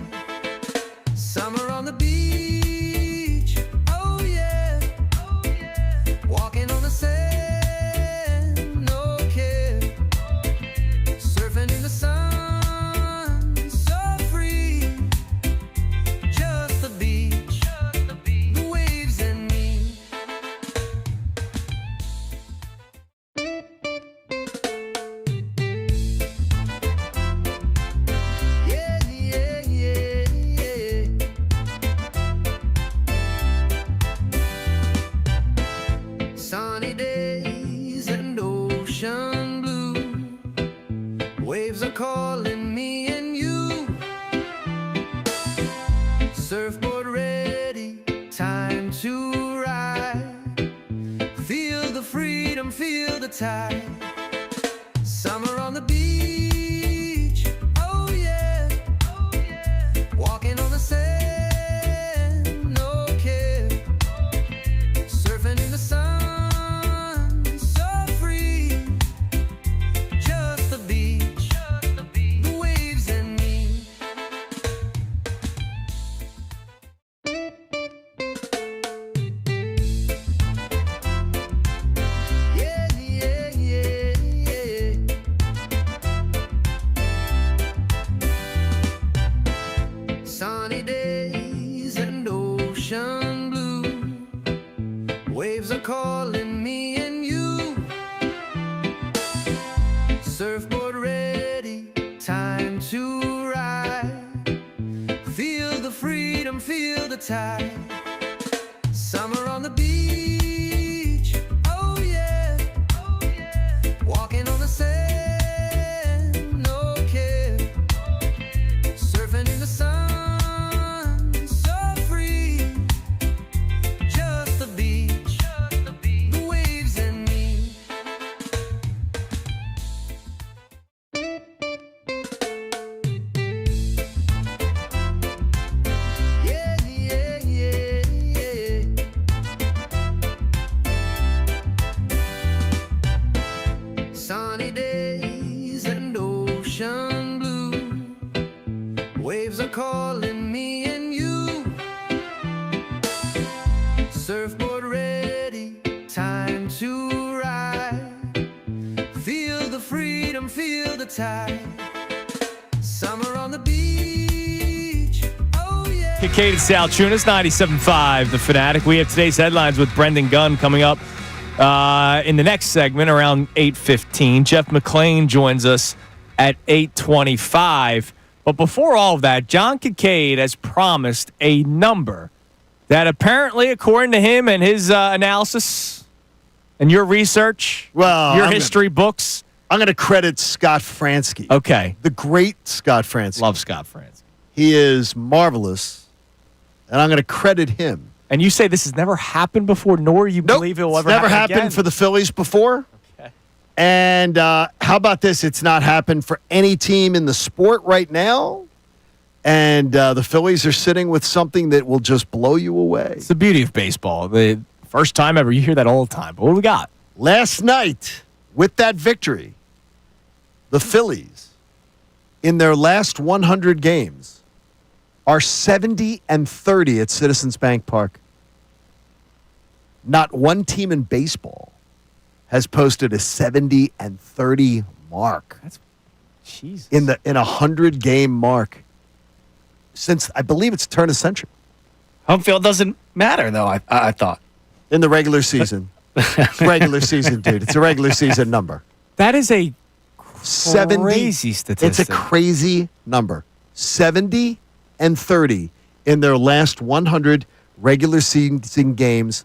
Summer on the beach, oh yeah, oh yeah. Walking on the sand, no care. Surfing in the sun, so free. feel the tide. Summer on the beach, oh yeah, walking on the sand, no care, surfing in the sun, so free, just the beach, the waves and me. Yeah, yeah, yeah, yeah. Sunny days and ocean blue. Waves are calling me and you. Surfboard ready, time to ride. Feel the freedom, feel the tide. Summer on the beach, oh yeah, walking on the sand, no care, surfing in the sun, so free, just the beach, the waves and me. Yeah, yeah, yeah, yeah. Sunny days and ocean blue. Waves are calling me and you. Surfboard ready, time to ride. Feel the freedom, feel the tide. Summer on the beach, oh yeah. Kincade Salciunas, 97.5, The Fanatic. We have today's headlines with Brendan Gunn coming up in the next segment around 8:15. Jeff McClain joins us at 8:25. But before all of that, John Kincade has promised a number that apparently, according to him and his analysis and your research, Well, your I'm history books. I'm going to credit Scott Fransky. Okay. The great Scott Fransky. Love Scott Franz. He is marvelous, and I'm going to credit him. And you say this has never happened before, nor you believe it will it's ever never happen happened again? for the Phillies before. Okay. And how about this? It's not happened for any team in the sport right now. And the Phillies are sitting with something that will just blow you away. It's the beauty of baseball. The first time ever. You hear that all the time. But what do we got? Last night, with that victory, the Phillies, in their last 100 games, are 70-30 at Citizens Bank Park. Not one team in baseball has posted a 70-30 mark Jesus. in a 100-game mark since, I believe, it's turn of century. Home field doesn't matter, though, I thought. In the regular season. It's regular season, dude. It's a regular season number. That is a 70. crazy statistic. It's a crazy number. 70-30 in their last 100 regular season games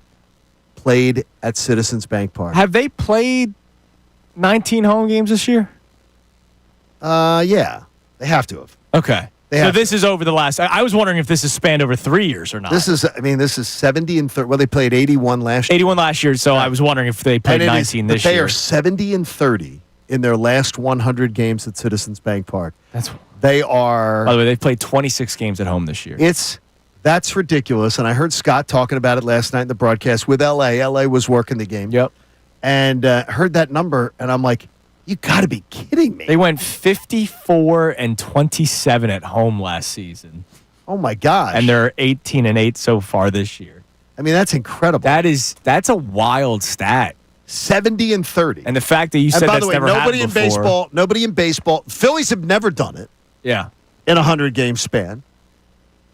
played at Citizens Bank Park. Have they played 19 home games this year? Yeah, they have to have. Okay. They So have this is over the last. I was wondering if this is spanned over 3 years or not. This is 70-30. Well, they played 81 last year. 81 last year, so I was wondering if they played And it 19 is- this but they year. are 70-30 in their last 100 games at Citizens Bank Park. They are. By the way, they've played 26 games at home this year. That's ridiculous. And I heard Scott talking about it last night in the broadcast with LA. LA was working the game. Yep. And heard that number, and I'm like, you got to be kidding me. They went 54-27 at home last season, Oh my gosh. and they're 18-8 so far this year. I mean, that's incredible. That's a wild stat. 70-30. And the fact that you said And by that's the way, never nobody happened in before. nobody in baseball. Phillies have never done it Yeah. in a 100-game span.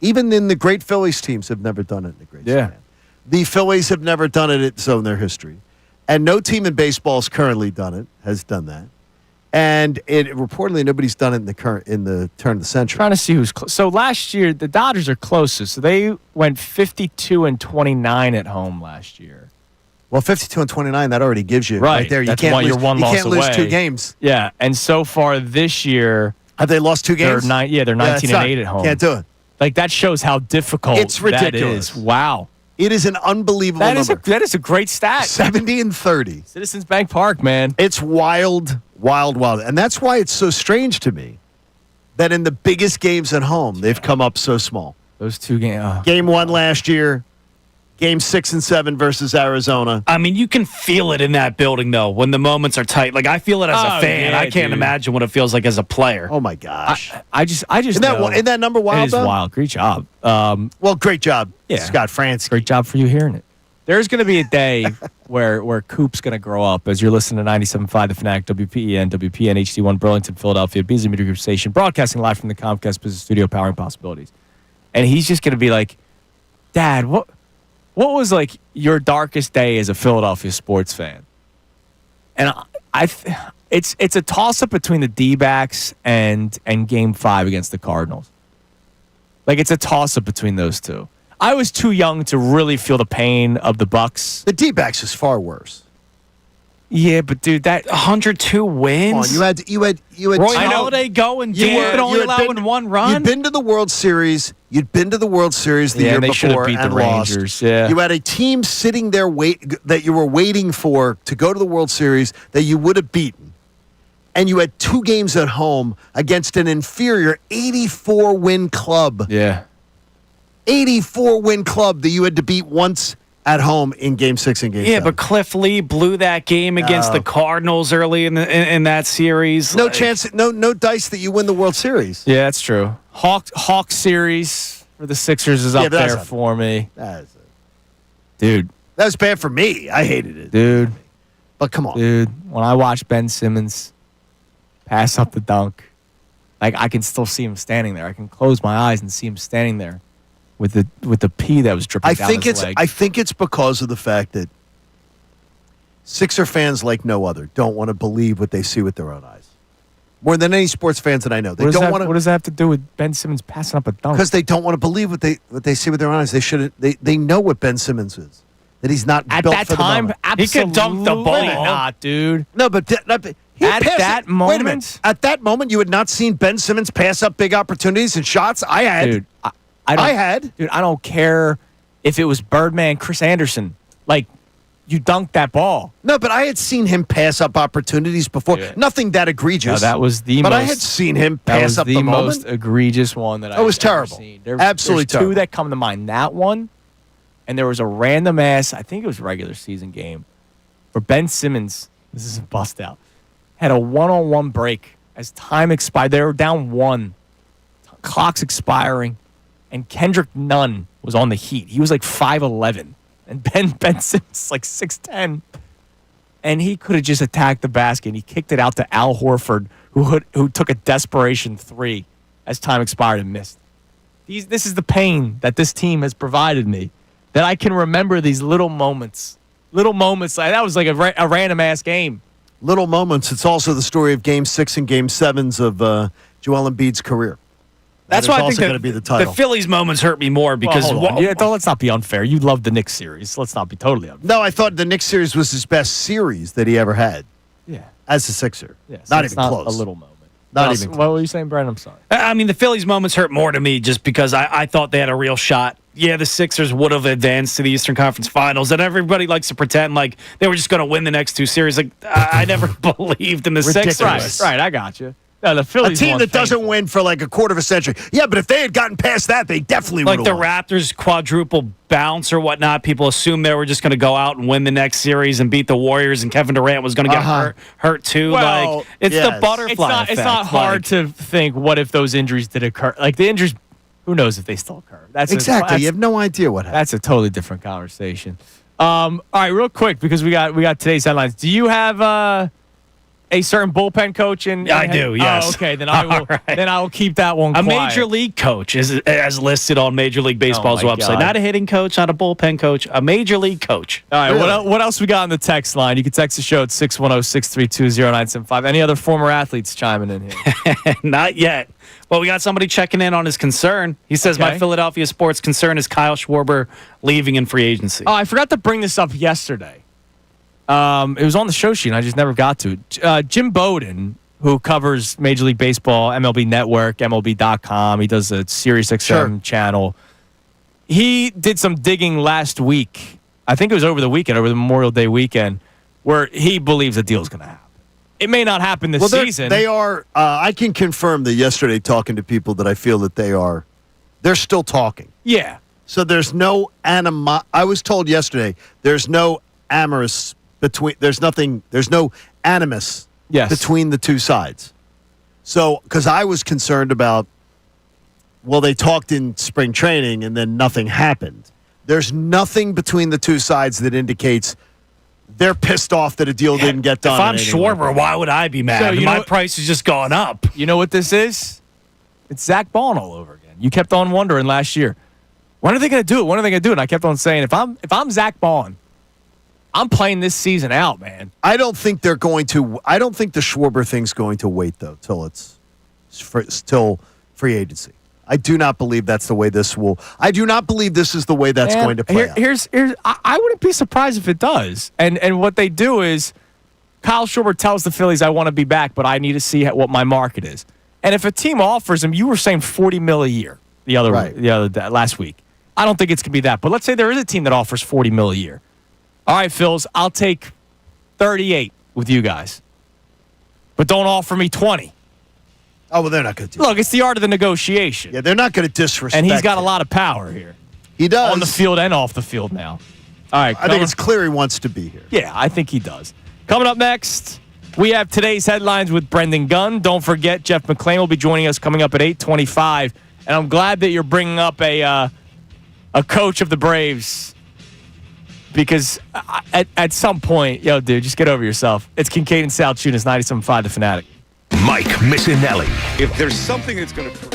Even in the great Phillies teams have never done it in a great Yeah. span. The Phillies have never done it so in their history. And no team in baseball has currently done that. And reportedly nobody's done it in the turn of the century. Trying to see who's close. So last year, the Dodgers are closest. So they went 52-29 at home last year. Well, 52-29, that already gives you Right. there. You That's can't why lose, you're one you loss can't lose away. 2 games. Yeah. And so far this year, Have they lost 2 they're games? they're 19-8 at home. Can't do it. Like, that shows how difficult It's that ridiculous. is. Wow. It is an unbelievable number. That is a great stat. 70 and 30. Citizens Bank Park, man. It's wild, wild, wild. And that's why it's so strange to me that in the biggest games at home, they've come up so small. Those two games. Game 1 last year, Game 6 and 7 versus Arizona. I mean, you can feel it in that building, though, when the moments are tight. Like, I feel it as a fan. Yeah, I can't dude. imagine what it feels like as a player. Oh, my gosh. I just Isn't that number wild, It is though? wild. Great job. Well, great job, Yeah. Scott Franz. Great job for you hearing it. There's going to be a day where Coop's going to grow up as you're listening to 97.5 The Fanatic, WPEN, WPN HD1, Burlington, Philadelphia, Beasley Media Group Station, broadcasting live from the Comcast Business Studio, powering possibilities. And he's just going to be like, Dad, what was like your darkest day as a Philadelphia sports fan? And it's a toss-up between the D-backs and Game 5 against the Cardinals. Like, it's a toss-up between those two. I was too young to really feel the pain of the Bucks. The D-backs is far worse. Yeah, but dude, that 102 wins? Come on, you had Roy I know. Halladay going You deep were- and only you had allowing been- one run? You'd been to the World Series. You'd been to the World Series the Yeah, year and they should have before beat the and lost. Rangers, yeah. You had a team sitting there that you were waiting for to go to the World Series that you would have beaten. And you had 2 games at home against an inferior 84-win club. yeah. 84-win club that you had to beat once at home in Game 6 and Game 7. but Cliff Lee blew that game against the Cardinals early in that series. No chance, no dice that you win the World Series. Yeah, that's true. Hawk series for the Sixers is Yeah, up but that's there not- for me. That Dude, was bad for me. I hated it. dude, But come on. dude. When I watched Ben Simmons pass up the dunk, like I can still see him standing there. I can close my eyes and see him standing there with the pee that was dripping down his leg. I think it's because of the fact that Sixer fans like no other don't want to believe what they see with their own eyes. More than any sports fans that I know. They don't want to. What does that have to do with Ben Simmons passing up a dunk? Because they don't want to believe what they see with their own eyes. They should. They know what Ben Simmons is. That he's not At built that for the time, moment. He could dunk the ball. absolutely not, dude. No, but he At passed that it. Wait a minute. moment? At that moment, you had not seen Ben Simmons pass up big opportunities and shots. I had. Dude, I had. Dude, I don't care if it was Birdman, Chris Anderson. Like, you dunked that ball. No, but I had seen him pass up opportunities before. Yeah. Nothing that egregious. No, that was the But most. I had seen him that pass was up the the most moment. egregious one that I was ever terrible. seen. Absolutely there's terrible. two that come to mind. That one, and there was a random ass. I think it was a regular season game where Ben Simmons. This is a bust out. Had a one-on-one break as time expired. They were down 1. Clock's expiring, and Kendrick Nunn was on the Heat. He was like 5'11", and Ben Simmons like 6'10", and he could have just attacked the basket. And he kicked it out to Al Horford, who took a desperation 3 as time expired and missed. This is the pain that this team has provided me, that I can remember these little moments. Little moments. Like, that was like a random ass game. Little moments. It's also the story of Game 6 and Game 7s of Joel Embiid's career. That's That why is I also think going to be the title. the Phillies moments hurt me more because Well, hold on. Yeah, let's not be unfair. You love the Knicks series. Let's not be totally unfair. No, I thought the Knicks series was his best series that he ever had Yeah. as a Sixer. Yeah, so not it's even close. A little moment. Not What even else- What were you saying, Brent? I'm sorry. I mean, the Phillies moments hurt more to me just because I thought they had a real shot. Yeah, the Sixers would have advanced to the Eastern Conference Finals, and everybody likes to pretend like they were just going to win the next 2 series. Like I never believed in the Ridiculous. Sixers. Right, I got you. No, the A Phillies team won that doesn't painful. win for like a quarter of a century. Yeah, but if they had gotten past that, they definitely would Like have the won. Raptors quadruple bounce or whatnot, people assumed they were just going to go out and win the next series and beat the Warriors, and Kevin Durant was going to get hurt too. Well, like it's yes. the butterfly It's effect. not hard Like, to think what if those injuries did occur. Like the injuries, who knows if they still occur? That's Exactly. You That's, have no idea what happened. that's a totally different conversation. All right, real quick because we got today's headlines. Do you have a certain bullpen coach? I do, yes. Oh, okay, then I will. All right. Then I will keep that one. A quiet. major league coach is as listed on Major League Baseball's Oh, my website. God. Not a hitting coach, not a bullpen coach, a major league coach. All right, Really? what else we got on the text line? You can text the show at 610-632-0975. Any other former athletes chiming in here? Not yet. Well, we got somebody checking in on his concern. He says, Okay. my Philadelphia sports concern is Kyle Schwarber leaving in free agency. Oh, I forgot to bring this up yesterday. It was on the show sheet, and I just never got to it. Jim Bowden, who covers Major League Baseball, MLB Network, MLB.com. He does a SiriusXM channel. he did some digging last week. I think it was over the weekend, over the Memorial Day weekend, where he believes a deal's going to happen. It may not happen this season. They are. I can confirm that yesterday, talking to people, that I feel that they're still talking. Yeah. So there's no I was told yesterday there's no amorous between. There's no animus between the two sides. So, because I was concerned about, well, they talked in spring training and then nothing happened. There's nothing between the two sides that indicates they're pissed off that a deal didn't get done. If I'm Schwarber, why would I be mad? So, My price has just gone up. You know what this is? It's Zach Bond all over again. You kept on wondering last year, when are they going to do it? When are they going to do it? And I kept on saying, if I'm Zach Bond, I'm playing this season out, man. I don't think they're going to. I don't think the Schwarber thing's going to wait though till free agency. I do not believe that's the way this will. I do not believe this is the way that's going to play out. Here's I wouldn't be surprised if it does. And what they do is Kyle Schwarber tells the Phillies, I want to be back, but I need to see what my market is. And if a team offers him, you were saying $40 million a year the other day, last week. I don't think it's going to be that. But let's say there is a team that offers $40 million a year. All right, Phils, I'll take 38 with you guys. But don't offer me 20. Oh, well, they're not going to do Look, it's the art of the negotiation. Yeah, they're not going to disrespect And he's got him. a lot of power here. He does. On the field and off the field now. All right. I think it's clear he wants to be here. Yeah, I think he does. Coming up next, we have today's headlines with Brendan Gunn. Don't forget, Jeff McClain will be joining us coming up at 8:25. And I'm glad that you're bringing up a coach of the Braves. Because at some point, dude, just get over yourself. It's Kincade and Salciunas, 97.5 The Fanatic. Mike Missanelli. If there's something that's going to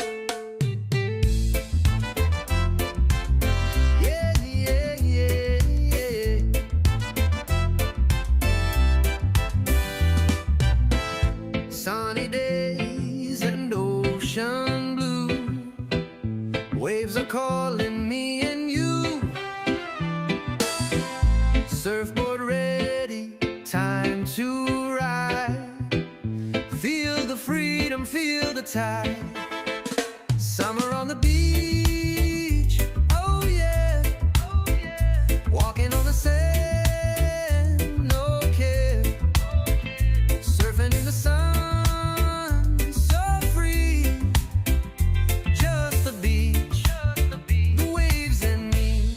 Sunny days and ocean blue. Waves are calling me and you. Surfboard ready, time to ride. Feel the freedom, feel the tide. Summer on the beach, oh yeah, oh yeah. Walking on the sand, no care. Surfing in the sun, so free. Just the beach, the waves and me.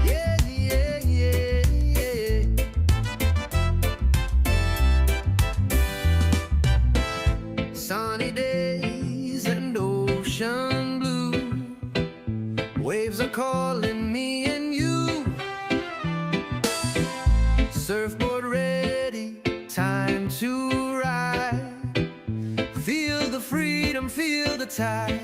Yeah, yeah, yeah, yeah. Sunny days and ocean blue. Waves are calling me and you. Surfboard ready, time to ride. Feel the freedom, feel the tide.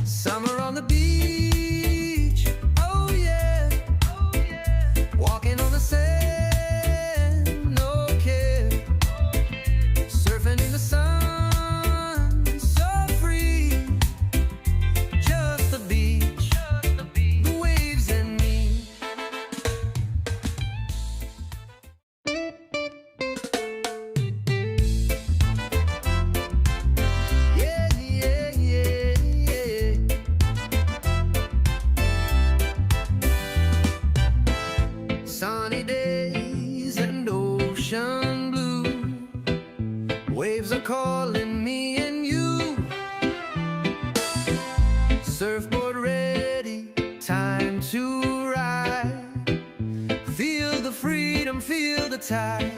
Summer on the beach, oh yeah, oh yeah. Walking on the sand, no care. Surfing in the sun, so free. Just the beach, the waves and me. Yeah, yeah, yeah, yeah. Sunny days and ocean blue. Waves are calling me and you. Surfboard ready, time to ride. Feel the freedom, feel the tide.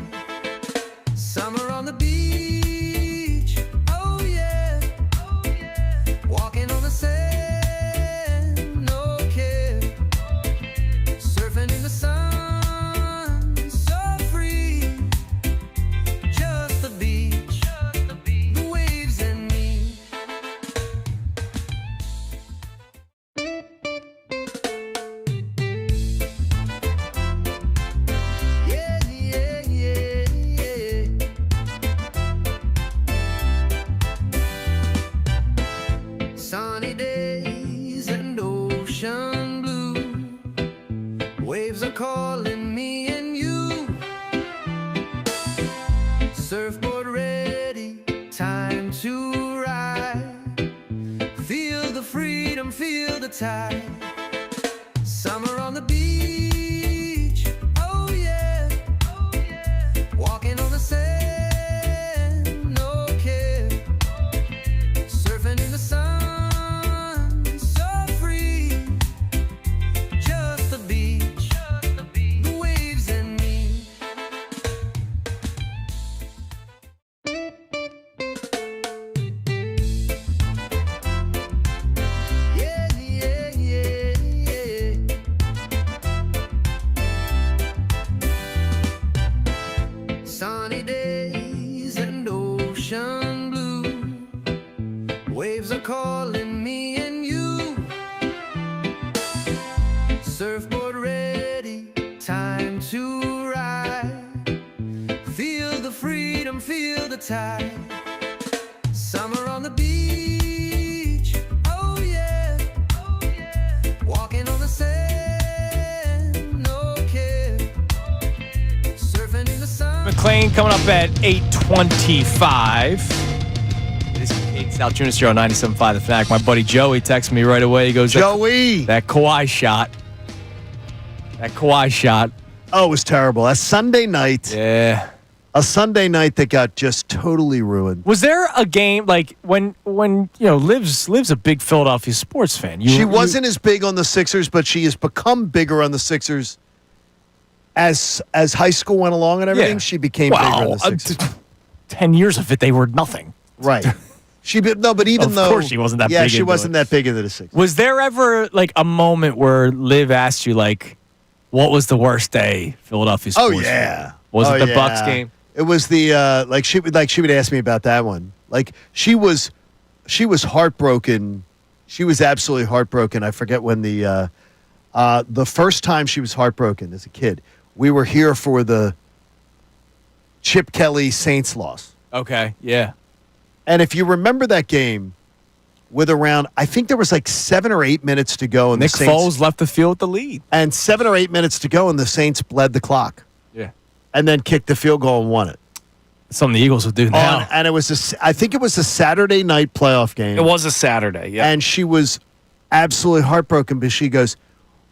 Summer on the beach, oh yeah, oh yeah. Walking on the sand, no care. Surfing in the sun, so free. Just the beach, the waves and me. Yeah, yeah, yeah, yeah. tide. Summer on the beach, oh yeah. Walking on the sand, no care. Surfing in the sun, so free. Just the beach, the waves and me. Yeah, yeah, yeah, yeah. Sunny days and ocean blue. Waves are calling me and you. Surfboard ready, time to ride. Feel the freedom, feel the tide. Summer on the beach, oh yeah. Walking on the sand, no care. Surfing in the sun. McLean coming up at 8:25. It is Kincade Salciunas here on 97.5 The Fanatic. My buddy Joey texted me right away. He goes, Joey. that Kawhi shot. That Kawhi shot. Oh, it was terrible. A Sunday night. Yeah. A Sunday night that got just totally ruined. Was there a game like when Liv's a big Philadelphia sports fan? She wasn't as big on the Sixers, but she has become bigger on the Sixers as high school went along and everything. Yeah. She became bigger on the Sixers. 10 years of it, they were nothing. Right. But even Of though course she wasn't that yeah, big she into wasn't it. that big into the Sixers. Was there ever like a moment where Liv asked you like, what was the worst day Philadelphia sports? Oh yeah. fan? Was Oh, it the yeah. Bucks game? It was the she would ask me about that one. Like she was heartbroken. She was absolutely heartbroken. I forget when the first time she was heartbroken as a kid. We were here for the Chip Kelly Saints loss. Okay, yeah. And if you remember that game with around, I think there was like 7 or 8 minutes to go. And Nick the Saints, Foles left the field with the lead. And 7 or 8 minutes to go, and the Saints bled the clock. Yeah. And then kicked the field goal and won it. Something the Eagles would do now. And it was, I think it was a Saturday night playoff game. It was a Saturday, yeah. And she was absolutely heartbroken, but she goes,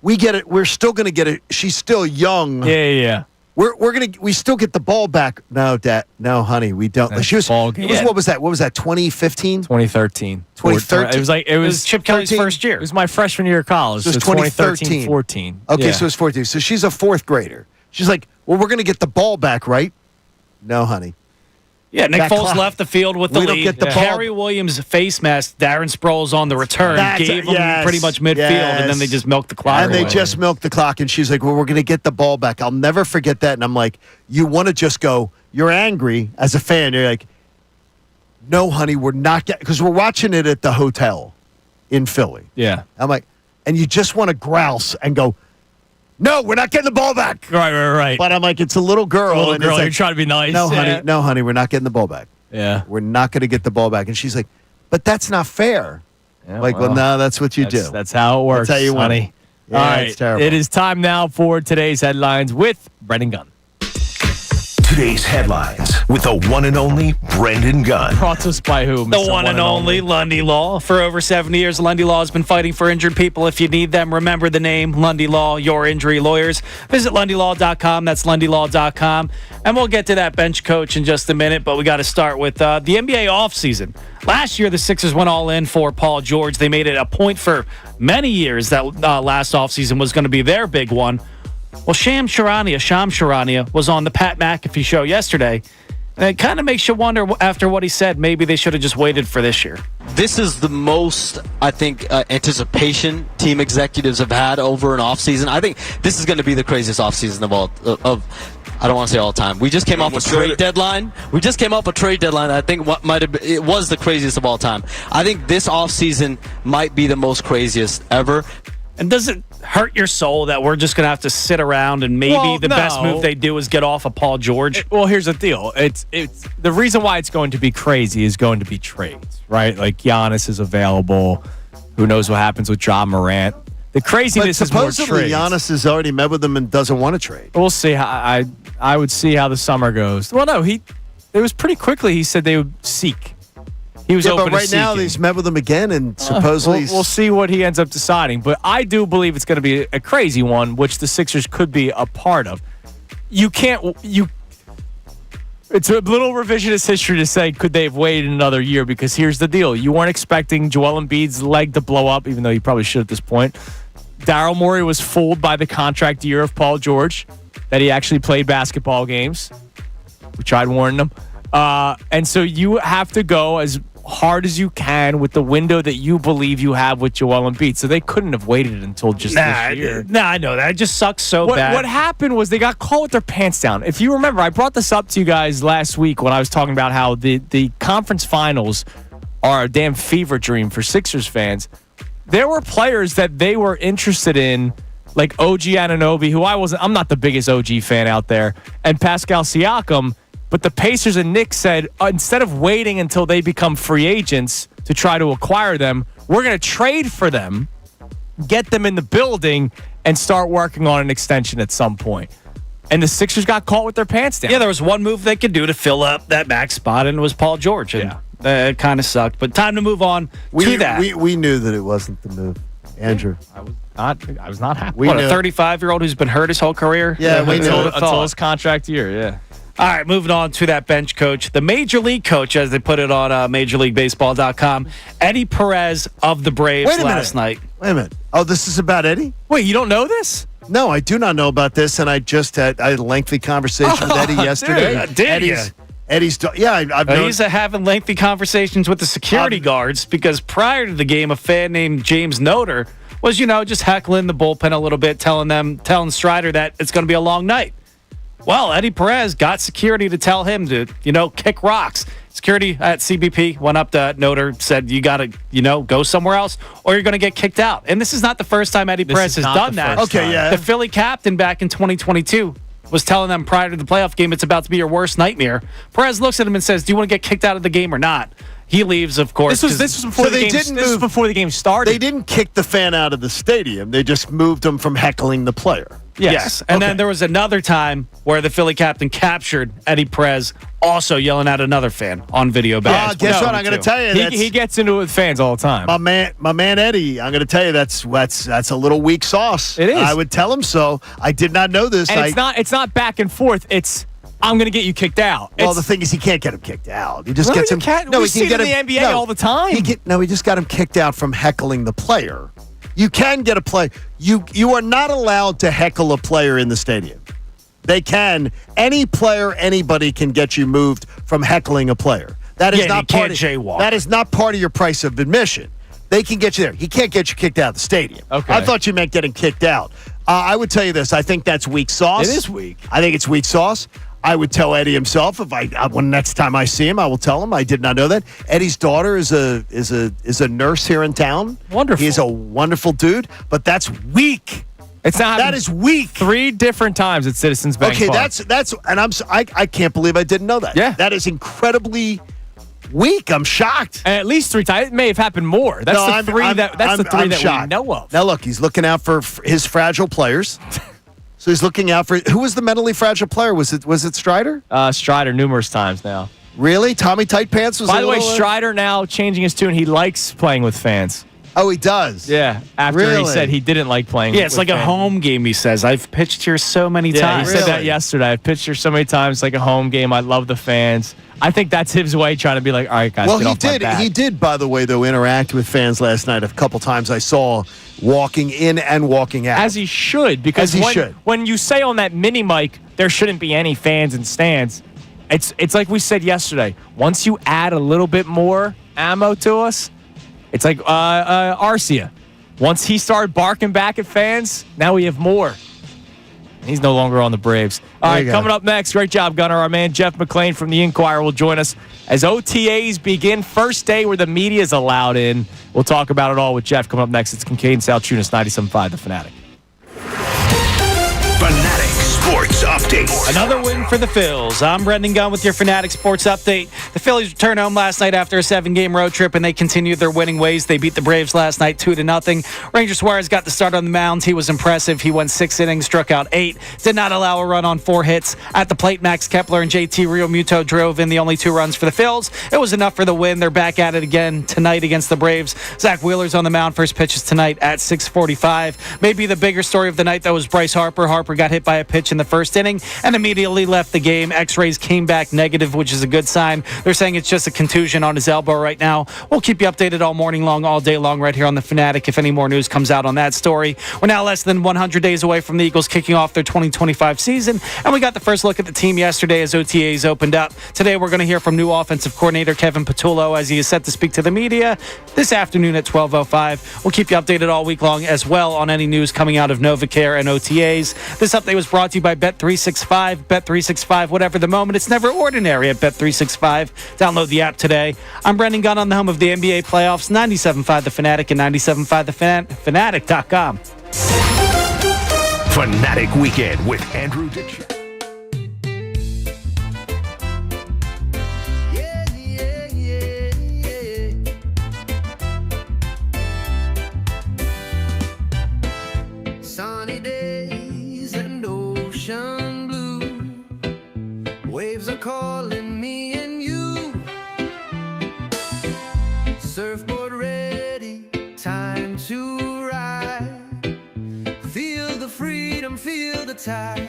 we get it. We're still going to get it. She's still young. Yeah. We still get the ball back. No, Dad. No, honey, we don't. That's She was. ball game. It was, what was that? What was that? 2015. 2013. 2013. It was Chip Kelly's 13. first year. It was my freshman year of college. So it was 2013, 2013. 14. Okay, Yeah. so it's 14. So she's a fourth grader. She's like, well, we're going to get the ball back, right? No, honey. Yeah, Nick That Foles clock. left the field with the We don't lead. get the ball. Harry Williams face mask, Darren Sproles on the return, gave him Yes, pretty much midfield, and then they just milked the clock. And they away. just milked the clock, and she's like, well, we're going to get the ball back. I'll never forget that. And I'm like, you want to just go, you're angry as a fan. You're like, no, honey, we're not getting, because we're watching it at the hotel in Philly. Yeah. I'm like, and you just want to grouse and go, no, we're not getting the ball back. Right. But I'm like, it's a little girl. and it's you're like, trying to be nice. no, Yeah. honey, we're not getting the ball back. Yeah. We're not going to get the ball back. And she's like, but that's not fair. Yeah, Like, well, no, that's what you do. That's how it works. That's how you win. honey. Yeah, All right. it's terrible. It is time now for today's headlines with Brendan Gunn. Today's headlines with the one and only Brendan Gunn. Brought to us by who? The Mr. one and only Lundy Law. For over 70 years, Lundy Law has been fighting for injured people. If you need them, remember the name Lundy Law, your injury lawyers. Visit LundyLaw.com. That's LundyLaw.com. And we'll get to that bench coach in just a minute, but we got to start with the NBA offseason. Last year, the Sixers went all in for Paul George. They made it a point for many years that last offseason was going to be their big one. Well, Shams Charania was on the Pat McAfee show yesterday, and it kind of makes you wonder, after what he said, maybe they should have just waited for this year. This is the most, I think, anticipation team executives have had over an offseason. I think this is going to be the craziest offseason I don't want to say all time. We just came off a trade deadline. I think it was the craziest of all time. I think this offseason might be the most craziest ever. And does it hurt your soul that we're just going to have to sit around and maybe the best move they do is get off of Paul George? Well, here's the deal. It's the reason why it's going to be crazy is going to be trades, right? Like Giannis is available. Who knows what happens with Ja Morant? The craziness is more supposedly trades. Giannis has already met with them and doesn't want to trade. We'll see. I would see how the summer goes. Well, no, it was pretty quickly. He said they would seek. He was open but right to now seeking. he's met with him again, and supposedly We'll see what he ends up deciding. But I do believe it's going to be a crazy one, which the Sixers could be a part of. It's a little revisionist history to say, could they have waited another year? Because here's the deal. You weren't expecting Joel Embiid's leg to blow up, even though you probably should at this point. Daryl Morey was fooled by the contract year of Paul George, that he actually played basketball games. We tried warning them. And so you have to go as hard as you can with the window that you believe you have with Joel Embiid. So they couldn't have waited until just this year. I know that. It just sucks so bad. What happened was they got caught with their pants down. If you remember, I brought this up to you guys last week when I was talking about how the conference finals are a damn fever dream for Sixers fans. There were players that they were interested in, like OG Anunoby, who I'm not the biggest OG fan out there, and Pascal Siakam. But the Pacers and Knicks said, instead of waiting until they become free agents to try to acquire them, we're going to trade for them, get them in the building, and start working on an extension at some point. And the Sixers got caught with their pants down. Yeah, there was one move they could do to fill up that max spot, and it was Paul George. And it kind of sucked. But time to move on to that. We knew that it wasn't the move, Andrew. I was not happy. What, a 35-year-old who's been hurt his whole career? Yeah, we knew until his contract year, yeah. All right, moving on to that bench coach. The Major League coach, as they put it on MajorLeagueBaseball.com, Eddie Perez of the Braves last night. Wait a minute. Oh, this is about Eddie? Wait, you don't know this? No, I do not know about this, and I had a lengthy conversation with Eddie yesterday. Did Eddie's, I've known. He's having lengthy conversations with the security guards because prior to the game, a fan named James Noter was, just heckling the bullpen a little bit, telling Strider that it's going to be a long night. Well, Eddie Perez got security to tell him to, kick rocks. Security at CBP went up to Noter, said, you got to, go somewhere else or you're going to get kicked out. And this is not the first time Eddie Perez has done that. Okay, yeah. The Philly captain back in 2022 was telling them prior to the playoff game, it's about to be your worst nightmare. Perez looks at him and says, do you want to get kicked out of the game or not? He leaves, of course. This was before the game started. They didn't kick the fan out of the stadium. They just moved him from heckling the player. Yes. And then there was another time where the Philly captain captured Eddie Perez also yelling at another fan on video back. Guess what? I'm going to tell you. He gets into it with fans all the time. My man Eddie, I'm going to tell you that's a little weak sauce. It is. I would tell him so. I did not know this. And it's not back and forth. It's I'm going to get you kicked out. Well, the thing is, he can't get him kicked out. He just gets him. We see it in the NBA all the time. He just got him kicked out from heckling the player. You can get a play. You are not allowed to heckle a player in the stadium. They can. Any player, anybody can get you moved from heckling a player. That is not part of jaywalk. That is not part of your price of admission. They can get you there. He can't get you kicked out of the stadium. Okay. I thought you meant getting kicked out. I would tell you this. I think that's weak sauce. It is weak. I think it's weak sauce. I would tell Eddie himself when next time I see him, I will tell him. I did not know that. Eddie's daughter is a nurse here in town. Wonderful. He's a wonderful dude, but that's weak. That is weak. 3 different times at Citizens Bank. Okay, Park. that's and I can't believe I didn't know that. Yeah, that is incredibly weak. I'm shocked. And at least 3 times. It may have happened more. That's the 3 that we know of. Now look, he's looking out for his fragile players. So he's looking out for who was the mentally fragile player? Was it Strider? Strider numerous times now. Really? Tommy Tight Pants was. By the way, Strider now changing his tune. He likes playing with fans. Oh, he does. Yeah. After he said he didn't like playing. Yeah, it's with like fans. a home game. He says, "I've pitched here so many times." He said that yesterday. I've pitched here so many times. It's like a home game. I love the fans. I think that's his way trying to be like, all right, guys. Well, get off my back. He did, by the way, though, interact with fans last night a couple times. I saw walking in and walking out. As he should, because when you say on that mini mic there shouldn't be any fans and stands, it's like we said yesterday. Once you add a little bit more ammo to us, it's like Arcia. Once he started barking back at fans, now we have more. He's no longer on the Braves. All right, coming up next, great job, Gunnar. Our man Jeff McClain from the Inquirer will join us as OTAs begin. First day where the media is allowed in. We'll talk about it all with Jeff coming up next. It's Kincade Salciunas, 97.5 The Fanatic. Fanatics Sports Update. Another win for the Phils. I'm Brendan Gunn with your Fanatic Sports Update. The Phillies returned home last night after a 7-game road trip, and they continued their winning ways. They beat the Braves last night 2-0. Ranger Suarez got the start on the mound. He was impressive. He went 6 innings, struck out 8, did not allow a run on 4 hits. At the plate, Max Kepler and JT Realmuto drove in the only 2 runs for the Phils. It was enough for the win. They're back at it again tonight against the Braves. Zach Wheeler's on the mound. First pitch is tonight at 6:45. Maybe the bigger story of the night, though, was Bryce Harper. Harper got hit by a pitch in the first inning and immediately left the game. X-rays came back negative, which is a good sign. They're saying it's just a contusion on his elbow right now. We'll keep you updated all morning long, all day long, right here on The Fanatic if any more news comes out on that story. We're now less than 100 days away from the Eagles kicking off their 2025 season, and we got the first look at the team yesterday as OTAs opened up. Today we're going to hear from new offensive coordinator Kevin Patullo as he is set to speak to the media this afternoon at 12:05. We'll keep you updated all week long as well on any news coming out of NovaCare and OTAs. This update was brought to you by Bet365. Bet365, whatever the moment, it's never ordinary at Bet365. Download the app today. I'm Brendan Gunn on the home of the NBA playoffs, 97.5 The Fanatic and 97.5 thefanatic.com. Fanatic Weekend with Andrew Ditch. Sunny days and ocean blue. Waves are calling me and you. Surfboard ready, time to ride. Feel the freedom, feel the tide.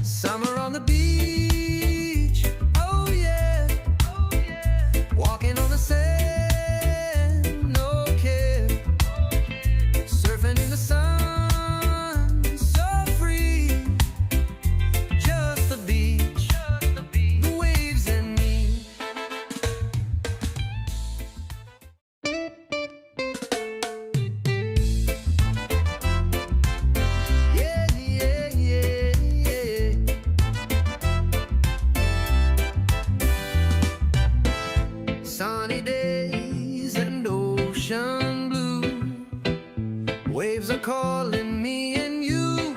Summer on the beach, oh yeah, oh yeah. Walking on the sand, no care. Surfing in the sun, so free. Just the beach, the waves and me. Yeah, yeah, yeah, yeah. Sunny days and ocean blue. Waves are calling me and you.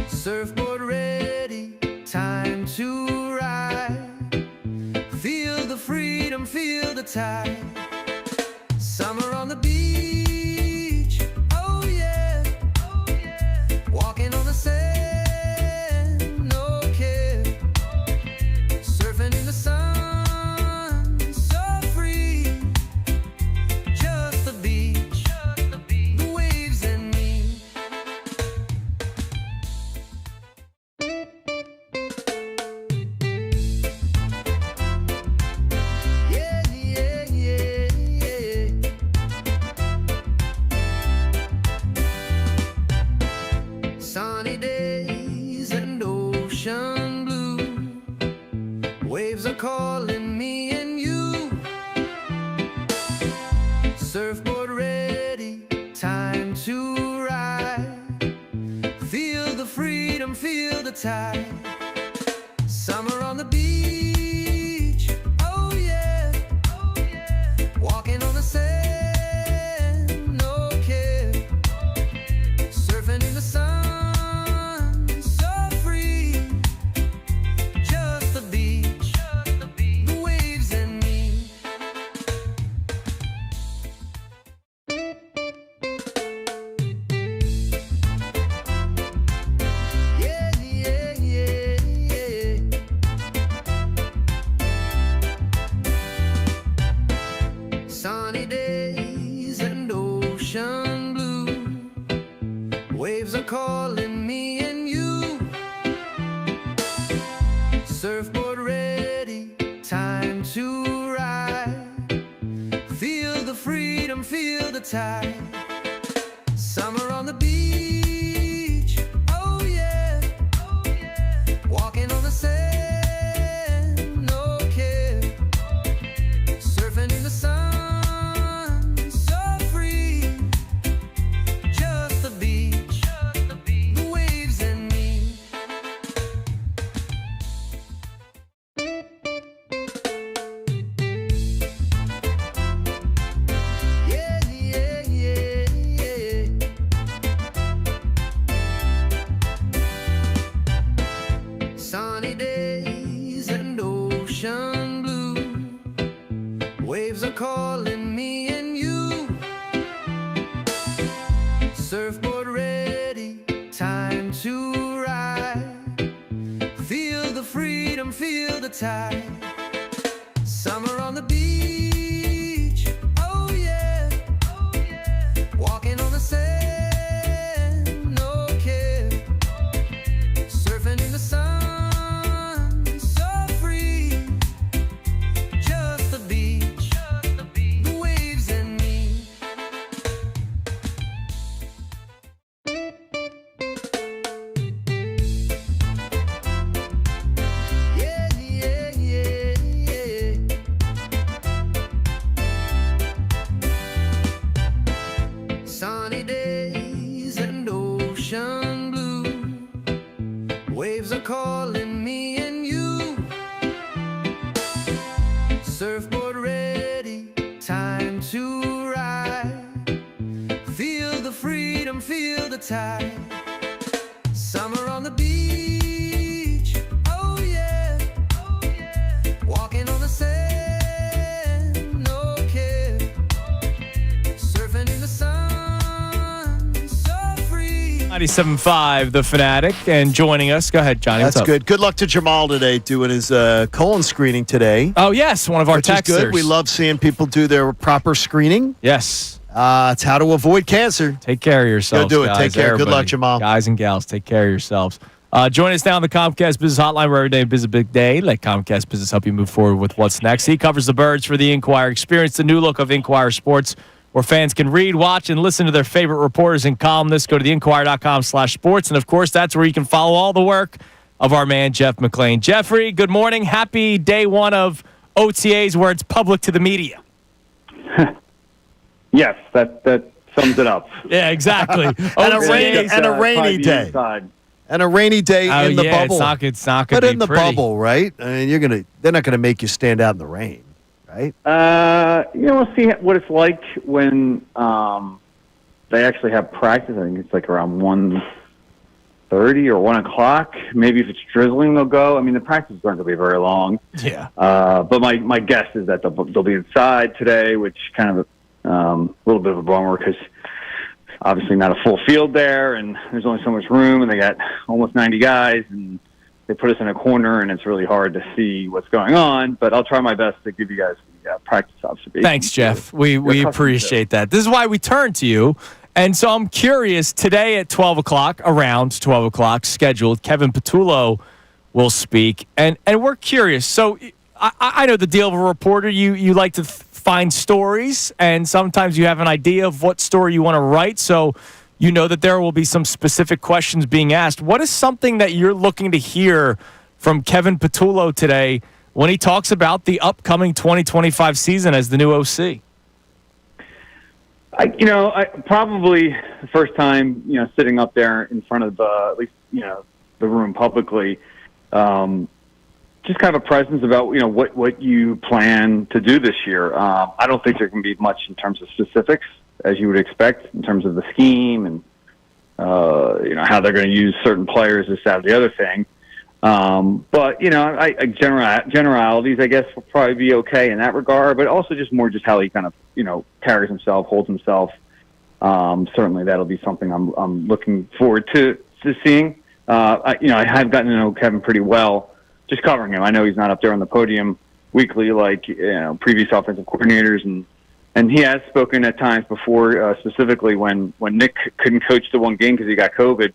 Surfboard ready, time to ride. Feel the freedom, feel the tide. Summer on the beach, oh yeah, oh yeah. Walking on the sand, no care. Surfing in the sun, so free. Just the beach, the waves and me. Yeah, yeah, yeah, yeah. Sunny days and ocean blue. Waves are calling me and you. Surfboard ready, time to ride. Feel the freedom, feel the tide. Summer on the beach, oh yeah, oh yeah. Walking on the sand, no care. Surfing in the sun, so free. Just the beach, the waves and me. Yeah, yeah, yeah, yeah. Sunny days and ocean blue. Waves are calling me and you. Surfboard ready, time to ride. Feel the freedom, feel the tide. Summer on the beach, oh yeah, oh yeah. Walking on the sand, no care. Surfing in the sun, so free. Just the beach, the waves and me. Yeah, yeah, yeah, yeah, yeah. Sunny days and ocean blue. Waves are calling me and you. Surfboard ready, time to ride. Feel the freedom, feel the tide. Summer on the beach, oh yeah, oh yeah. Walking on the sand, no care. Surfing in the sun, so free. Just the beach, the waves and me. Sunny days and ocean blue. Waves are calling me and you. Surfboard ready, time to ride. Feel the freedom, feel the tide. Summer on the beach, oh yeah, oh yeah. Walking on the sand, no care. Surfing in the sun, so free. Just the beach, the waves and me. Yeah, yeah, yeah, ocean blue. Waves are calling me and you. Surfboard ready, time to ride. Feel the freedom, feel the tide. Summer on the beach, oh yeah, oh yeah. Walking on the sand, no care. Surfing in the sun, so free. Just the beach, the waves and me. Yeah, yeah, yeah, yeah. Sunny days and ocean blue. Waves are calling me and you. Surfboard ready, time to ride. Feel the freedom, feel the tide. Summer on the beach, oh yeah, oh yeah. Walking on the sand, no care. Surfing in the sun, so free. 97.5, The Fanatic, and joining us. Go ahead, Johnny. That's what's up? good. Good luck to Jamal today doing his colon screening today. Oh, yes, one of our Which is texters. good. We love seeing people do their proper screening. Yes. It's how to avoid cancer. Take care of yourselves. Go do it. Guys, Take care. Good everybody. luck, Jamal. Guys and gals, take care of yourselves. Join us now on the Comcast Business Hotline, where every day is a big day. Let Comcast Business help you move forward with what's next. He covers the birds for the Inquirer. Experience the new look of Inquirer Sports, where fans can read, watch, and listen to their favorite reporters and columnists. Go to theinquirer.com/sports. And, of course, that's where you can follow all the work of our man, Jeff McClain. Jeffrey, good morning. Happy day one of OTAs, where it's public to the media. Yes, that sums it up. Yeah, exactly. And a rainy day. Inside. And a rainy day in the bubble. It's not gonna But be in the pretty. bubble, right? I mean, they're not gonna make you stand out in the rain, right? We'll see what it's like when they actually have practice. I think it's like around 1:30 or 1 o'clock. Maybe if it's drizzling, they'll go. I mean, the practices aren't going to be very long. Yeah. But my guess is that they'll be inside today, which kind of a little bit of a bummer because obviously not a full field there, and there's only so much room, and they got almost 90 guys, and they put us in a corner, and it's really hard to see what's going on. But I'll try my best to give you guys the practice observations. Thanks, Jeff. We appreciate that. This is why we turn to you. And so I'm curious, today at 12 o'clock, around 12 o'clock scheduled, Kevin Patullo will speak. And we're curious. So I know the deal of a reporter. You like to find stories, and sometimes you have an idea of what story you want to write. So you know that there will be some specific questions being asked. What is something that you're looking to hear from Kevin Patullo today when he talks about the upcoming 2025 season as the new OC? I probably the first time, sitting up there in front of at least, the room publicly, just kind of a presence about, what you plan to do this year. I don't think there can be much in terms of specifics, as you would expect, in terms of the scheme and, how they're going to use certain players, this, that, or the other thing. But, generalities, I guess, will probably be okay in that regard, but also just how he kind of, carries himself, holds himself. Certainly that'll be something I'm looking forward to seeing. I have gotten to know Kevin pretty well, just covering him. I know he's not up there on the podium weekly like, previous offensive coordinators, and he has spoken at times before, specifically when Nick couldn't coach the one game because he got COVID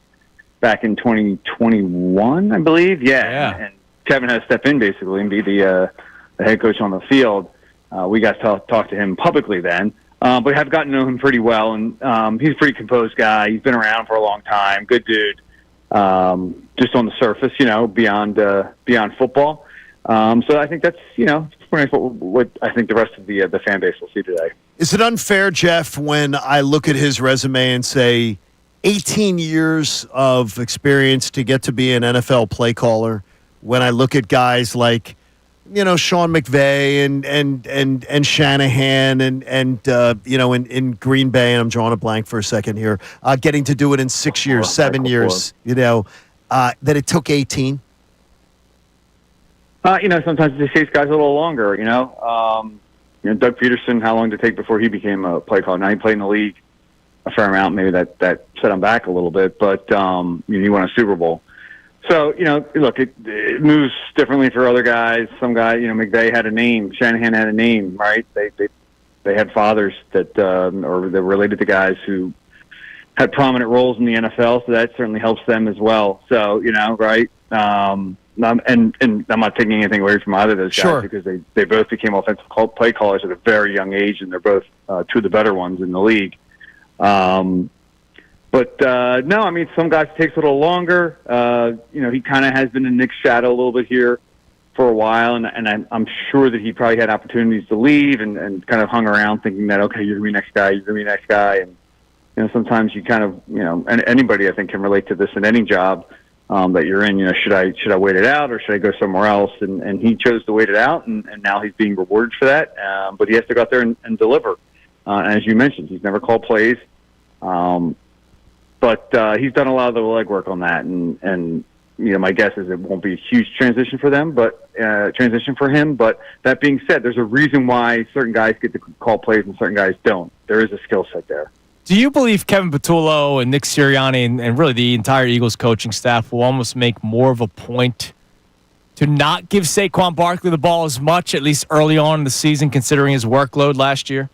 back in 2021, I believe. Yeah. And Kevin had to step in basically and be the head coach on the field. We got to talk to him publicly then, but I have gotten to know him pretty well, and he's a pretty composed guy. He's been around for a long time, good dude. Just on the surface, beyond football. So I think that's pretty much what I think the rest of the fan base will see today. Is it unfair, Jeff, when I look at his resume and say 18 years of experience to get to be an NFL play caller, when I look at guys like, Sean McVay and Shanahan and in Green Bay, and I'm drawing a blank for a second here, getting to do it in 6 years, 7 years, that it took 18? Sometimes they chase guys a little longer. Doug Peterson, how long did it take before he became a play caller? Now he played in the league a fair amount. Maybe that set him back a little bit, but he won a Super Bowl. So, look, it moves differently for other guys. Some guy, McVay had a name. Shanahan had a name, right? They had fathers that or they're related to guys who had prominent roles in the NFL, so that certainly helps them as well. So, right? And I'm not taking anything away from either of those guys because they both became offensive play callers at a very young age, and they're both two of the better ones in the league. Some guys it takes a little longer. He kind of has been in Nick's shadow a little bit here for a while, and I'm sure that he probably had opportunities to leave and kind of hung around thinking that, okay, you're going to be next guy, you're going to be next guy. And, sometimes you kind of, and anybody I think can relate to this in any job that you're in, should I wait it out or should I go somewhere else? And he chose to wait it out, and now he's being rewarded for that. But he has to go out there and deliver. And as you mentioned, he's never called plays. But he's done a lot of the legwork on that, and my guess is it won't be a huge transition for him. But that being said, there's a reason why certain guys get to call plays and certain guys don't. There is a skill set there. Do you believe Kevin Patullo and Nick Sirianni and really the entire Eagles coaching staff will almost make more of a point to not give Saquon Barkley the ball as much, at least early on in the season, considering his workload last year?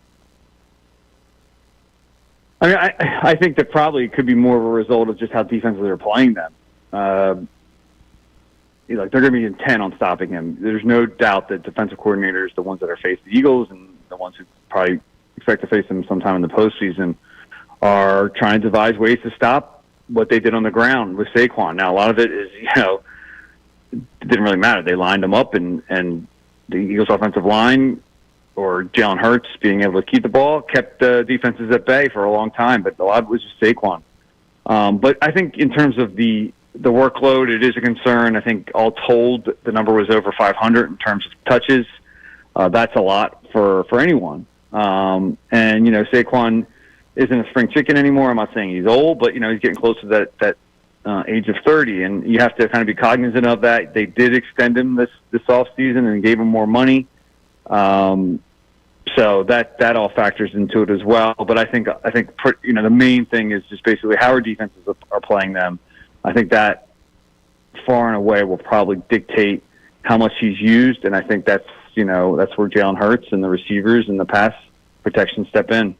I mean, I think that probably could be more of a result of just how defensively are playing them. They're going to be intent on stopping him. There's no doubt that defensive coordinators, the ones that are facing the Eagles and the ones who probably expect to face them sometime in the postseason, are trying to devise ways to stop what they did on the ground with Saquon. Now, a lot of it is, it didn't really matter. They lined him up, and the Eagles' offensive line or Jalen Hurts being able to keep the ball kept the defenses at bay for a long time, but a lot of it was just Saquon. But I think in terms of the workload, it is a concern. I think all told, the number was over 500 in terms of touches. That's a lot for anyone. Saquon isn't a spring chicken anymore. I'm not saying he's old, but, he's getting close to that age of 30, and you have to kind of be cognizant of that. They did extend him this offseason and gave him more money. So that all factors into it as well. But I think the main thing is just basically how our defenses are playing them. I think that far and away will probably dictate how much he's used, and I think that's where Jalen Hurts and the receivers and the pass protection step in.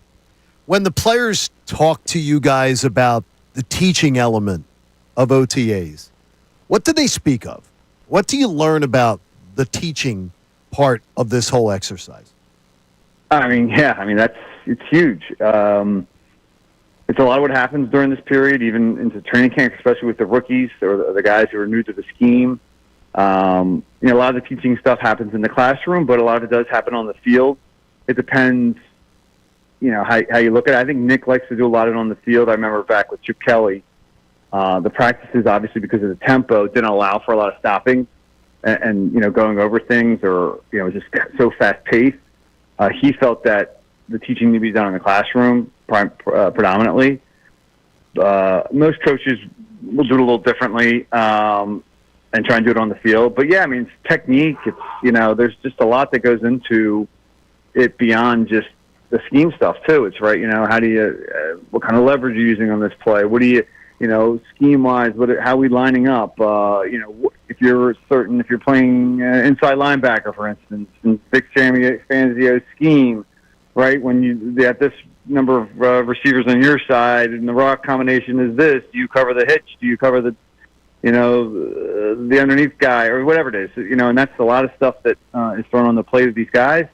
When the players talk to you guys about the teaching element of OTAs, what do they speak of? What do you learn about the teaching part of this whole exercise? It's huge. It's a lot of what happens during this period, even into training camp, especially with the rookies or the guys who are new to the scheme. A lot of the teaching stuff happens in the classroom, but a lot of it does happen on the field. It depends, how you look at it. I think Nick likes to do a lot of it on the field. I remember back with Chip Kelly, the practices, obviously because of the tempo, didn't allow for a lot of stopping and going over things or, just so fast-paced. He felt that the teaching needed to be done in the classroom predominantly. Most coaches will do it a little differently and try and do it on the field. But, it's technique. It's, there's just a lot that goes into it beyond just the scheme stuff, too. It's, right, how do you what kind of leverage are you using on this play? What do you, scheme-wise, how are we lining up? If you're playing inside linebacker, for instance, in Vic Fangio's scheme, right, when you have this number of receivers on your side and the rock combination is this, do you cover the hitch? Do you cover the underneath guy or whatever it is? And that's a lot of stuff that is thrown on the plate of these guys.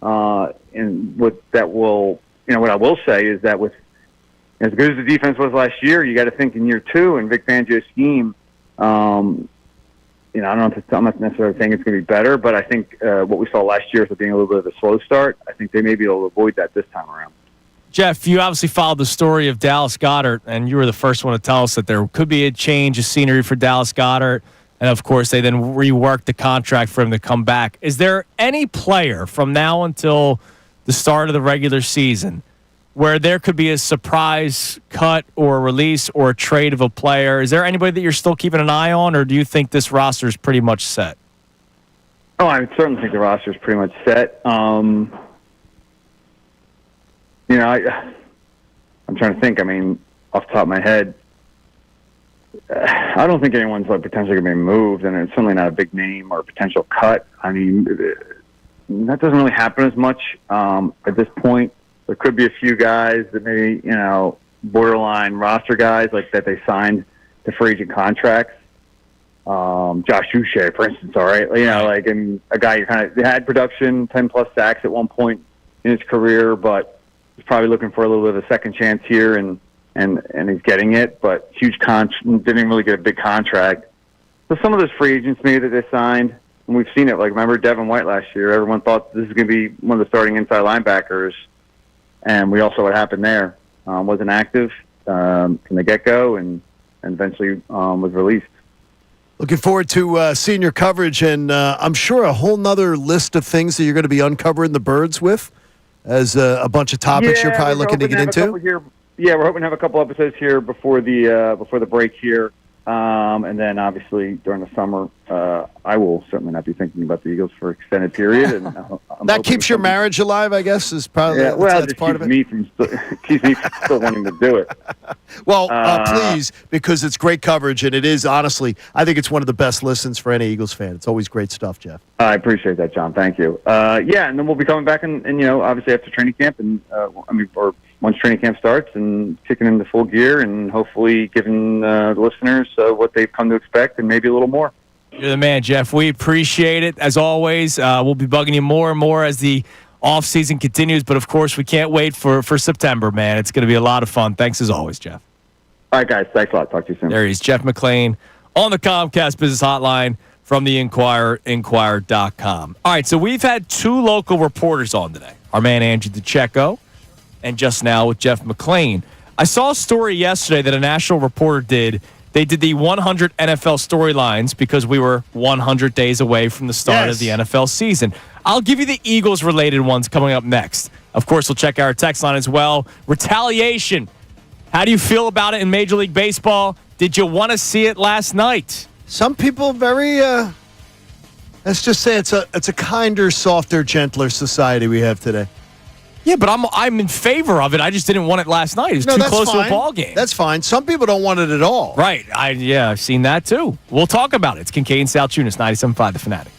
And what I will say is that with as good as the defense was last year, you got to think in year two in Vic Fangio's scheme. I'm not necessarily saying it's going to be better, but I think what we saw last year with being a little bit of a slow start, I think they may be able to avoid that this time around. Jeff, you obviously followed the story of Dallas Goedert, and you were the first one to tell us that there could be a change of scenery for Dallas Goedert. And, of course, they then reworked the contract for him to come back. Is there any player from now until the start of the regular season where there could be a surprise cut or release or a trade of a player? Is there anybody that you're still keeping an eye on, or do you think this roster is pretty much set? Oh, I certainly think the roster is pretty much set. I'm trying to think. I mean, off the top of my head, I don't think anyone's potentially going to be moved, and it's certainly not a big name or a potential cut. I mean, that doesn't really happen as much at this point. There could be a few guys that maybe borderline roster guys that they signed to free agent contracts. Josh Uche, for instance, all right, and a guy who kind of had production, 10+ sacks at one point in his career, but he's probably looking for a little bit of a second chance here, and he's getting it, but didn't really get a big contract. So some of those free agents maybe that they signed, and we've seen it. Remember Devin White last year? Everyone thought this was going to be one of the starting inside linebackers, and we all saw what happened there. Wasn't active from the get-go, and eventually was released. Looking forward to senior coverage, and I'm sure a whole nother list of things that you're going to be uncovering the birds with, as a bunch of topics you're probably looking to get into. We're hoping to have a couple episodes here before the break here, and then obviously during the summer, I will certainly not be thinking about the Eagles for an extended period. And that keeps your marriage alive, I guess, is probably that's part of it. Keeps me from still wanting to do it. Well, please, because it's great coverage, and it is, honestly, I think it's one of the best listens for any Eagles fan. It's always great stuff, Jeff. I appreciate that, John. Thank you. And then we'll be coming back, and obviously after training camp, and once training camp starts, and kicking into full gear, and hopefully giving the listeners what they've come to expect, and maybe a little more. You're the man, Jeff. We appreciate it. As always, we'll be bugging you more and more as the offseason continues. But, of course, we can't wait for September, man. It's going to be a lot of fun. Thanks as always, Jeff. All right, guys. Thanks a lot. Talk to you soon. There he is, Jeff McLean on the Comcast Business Hotline from the Inquirer, Inquirer.com. All right, so we've had two local reporters on today. Our man, Andrew DeCecco, and just now with Jeff McLean. I saw a story yesterday that a national reporter did. They did the 100 NFL storylines because we were 100 days away from the start of the NFL season. I'll give you the Eagles-related ones coming up next. Of course, we'll check our text line as well. Retaliation. How do you feel about it in Major League Baseball? Did you want to see it last night? Some people very, let's just say it's a kinder, softer, gentler society we have today. Yeah, but I'm in favor of it. I just didn't want it last night. It was too close to a ball game. That's fine. Some people don't want it at all. Right. I've seen that too. We'll talk about it. It's Kincade Salciunas, 97.5 The Fanatic.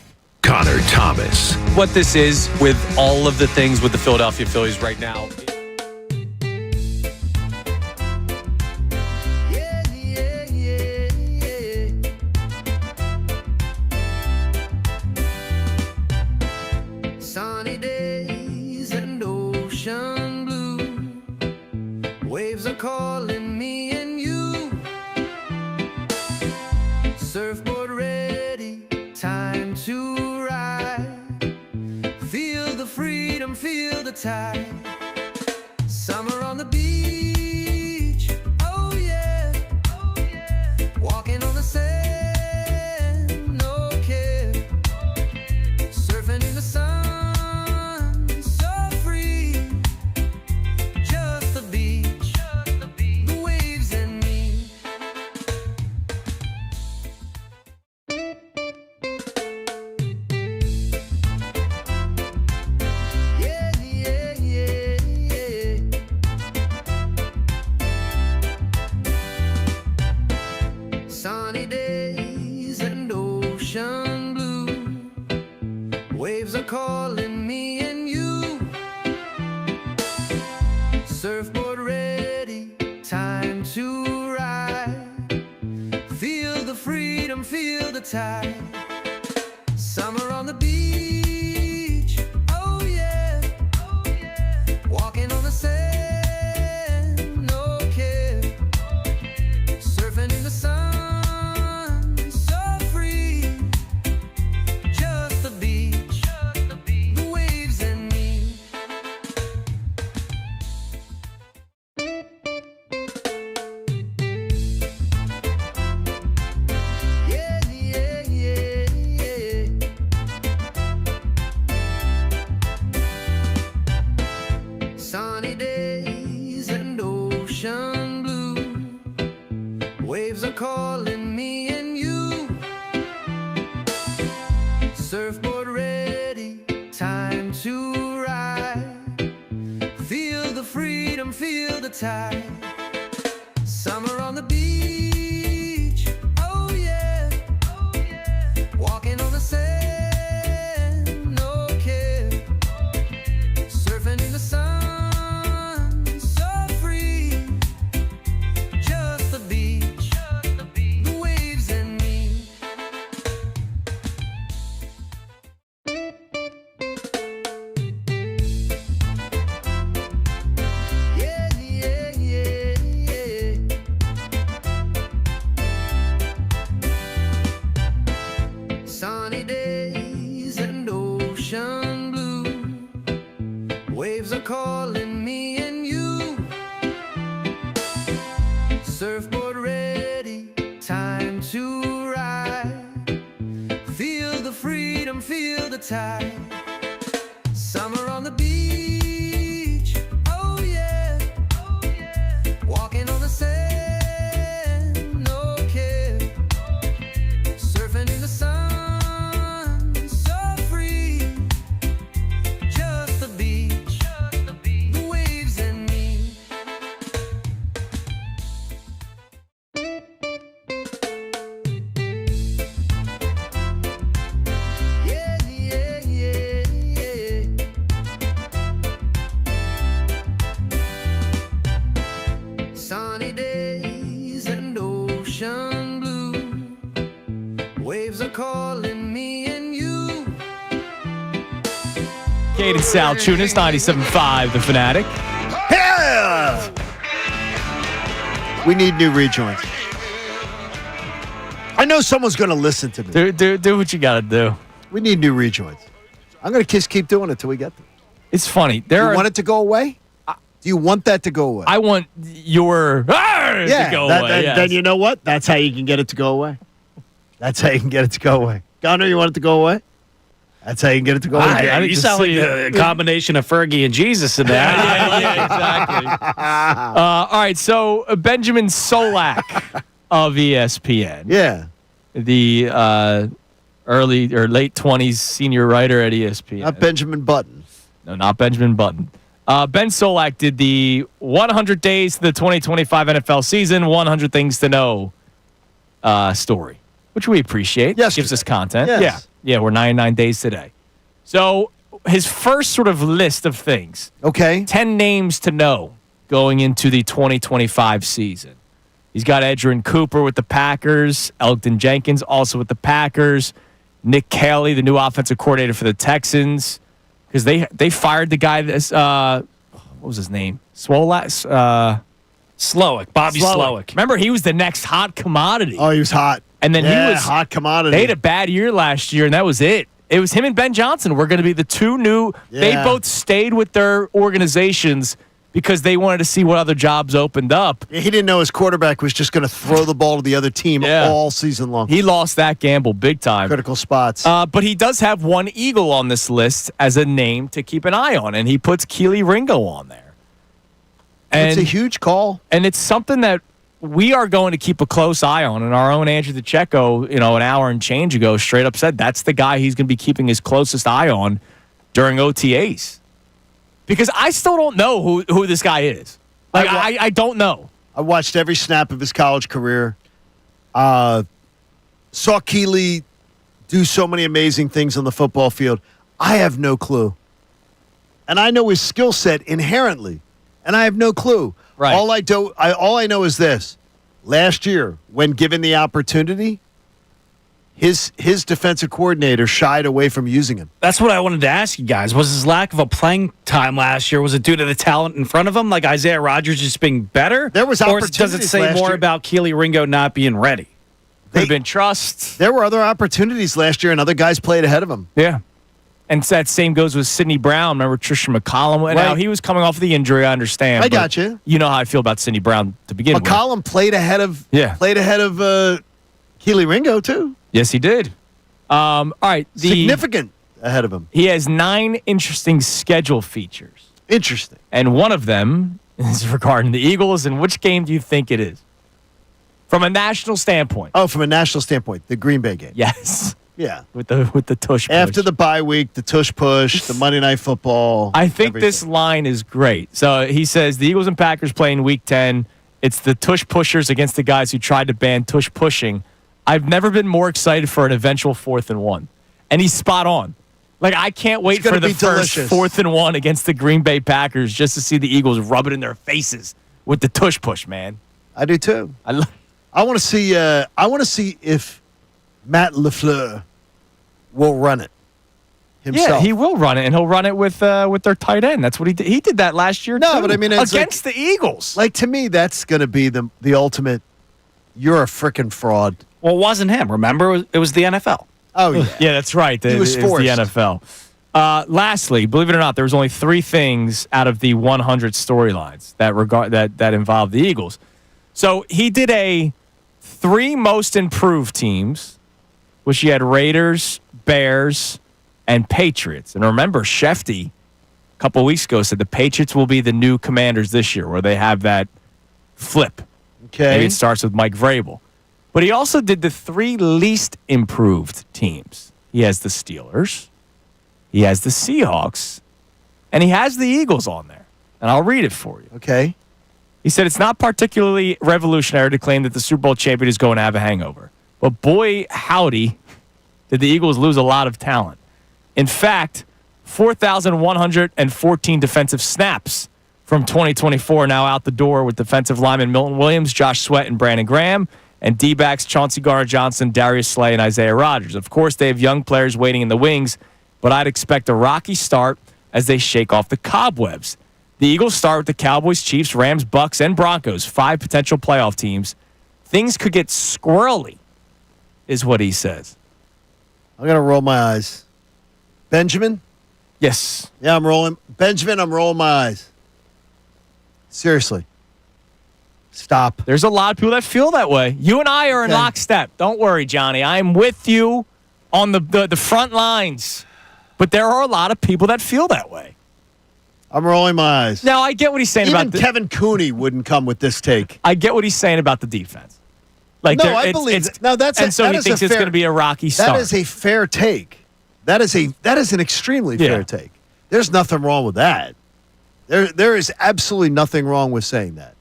Connor Thomas. What this is with all of the things with the Philadelphia Phillies right now. Sunny days and ocean blue. Waves are calling me and you. Surfboard ready, time to ride. Feel the freedom, feel the tide. Summer on the beach, oh yeah, walking on the sand, no care, surfing in the sun, so free, just the beach, the waves and me. Yeah, yeah, yeah, yeah. Sunny days and ocean blue. Waves are calling me and you. Surfboard ready, time to ride. Feel the freedom, feel the tide. Summer on the beach, oh yeah, walking on the sand, no care, surfing in the sun, so free, just the beach, the waves and me. Yeah, yeah, yeah, yeah. Sunny days and ocean blue. Waves are calling me and you. Surfboard to ride. Feel the freedom, feel the tide. Summer on the beach, oh yeah, oh yeah. Walking on the sand, no care. Surfing in the sun, so free. Just the beach, the waves and me. Yeah, yeah, yeah, yeah. Sunny days and ocean blue. Waves are calling me and you. Surfboard ready, time to ride. Feel the freedom, feel the tide. Summer on the beach, oh yeah, oh yeah. Walking on the sand, no care. Surfing in the sun, so free. Just the beach, the waves and me. Yeah, yeah, yeah, yeah. Sunny days and ocean blue. Waves are calling me and you. Kincade Salciunas, 97.5, The Fanatic. Yeah! We need new rejoins. I know someone's going to listen to me. Do what you got to do. We need new rejoins. I'm going to keep doing it till we get them. It's funny. Do you want it to go away? Do you want that to go away? I want your to go away. Yes. Then you know what? That's how you can get it to go away. That's how you can get it to go away. Gunner, you want it to go away? That's how you can get it to go away. I mean, you sound like a combination of Fergie and Jesus in that. yeah, exactly. All right, so Benjamin Solak of ESPN. Yeah. The early or late 20s senior writer at ESPN. Not Benjamin Button. No, not Benjamin Button. Ben Solak did the 100 days to the 2025 NFL season, 100 things to know story, which we appreciate. Yes, gives us content. Yes. Yeah, we're 99 days today. So his first sort of list of things. Okay. 10 names to know going into the 2025 season. He's got Edgerrin Cooper with the Packers, Elgton Jenkins also with the Packers, Nick Caley, the new offensive coordinator for the Texans, because they fired the guy that's what was his name? Slowick, Bobby Slowick. Remember, he was the next hot commodity. Oh, he was hot. And then he was hot commodity. They had a bad year last year, and that was it. It was him and Ben Johnson were going to be the two new. Yeah. They both stayed with their organizations because they wanted to see what other jobs opened up. He didn't know his quarterback was just going to throw the ball to the other team all season long. He lost that gamble big time. Critical spots. But he does have one Eagle on this list as a name to keep an eye on, and he puts Keely Ringo on there. And it's a huge call. And it's something that we are going to keep a close eye on. And our own Andrew DeCecco, an hour and change ago, straight up said that's the guy he's going to be keeping his closest eye on during OTAs. Because I still don't know who this guy is. Like, I don't know. I watched every snap of his college career. Saw Keely do so many amazing things on the football field. I have no clue. And I know his skill set inherently. And I have no clue. Right. All I know is this. Last year, when given the opportunity, his defensive coordinator shied away from using him. That's what I wanted to ask you guys. Was his lack of a playing time last year, was it due to the talent in front of him, like Isaiah Rodgers just being better? There was or opportunities does it say last more year. about Keely Ringo not being ready? Could have been trust. There were other opportunities last year, and other guys played ahead of him. Yeah. And that same goes with Sidney Brown. Remember Trisha McCollum? And now he was coming off the injury, I understand. I got you. You know how I feel about Sidney Brown to begin with. McCollum played ahead of Keely Ringo, too. Yes, he did. All right. Significant ahead of him. He has 9 interesting schedule features. Interesting. And one of them is regarding the Eagles. And which game do you think it is? From a national standpoint. Oh, from a national standpoint, the Green Bay game. Yes. Yeah. with the tush push. After the bye week, the tush push, the Monday Night Football. I think everything. this line is great. So he says the Eagles and Packers play in Week 10. It's the tush pushers against the guys who tried to ban tush pushing. I've never been more excited for an eventual 4th and 1. And he's spot on. Like, I can't wait for the first 4th and 1 against the Green Bay Packers just to see the Eagles rub it in their faces with the tush push, man. I do too. I want to see. I want to see if Matt LaFleur will run it himself. Yeah, he will run it, and he'll run it with their tight end. That's what he did. He did that last year, No, too, but I mean, it's against the Eagles. Like, to me, that's going to be the ultimate. You're a freaking fraud. Well, it wasn't him. Remember, it was the NFL. Oh yeah, Yeah, that's right. He was It was forced. the NFL. Lastly, believe it or not, there was only 3 things out of the 100 storylines that involved the Eagles. So he did a 3 most improved teams, which he had Raiders, Bears, and Patriots. And remember, Shefty, a couple of weeks ago, said the Patriots will be the new Commanders this year, where they have that flip. Okay. Maybe it starts with Mike Vrabel. But he also did the 3 least improved teams. He has the Steelers, he has the Seahawks, and he has the Eagles on there. And I'll read it for you. Okay. He said it's not particularly revolutionary to claim that the Super Bowl champion is going to have a hangover. But boy, howdy, did the Eagles lose a lot of talent. In fact, 4,114 defensive snaps from 2024 now out the door with defensive lineman Milton Williams, Josh Sweat, and Brandon Graham, and D-backs Chauncey Gardner-Johnson, Darius Slay, and Isaiah Rodgers. Of course, they have young players waiting in the wings, but I'd expect a rocky start as they shake off the cobwebs. The Eagles start with the Cowboys, Chiefs, Rams, Bucks, and Broncos, 5 potential playoff teams. Things could get squirrely, is what he says. I'm going to roll my eyes. Benjamin? Yes. Yeah, I'm rolling. Benjamin, I'm rolling my eyes. Seriously. Stop. There's a lot of people that feel that way. You and I are in lockstep. Don't worry, Johnny. I'm with you on the front lines. But there are a lot of people that feel that way. I'm rolling my eyes. Now, I get what he's saying Even about Kevin Cooney wouldn't come with this take. I get what he's saying about the defense. Like, No, I believe that. No, that's and a- so that he is thinks a it's fair- going to be a rocky start. That is a fair take. That is an extremely Yeah. fair take. There's nothing wrong with that. There is absolutely nothing wrong with saying that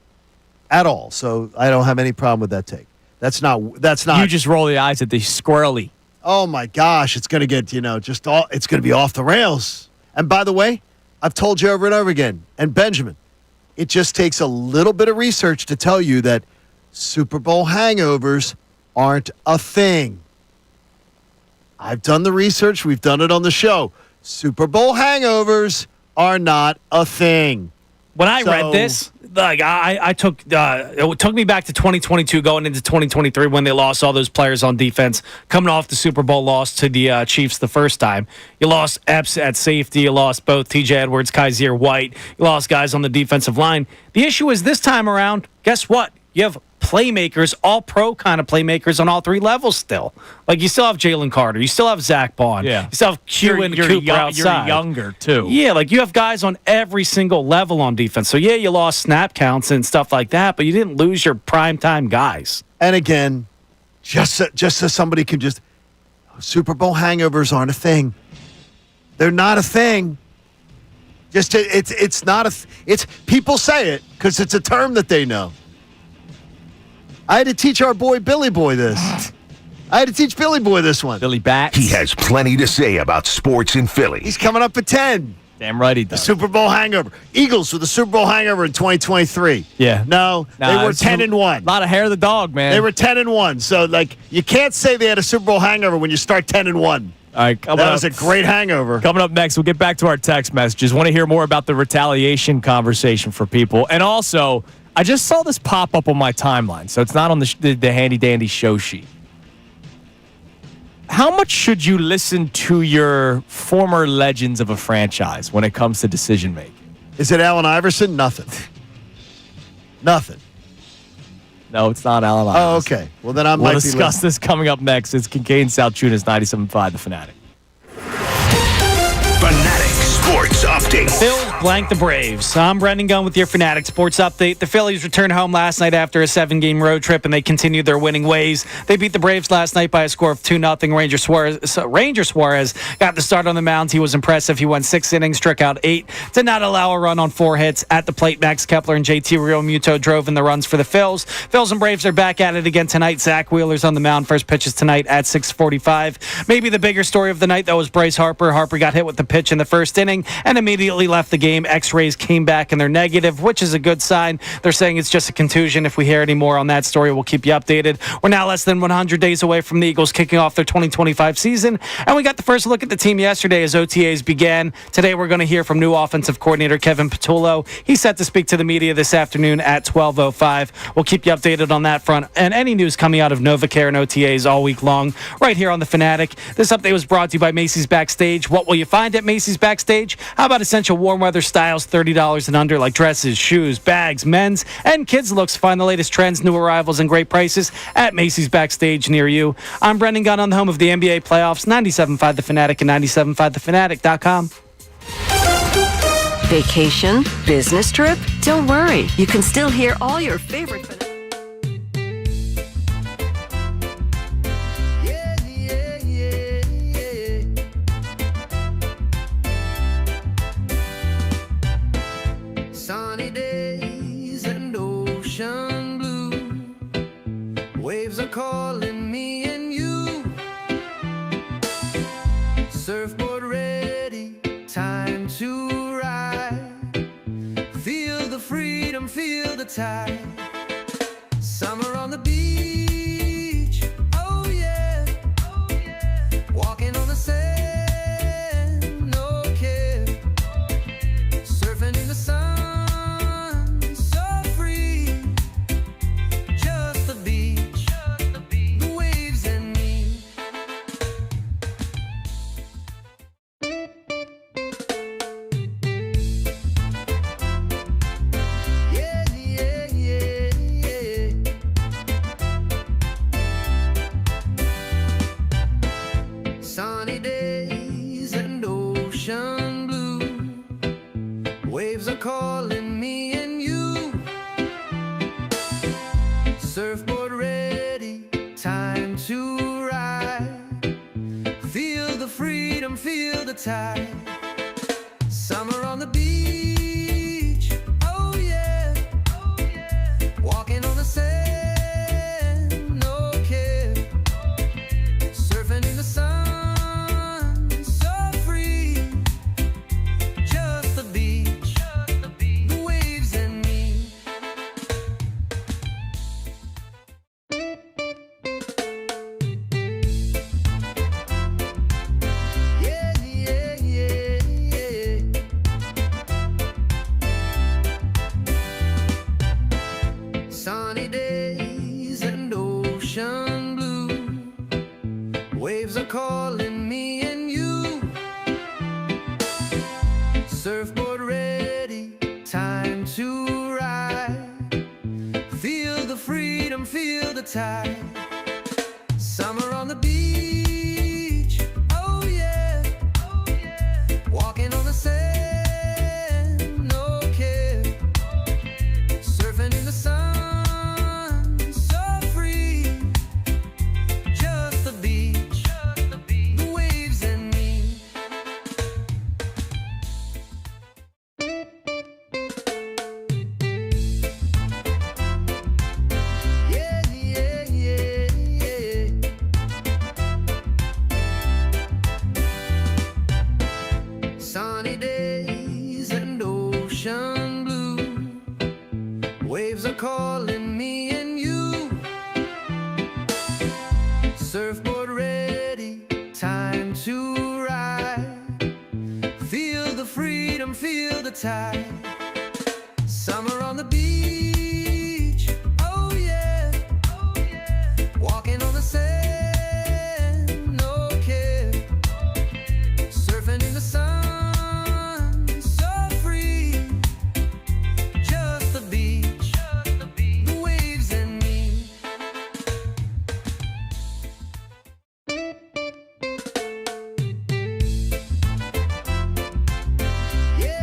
at all. So I don't have any problem with that take. That's not. You just roll the eyes at the squirrely. Oh my gosh, it's going to get it's going to be off the rails. And by the way, I've told you over and over again, and Benjamin, it just takes a little bit of research to tell you that Super Bowl hangovers aren't a thing. I've done the research. We've done it on the show. Super Bowl hangovers are not a thing. When I read this, like I took it took me back to 2022, going into 2023 when they lost all those players on defense, coming off the Super Bowl loss to the Chiefs the first time. You lost Epps at safety. You lost both T.J. Edwards, Kaiser White. You lost guys on the defensive line. The issue is this time around, guess what? You have playmakers, all pro kind of playmakers on all 3 levels still. Like, you still have Jalen Carter. You still have Zach Bond. Yeah. You still have Q and Cooper outside. You're younger, too. Yeah, like, you have guys on every single level on defense. So, yeah, you lost snap counts and stuff like that, but you didn't lose your primetime guys. And again, just so somebody can Super Bowl hangovers aren't a thing. They're not a thing. It's not it's people say it because it's a term that they know. I had to teach our boy Billy Boy this. I had to teach Billy Boy this one. Billy Bats. He has plenty to say about sports in Philly. He's coming up at 10. Damn right he The does. Super Bowl hangover. Eagles with the Super Bowl hangover in 2023. Yeah. No, they were 10-1. A lot of hair of the dog, man. They were 10-1. So, like, you can't say they had a Super Bowl hangover when you start 10-1. All right, That was a great hangover. Coming up next, we'll get back to our text messages. Want to hear more about the retaliation conversation for people. And also, I just saw this pop up on my timeline, so it's not on the handy-dandy show sheet. How much should you listen to your former legends of a franchise when it comes to decision-making? Is it Allen Iverson? Nothing. Nothing. No, it's not Allen Oh, Iverson. okay. Well, then I We'll might be discuss this coming up next. It's Kincade Salciunas, 97.5 The Fanatic. Fanatic Sports update. Phillies blank the Braves. I'm Brendan Gunn with your Fanatic Sports Update. The Phillies returned home last night after a 7-game road trip, and they continued their winning ways. They beat the Braves last night by a score of 2-0. Ranger Suarez got the start on the mound. He was impressive. He went 6 innings, struck out 8, did not allow a run on 4 hits. At the plate, Max Kepler and JT Realmuto drove in the runs for the Phils. Phils and Braves are back at it again tonight. Zach Wheeler's on the mound. First pitch is tonight at 6:45. Maybe the bigger story of the night, though, was Bryce Harper. Harper got hit with the pitch in the first inning and immediately left the game. X-rays came back and they're negative, which is a good sign. They're saying it's just a contusion. If we hear any more on that story, we'll keep you updated. We're now less than 100 days away from the Eagles kicking off their 2025 season, and we got the first look at the team yesterday as OTAs began. Today we're going to hear from new offensive coordinator Kevin Patullo. He's set to speak to the media this afternoon at 12:05. We'll keep you updated on that front and any news coming out of NovaCare and OTAs all week long right here on The Fanatic. This update was brought to you by Macy's Backstage. What will you find at Macy's Backstage? How about essential warm weather styles, $30 and under, like dresses, shoes, bags, men's and kids looks. Find the latest trends, new arrivals, and great prices at Macy's Backstage near you. I'm Brendan Gunn on the home of the NBA playoffs, 97.5 The Fanatic and 97.5thefanatic.com. Vacation? Business trip? Don't worry. You can still hear all your favorite... Sunny days and ocean blue. Waves are calling me and you. Surfboard ready, time to ride. Feel the freedom, feel the tide. Summer on the beach, oh yeah, oh yeah. Walking on the sand, no care. Surfing in the sun, so free. Just the beach, the waves and me. Yeah, yeah, yeah, yeah. Sunny days and ocean blue. Waves are calling me and you. Surfboard ready, time to ride. Feel the freedom, feel the tide. Summer on the beach, oh yeah, oh yeah. Walking on the sand, no care. Surfing in the sun, so free. Just the beach, the waves and me. Yeah, yeah, yeah, yeah. Sunny days and ocean blue. Waves are calling me and you. Surfboard ready, time to ride. Feel the freedom, feel the tide. Summer on the beach, oh yeah, oh yeah. Walking on the sand, no care. Surfing in the sun, so free. Just the beach, the waves and me. Yeah, yeah, yeah, yeah. Sunny days and ocean blue. Waves are calling me and you. Surfboard ready, time to ride. Feel the freedom, feel the tide. Summer on the beach, oh yeah, oh yeah. Walking on the sand, no care. Surfing in the sun, so free. Just the beach, the waves and me. Yeah,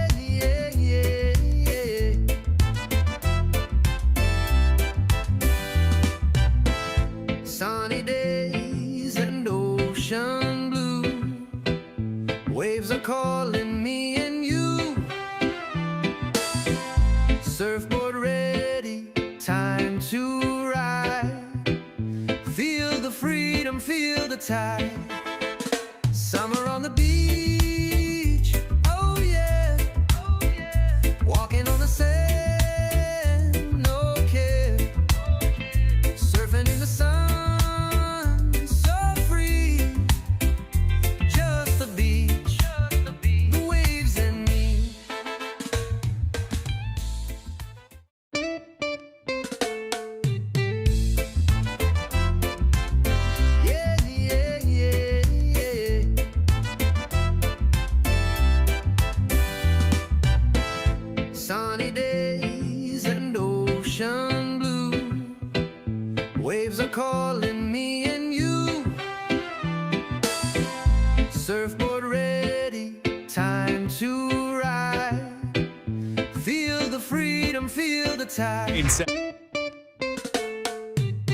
calling me and you. Surfboard ready, time to ride. Feel the freedom, feel the tide.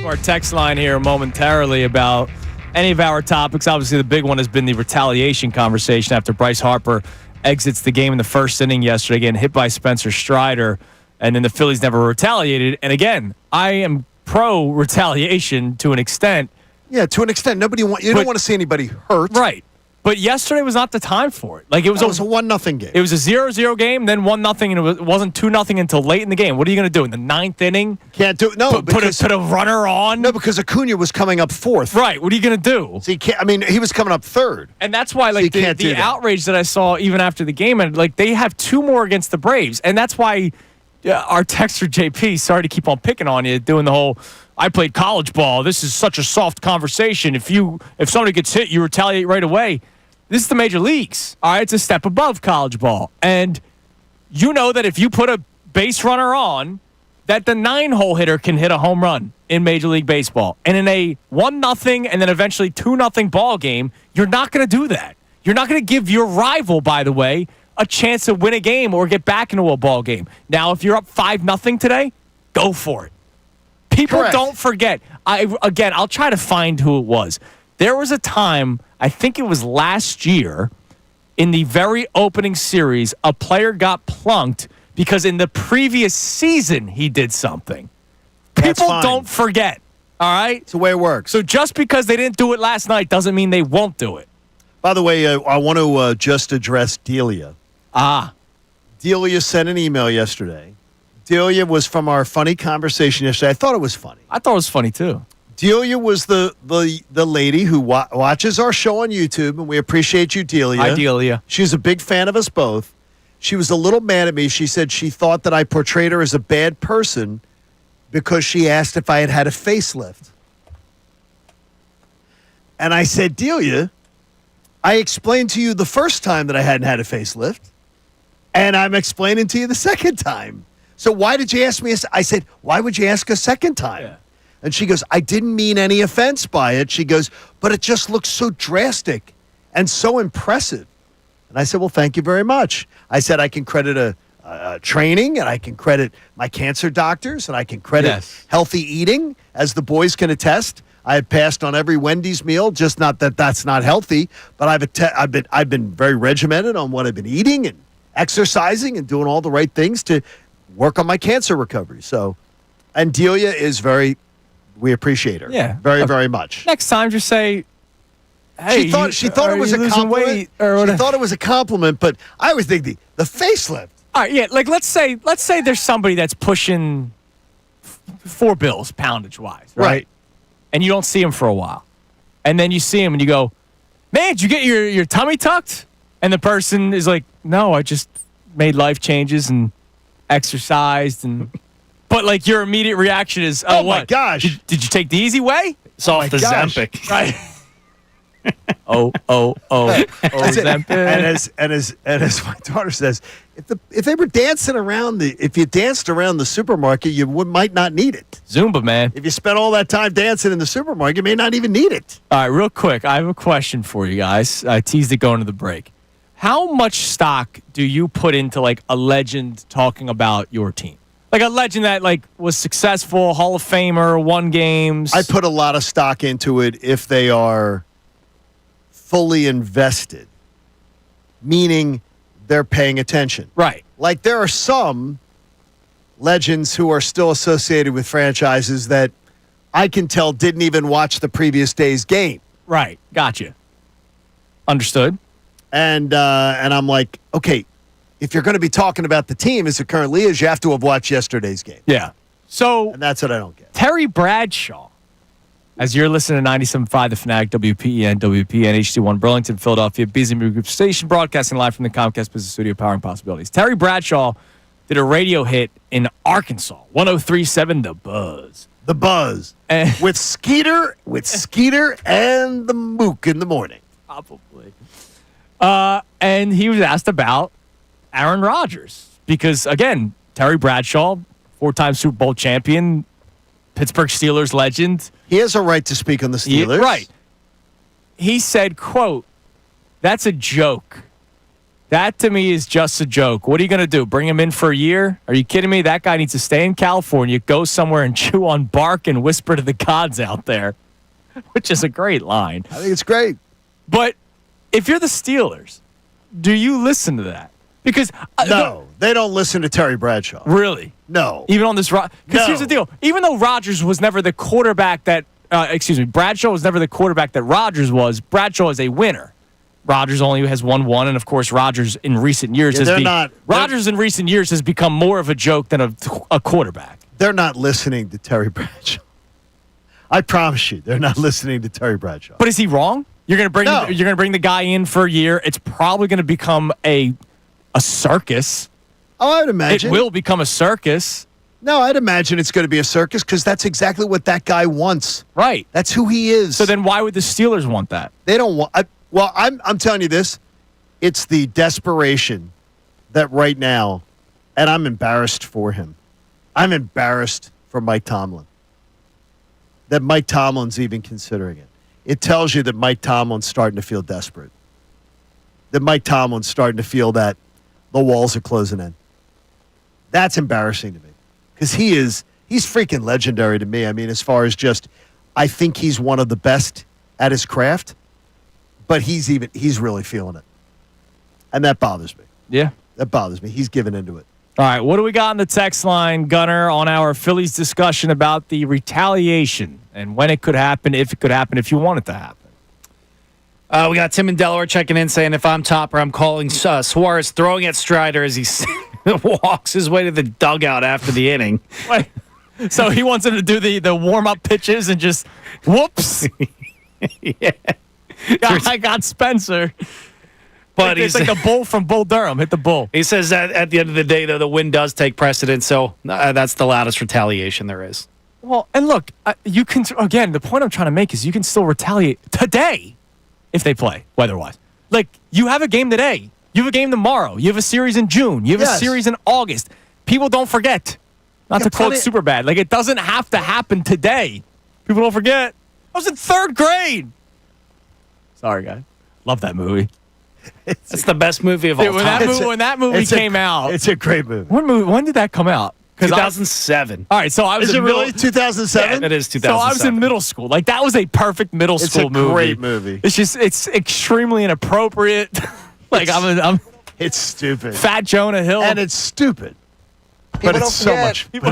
Our text line here momentarily about any of our topics. Obviously, the big one has been the retaliation conversation after Bryce Harper exits the game in the first inning yesterday, getting hit by Spencer Strider, and then the Phillies never retaliated. And again, I am pro retaliation to an extent. Yeah, to an extent. You don't want to see anybody hurt. Right. But yesterday was not the time for it. Like it was a 1-0 game. It was a 0-0 game, then 1-0, and it wasn't 2-0 until late in the game. What are you going to do in the ninth inning? Can't do it. No, put a runner on. No, because Acuna was coming up fourth. Right. What are you going to do? So he was coming up third. And that's why, like, so the outrage that I saw even after the game, and like they have 2 more against the Braves, and that's why our texter JP, sorry to keep on picking on you, doing the whole I played college ball. This is such a soft conversation. If somebody gets hit, you retaliate right away. This is the major leagues. All right, it's a step above college ball. And you know that if you put a base runner on, that the 9-hole hitter can hit a home run in Major League Baseball. And in a 1-0 and then eventually 2-0 ball game, you're not going to do that. You're not going to give your rival, by the way, a chance to win a game or get back into a ball game. Now, if you're up 5-0 today, go for it. People don't forget. I'll try to find who it was. There was a time, I think it was last year, in the very opening series, a player got plunked because in the previous season he did something. People don't forget, all right? It's the way it works. So just because they didn't do it last night doesn't mean they won't do it. By the way, I want to just address Delia. Delia sent an email yesterday. Delia was from our funny conversation yesterday. I thought it was funny. I thought it was funny, too. Delia was the lady who watches our show on YouTube, and we appreciate you, Delia. Hi, Delia. She's a big fan of us both. She was a little mad at me. She said she thought that I portrayed her as a bad person because she asked if I had had a facelift. And I said, Delia, I explained to you the first time that I hadn't had a facelift, and I'm explaining to you the second time. So why did you ask me? I said, why would you ask a second time? Yeah. And she goes, I didn't mean any offense by it. She goes, but it just looks so drastic and so impressive. And I said, well, thank you very much. I said, I can credit a training, and I can credit my cancer doctors, and I can credit healthy eating, as the boys can attest. I have passed on every Wendy's meal, just not that that's not healthy, but I've been very regimented on what I've been eating and exercising and doing all the right things to work on my cancer recovery. So, and Delia is we appreciate her. Yeah. Very, very much. Next time, just say, hey, she thought it was a compliment. She thought it was a compliment, but I always think the facelift. All right, yeah, like let's say there's somebody that's pushing $4 bills poundage-wise, right? And you don't see him for a while. And then you see him and you go, man, did you get your tummy tucked? And the person is like, no, I just made life changes and exercised and... But, like, your immediate reaction is, oh, what? My gosh. Did you take the easy way? It's off the Zempic. Right. Zempic. And as my daughter says, if they were dancing around if you danced around the supermarket, you might not need it. Zumba, man. If you spent all that time dancing in the supermarket, you may not even need it. All right, real quick, I have a question for you guys. I teased it going to the break. How much stock do you put into, like, a legend talking about your team? Like a legend that was successful, Hall of Famer, won games. I put a lot of stock into it if they are fully invested, meaning they're paying attention. Right. Like there are some legends who are still associated with franchises that I can tell didn't even watch the previous day's game. Right. Gotcha. Understood. And I'm like, okay, if you're going to be talking about the team as it currently is, you have to have watched yesterday's game. Yeah. So and that's what I don't get. Terry Bradshaw, as you're listening to 97.5 The Fanatic, WPEN, WPN, HD1, Burlington, Philadelphia, Busy Media Group Station, broadcasting live from the Comcast Business Studio, powering possibilities. Terry Bradshaw did a radio hit in Arkansas, 103.7 The Buzz. The Buzz. with Skeeter and the Mook in the morning. Probably. And he was asked about Aaron Rodgers because, again, Terry Bradshaw, 4-time Super Bowl champion, Pittsburgh Steelers legend. He has a right to speak on the Steelers. Right. He said, quote, "That's a joke. That to me is just a joke. What are you going to do? Bring him in for a year? Are you kidding me? That guy needs to stay in California, go somewhere and chew on bark and whisper to the gods out there," which is a great line. I think it's great. But if you're the Steelers, do you listen to that? Because no, they don't listen to Terry Bradshaw. Really? No. Even on this, because here's the deal. Even though Rodgers was never the quarterback that, Bradshaw was never the quarterback that Rodgers was. Bradshaw is a winner. Rodgers only has won one, and of course, Rodgers in recent years in recent years has become more of a joke than a quarterback. They're not listening to Terry Bradshaw. I promise you, they're not listening to Terry Bradshaw. But is he wrong? You're going to bring the guy in for a year. It's probably going to become a circus. Oh, I would imagine it will become a circus. No, I'd imagine it's going to be a circus because that's exactly what that guy wants. Right. That's who he is. So then, why would the Steelers want that? They don't want. Well, I'm telling you this. It's the desperation that right now, and I'm embarrassed for him. I'm embarrassed for Mike Tomlin. That Mike Tomlin's even considering it. It tells you that Mike Tomlin's starting to feel desperate. That Mike Tomlin's starting to feel that the walls are closing in. That's embarrassing to me because he's freaking legendary to me. I mean, as far as just, I think he's one of the best at his craft. But he's really feeling it. And that bothers me. Yeah. That bothers me. He's giving into it. All right, what do we got on the text line, Gunner, on our Phillies discussion about the retaliation and when it could happen, if it could happen, if you want it to happen? We got Tim in Delaware checking in saying, if I'm Topper, I'm calling Suarez throwing at Strider as he walks his way to the dugout after the inning. Wait, so he wants him to do the warm-up pitches and just, whoops. Yeah. I got Spencer. But it's like the bull from Bull Durham. Hit the bull. He says that at the end of the day, though, the win does take precedence. So that's the loudest retaliation there is. Well, and look, you can, again, the point I'm trying to make is you can still retaliate today if they play weather-wise. Like, you have a game today. You have a game tomorrow. You have a series in June. You have a series in August. People don't forget. Not to quote Superbad. Like, it doesn't have to happen today. People don't forget. I was in 3rd grade. Sorry, guys. Love that movie. It's the best movie of all time. When that movie came out. It's a great movie. When did that come out? 2007. All right, so I was Is it really 2007? Yeah, it is 2007. So I was in middle school. Like, that was a perfect middle school movie. It's a great movie. It's extremely inappropriate. Like, I'm it's stupid. Fat Jonah Hill. And it's stupid. But it's so much. People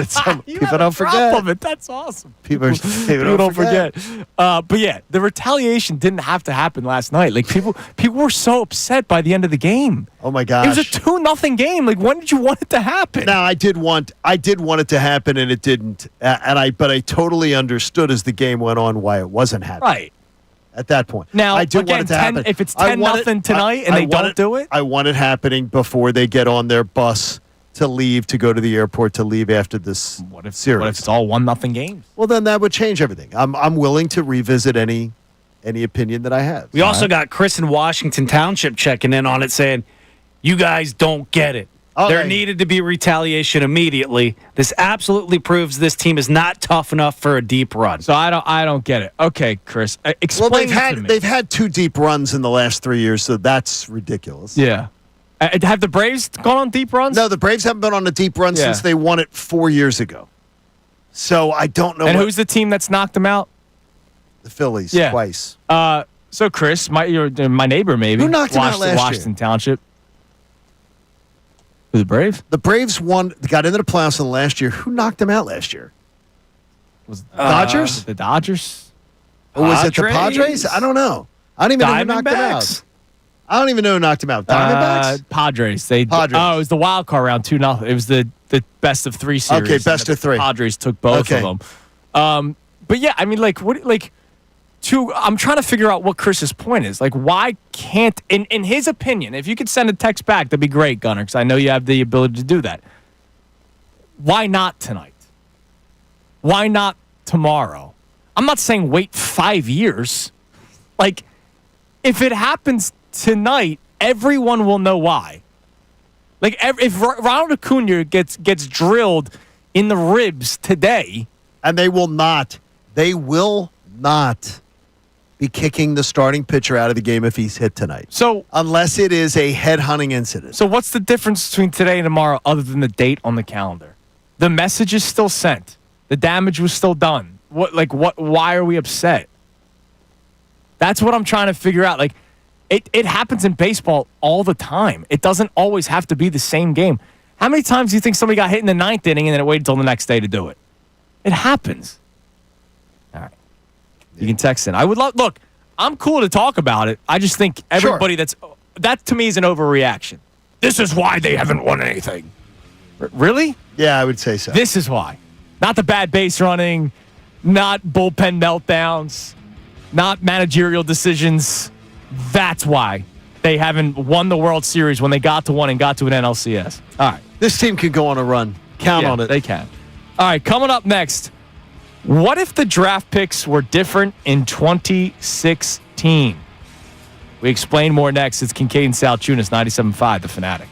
don't forget. Of it. That's awesome. People don't forget. But yeah, the retaliation didn't have to happen last night. Like people were so upset by the end of the game. Oh my gosh. It was a 2-0 game. Like, when did you want it to happen? No, I did want it to happen, and it didn't. But I totally understood as the game went on why it wasn't happening. Right. At that point. Now, I do want it to happen. If it's 10-0 tonight and they don't do it, I want it happening before they get on their bus to leave, to go to the airport, to leave after this series. What if it's all 1-0 games? Well, then that would change everything. I'm willing to revisit any opinion that I have. We also got Chris in Washington Township checking in on it saying, you guys don't get it. There needed to be retaliation immediately. This absolutely proves this team is not tough enough for a deep run. So I don't get it. Okay, Chris, explain to me. They've had 2 deep runs in the last 3 years, so that's ridiculous. Yeah. Have the Braves gone on deep runs? No, the Braves haven't been on a deep run since they won it 4 years ago. So I don't know. And who's the team that's knocked them out? The Phillies twice. So Chris, my neighbor maybe. Who knocked them out last year? Washington Township. The Braves? The Braves got into the playoffs in the last year. Who knocked them out last year? Was it Dodgers? The Dodgers? Or was it the Padres? I don't know. I don't even know who knocked them out. I don't even know who knocked him out. Diamondbacks? Padres. Padres. Oh, it was the wild card round 2-0. It was the best of 3 series. Okay, best of 3. Padres took both of them. But yeah, I mean, I'm trying to figure out what Chris's point is. Like, why can't, in his opinion, if you could send a text back, that'd be great, Gunner, because I know you have the ability to do that. Why not tonight? Why not tomorrow? I'm not saying wait 5 years. Like, if it happens tonight, everyone will know why. Like, if Ronald Acuna gets drilled in the ribs today, And they will not be kicking the starting pitcher out of the game if he's hit tonight. So unless it is a head-hunting incident. So what's the difference between today and tomorrow other than the date on the calendar? The message is still sent. The damage was still done. Why are we upset? That's what I'm trying to figure out. Like, it happens in baseball all the time. It doesn't always have to be the same game. How many times do you think somebody got hit in the 9th inning and then it waited until the next day to do it? It happens. All right. You can text in. I would look, I'm cool to talk about it. I just think everybody that to me is an overreaction. This is why they haven't won anything. Really? Yeah, I would say so. This is why. Not the bad base running, not bullpen meltdowns, not managerial decisions. That's why they haven't won the World Series when they got to one and got to an NLCS. All right. This team can go on a run. Count on it. They can. All right, coming up next, what if the draft picks were different in 2016? We explain more next. It's Kincade Salciunas, 97.5, The Fanatic.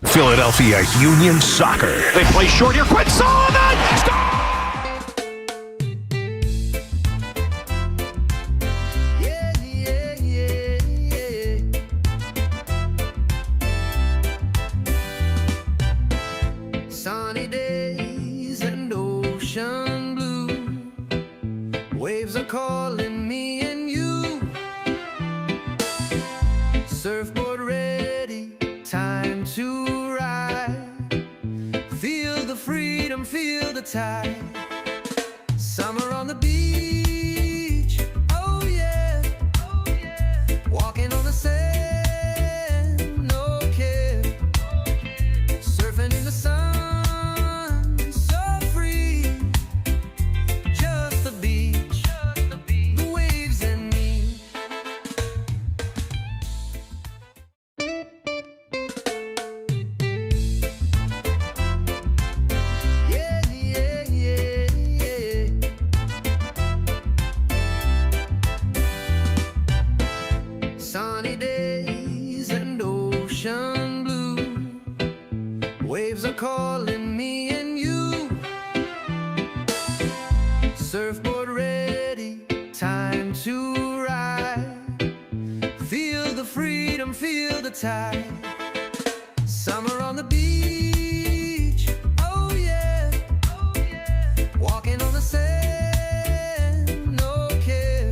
Philadelphia Union Soccer. They play short here. Quinn Sullivan! Yeah, yeah, yeah, yeah. Sunny days and ocean blue. Waves are calling me and you. Surfboard ready, time to ride. Feel the freedom, feel the tide. Summer on the beach, oh yeah, oh yeah. Walking on the sand, no care. Surfing in the sun, so free. Just the beach, the waves and me. Yeah, yeah, yeah, yeah. Sunny days and ocean blue. Waves are calling me and you. Surfboard ready, time to ride. Feel the freedom, feel the tide. Summer on the beach, oh yeah, oh yeah. Walking on the sand, no care.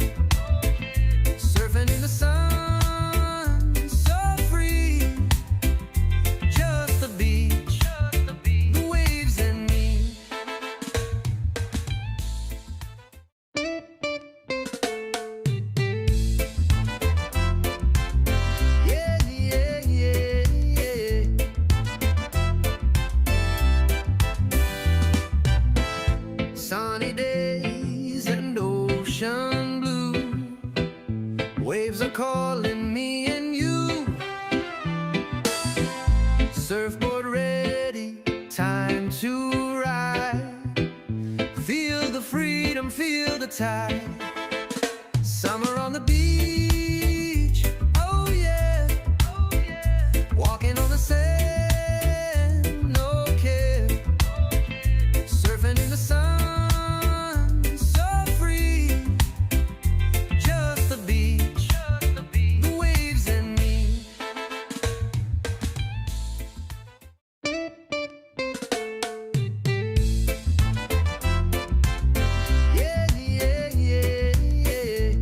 Surfing in the sun, so free. Just the beach, the waves and me. Yeah, yeah, yeah, yeah. Sunny days and ocean blue. Waves are calling me and you. Surfboard ready, time to ride. Feel the freedom, feel the tide. Summer on the beach, oh yeah, oh yeah. Walking on the sand, no care. Surfing in the sun, so free. Just the beach, the waves and me. Yeah, yeah, yeah, yeah.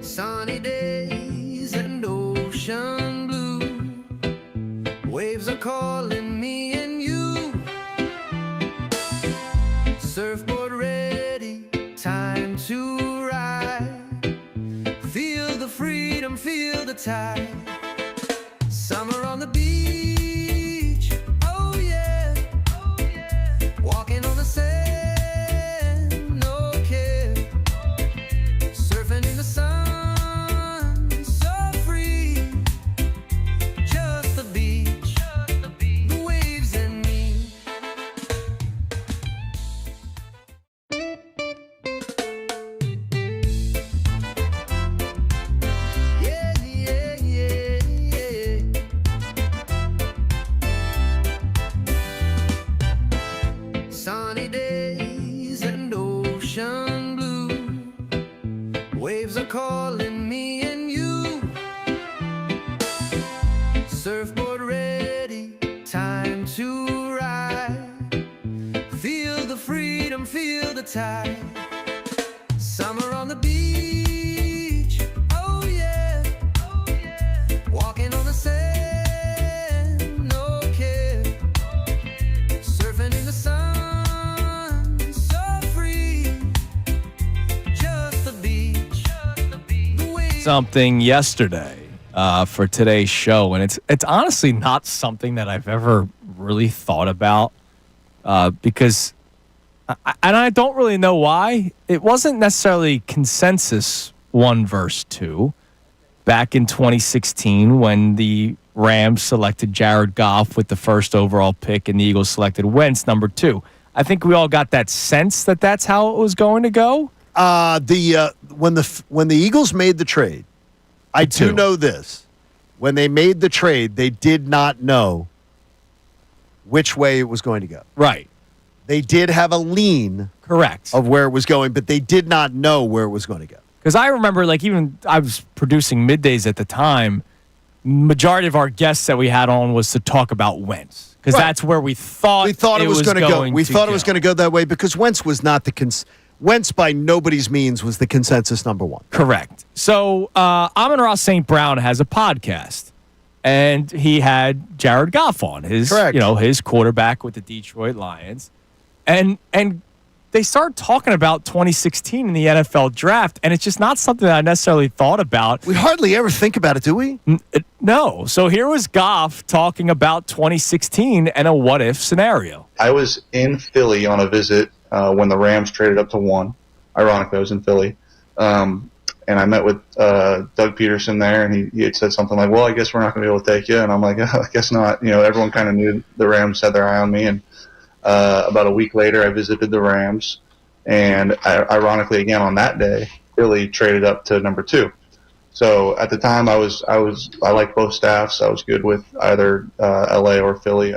Sunny days and ocean blue. Waves are calling me and you. Surfboard ready, time to ride. Feel the freedom, feel the tide. Summer on the beach, oh yeah, oh yeah. Walking on the sand, no care. Surfing in the sun, so free. Just the beach, the waves and me. Yeah, yeah, yeah, yeah. the tide. Summer on the beach. Oh yeah. Walking on the sand. No care. Surfing in the sun. So free. Just the beach. Something yesterday for today's show, and it's honestly not something that I've ever really thought about because I don't really know why. It wasn't necessarily consensus 1 versus 2 back in 2016 when the Rams selected Jared Goff with the first overall pick and the Eagles selected Wentz number 2. I think we all got that sense that that's how it was going to go. When the Eagles made the trade, I do know this. When they made the trade, they did not know which way it was going to go. Right. They did have a lean Correct. of where it was going, but they did not know where it was going to go. Because I remember, even I was producing Middays at the time, majority of our guests that we had on was to talk about Wentz. Because that's where we thought it was going to go. We thought it was going to go that way because Wentz was not the Wentz by nobody's means was the consensus number 1. Correct. So Amon-Ra St. Brown has a podcast, and he had Jared Goff on, his quarterback with the Detroit Lions, and they started talking about 2016 in the NFL draft, and it's just not something that I necessarily thought about. We hardly ever think about it, do we? No. So here was Goff talking about 2016 and a what-if scenario. I was in Philly on a visit when the Rams traded up to 1. Ironically, I was in Philly. And I met with Doug Peterson there, and he had said something like, well, I guess we're not going to be able to take you. And I'm like, I guess not. Everyone kind of knew the Rams had their eye on me. And about a week later, I visited the Rams. And ironically, again, on that day, Philly traded up to number 2. So at the time, I liked both staffs. I was good with either LA or Philly.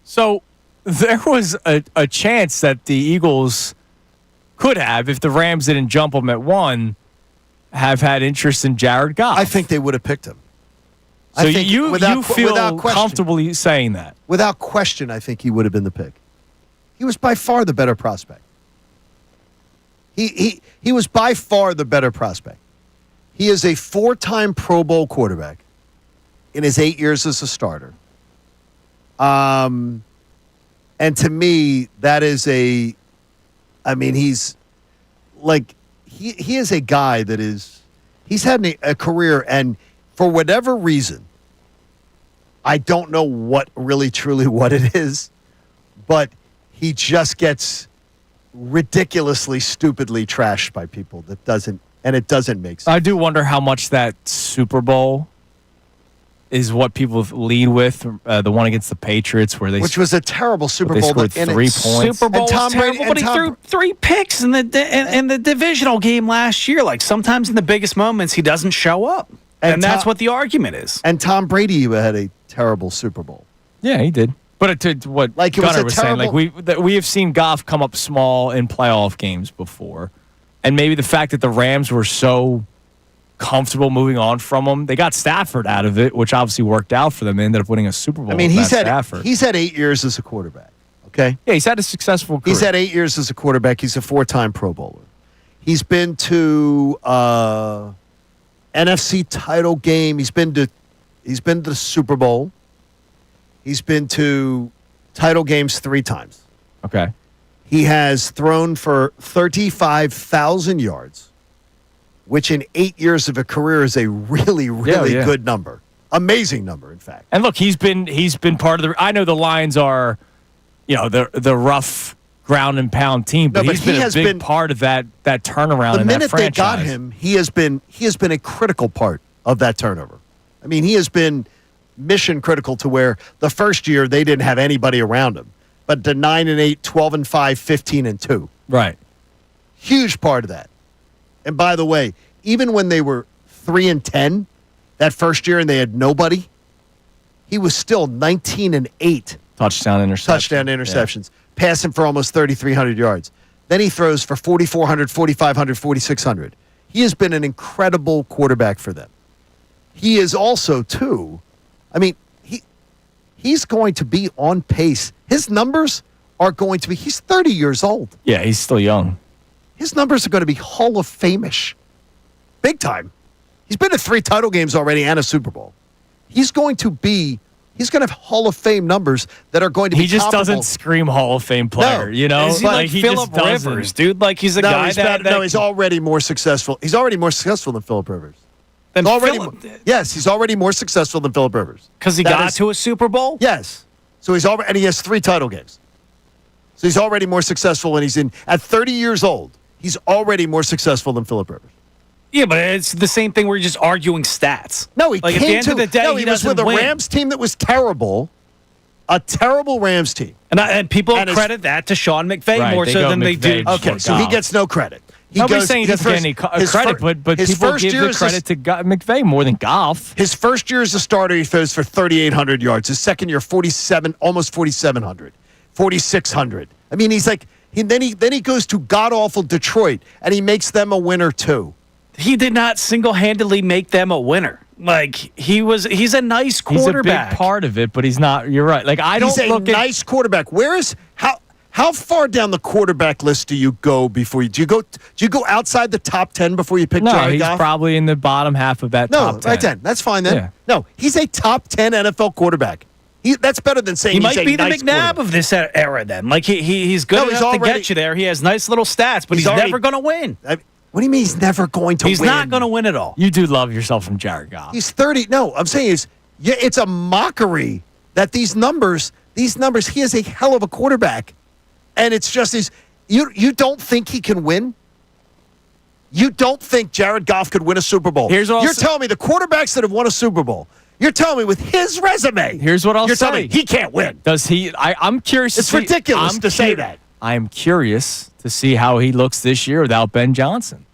So there was a chance that the Eagles could have, if the Rams didn't jump them at 1, have had interest in Jared Goff. I think they would have picked him. So you feel comfortable saying that? Without question, I think he would have been the pick. He was by far the better prospect. He was by far the better prospect. He is a 4-time Pro Bowl quarterback in his 8 years as a starter. And to me, that is he's like, he is a guy that he's had a career, and for whatever reason, I don't know what it is, but he just gets ridiculously, stupidly trashed by people it doesn't make sense. I do wonder how much that Super Bowl is what people lead with, the one against the Patriots, which was a terrible Super Bowl. They scored 3 points. Super Bowl was terrible, but he threw 3 picks in the divisional game last year. Like, sometimes in the biggest moments, he doesn't show up, and that's what the argument is. And Tom Brady had a terrible Super Bowl. Yeah, he did. But what Gunnar was saying, we have seen Goff come up small in playoff games before, and maybe the fact that the Rams were so comfortable moving on from him. They got Stafford out of it, which obviously worked out for them. They ended up winning a Super Bowl. He's had 8 years as a quarterback. Okay? Yeah, he's had a successful career. He's had 8 years as a quarterback. He's a 4-time Pro Bowler. He's been to NFC title game. He's been to the Super Bowl. He's been to title games 3 times. Okay. He has thrown for 35,000 yards, which in 8 years of a career is a really, really good number. Amazing number, in fact. And look, he's been part of the. I know the Lions are, the rough ground and pound team, but he's been a big part of that turnaround. The in minute that franchise. they got him, he has been a critical part of that turnover. I mean, he has been mission critical to where the first year they didn't have anybody around him, but the 9-8, 12-5, 15-2, right? Huge part of that. And by the way, even when they were 3-10 that first year and they had nobody, he was still 19-8 touchdown interceptions, passing for almost 3,300 yards. Then he throws for 4,400, 4,500, 4,600. He has been an incredible quarterback for them. He is also, too, he's going to be on pace. His numbers are going to be, he's 30 years old. Yeah, he's still young. His numbers are going to be Hall of Fame-ish. Big time. He's been to 3 title games already and a Super Bowl. He's going to have Hall of Fame numbers that are going to be He just comparable. doesn't scream Hall of Fame player, you know? Is he like he Phillip just doesn't. Rivers, dude? Like he's a No, guy he's that, better. No, he's already more successful. He's already more successful than Philip Rivers. Then Yes, he's already more successful than Philip Rivers. because he That got is- to a Super Bowl. Yes. So he's already, and he has 3 title games. So he's already more successful when he's at 30 years old. He's already more successful than Philip Rivers. Yeah, but it's the same thing. We're just arguing stats. No, he like came at the end to of the day, no, he was with a win. Rams team that was terrible, a terrible Rams team. And people And his- credit that to Sean McVay Right, more they so go than they do. McVay. Okay, so he gets no credit. Nobody's saying he doesn't get any credit, but his people first give year the as credit to McVay more than Goff. His first year as a starter, he throws for 3,800 yards. His second year, 47, almost 4,700, 4,600. I mean, he's like, then he goes to god awful Detroit, and he makes them a winner too. He did not single-handedly make them a winner. Like he's a nice quarterback. He's a big part of it, but he's not. You're right. Like I don't He's a look nice quarterback. How far down the quarterback list do you go before you do you go outside the top 10 before you pick No, Jared he's Goff? probably in the bottom half of that top 10. Right then. That's fine then. Yeah. No, he's a top 10 NFL quarterback. That's better than saying He he's might a be the nice McNabb quarterback. of this era. Then, like he's good No, enough he's to already- get you there. He has nice little stats, but He's he's already- never going to win. What do you mean he's never going to He's win? not going to win at all. You do love yourself from Jared Goff. He's 30. No, I'm saying it's a mockery that these numbers, he is a hell of a quarterback. And it's just you don't think he can win? You don't think Jared Goff could win a Super Bowl? Here's what I'll You're say- telling me the quarterbacks that have won a Super Bowl, you're telling me with his resume, Here's what I'll you're say. telling me he can't win. Does he? I'm curious. It's ridiculous to say that. I am curious to see how he looks this year without Ben Johnson.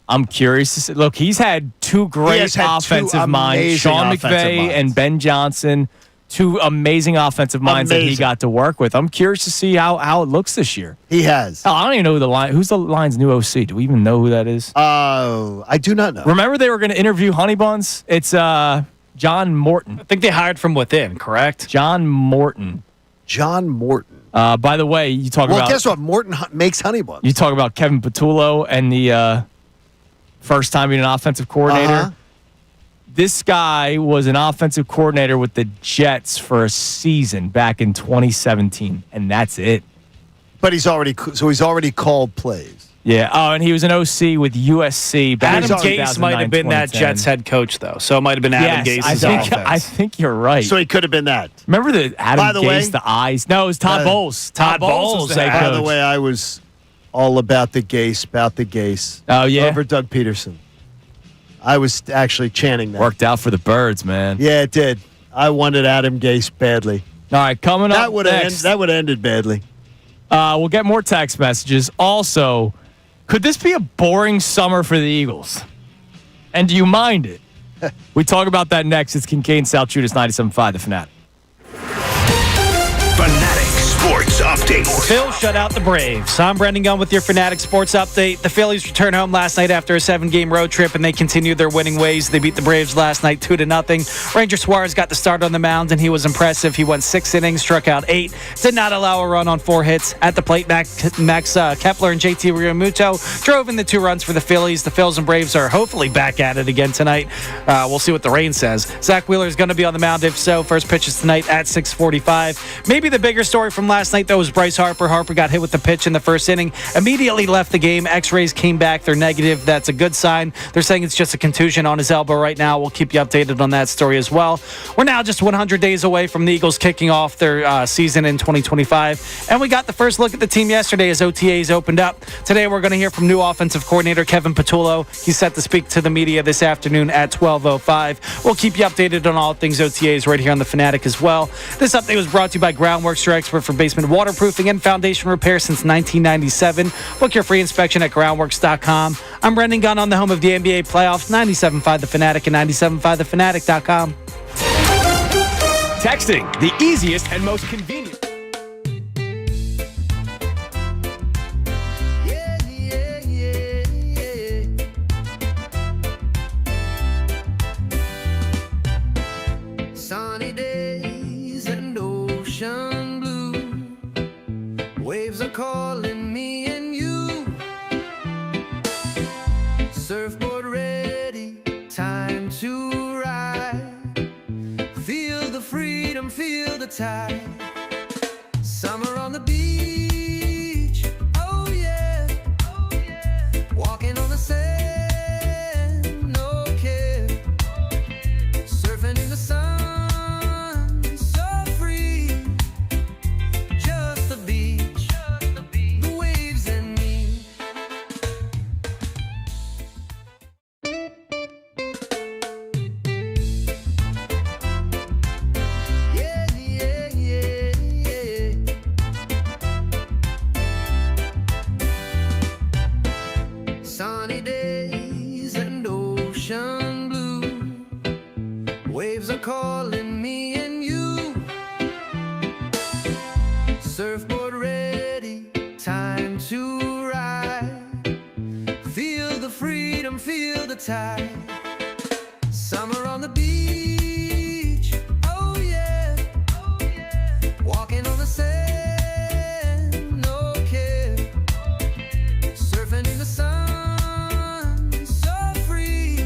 I'm curious to see. Look, he's had 2 great has had 2 offensive minds. amazing Sean offensive McVay minds. and Ben Johnson, 2 amazing offensive minds that he Amazing. got to work with. I'm curious to see how it looks this year. He has. Hell, I don't even know who's the Lions' new OC. Do we even know who that is? Oh, I do not know. Remember they were going to interview Honey Buns? It's John Morton. I think they hired from within, correct? John Morton. John Morton. By the way, you talk Well, about guess what? Morton makes honey buns. you talk about Kevin Patullo and the first time being an offensive coordinator. Uh-huh. This guy was an offensive coordinator with the Jets for a season back in 2017, and that's it. But he's already called plays. Yeah. Oh, and he was an OC with USC back Adam in Gase might have been that 2010. Jets head coach, though. So it might have been Adam Yes, Gase's offense. I think you're right. So he could have been that. Remember the Adam By the Gase, way- the eyes? No, it was Todd Bowles. Todd Bowles Bowles, was the head By coach. the way, I was all about the Gase. Oh, yeah? Over Doug Peterson. I was actually chanting that. Worked out for the Birds, man. Yeah, it did. I wanted Adam Gase badly. All right, coming up That would next. have ended badly. We'll get more text messages. Also, could this be a boring summer for the Eagles? And do you mind it? We talk about that next. It's Kincade Salciunas, 97.5, The Fanatic. Fanatic Sports Update. Phils shut out the Braves. I'm Brendan Gunn with your Fanatic Sports Update. The Phillies returned home last night after a 7-game road trip, and they continued their winning ways. They beat the Braves last night 2-0. Ranger Suarez got the start on the mound, and he was impressive. He went 6 innings, struck out 8, did not allow a run on 4 hits. At the plate, Max Kepler and JT Realmuto drove in the 2 runs for the Phillies. The Phils and Braves are hopefully back at it again tonight. We'll see what the rain says. Zach Wheeler is going to be on the mound. If so, first pitch is tonight at 6:45. Maybe the bigger story from last night, though, was Bryce Harper. Harper got hit with the pitch in the first inning, immediately left the game. X-rays came back. They're negative. That's a good sign. They're saying it's just a contusion on his elbow right now. We'll keep you updated on that story as well. We're now just 100 days away from the Eagles kicking off their season in 2025. And we got the first look at the team yesterday as OTAs opened up. Today, we're going to hear from new offensive coordinator Kevin Patullo. He's set to speak to the media this afternoon at 12:05. We'll keep you updated on all things OTAs right here on The Fanatic as well. This update was brought to you by Groundworks, your expert for basement waterproofing and foundation repair since 1997. Book your free inspection at groundworks.com. I'm Brendan Gunn on the home of the NBA playoffs, 97.5 The Fanatic and 97.5thefanatic.com. Texting, the easiest and most convenient. Sunny days and ocean blue, freedom, feel the tide. Summer on the beach, oh yeah, walking on the sand, no care, surfing in the sun, so free, just the beach, the waves and me. Yeah, yeah, yeah, yeah. Sunny days and ocean blue, waves are calling me and you. Surfboard ready, time to ride. Feel the freedom, feel the tide. Summer on the beach, oh yeah, walking on the sand, no care, surfing in the sun, so free,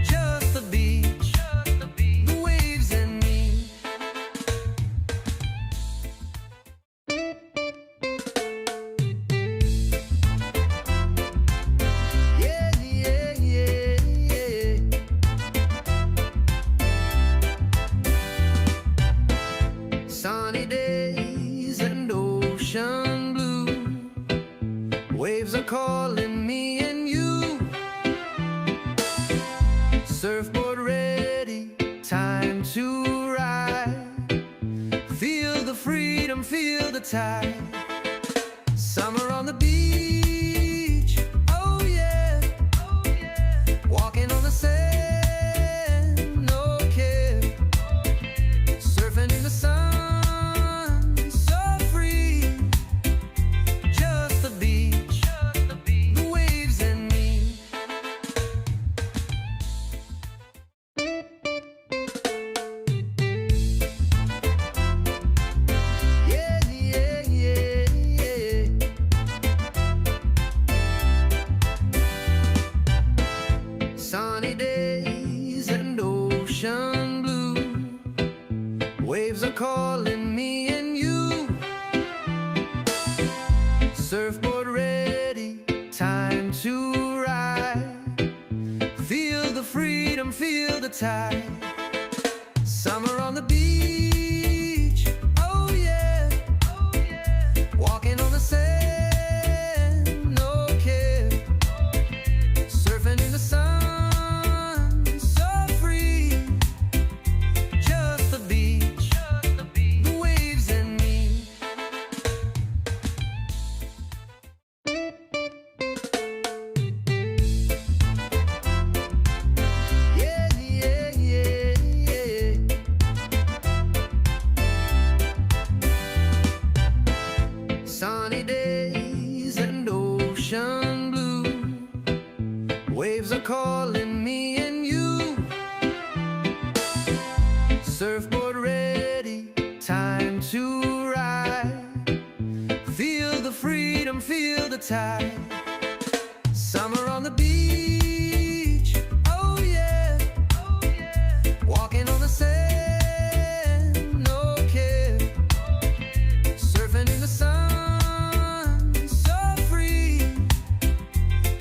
just the beach, the waves and me. Yeah, yeah, yeah, yeah. Sunny days and ocean blue, waves are calling me and you. Surfboard ready, time to ride. Feel the freedom, feel the tide. Summer on the beach, oh yeah, walking on the sand, no care, surfing in the sun, so free, just the beach, the waves and me. Yeah, yeah, yeah, yeah. Sunny days and ocean blue, waves are calling me and you. Surfboard ready, time to ride. Feel the freedom, feel the tide. Summer on the beach, oh yeah, walking on the sand, no care, surfing in the sun, so free, just the beach, the waves and me. Yeah, yeah, yeah, yeah. Sunny days and ocean blue, waves are calling me and you. Surfboard ready, time to ride. Feel the freedom, feel the tide. Summer on the beach, oh yeah, walking on the sand, no care, surfing in the sun, so free,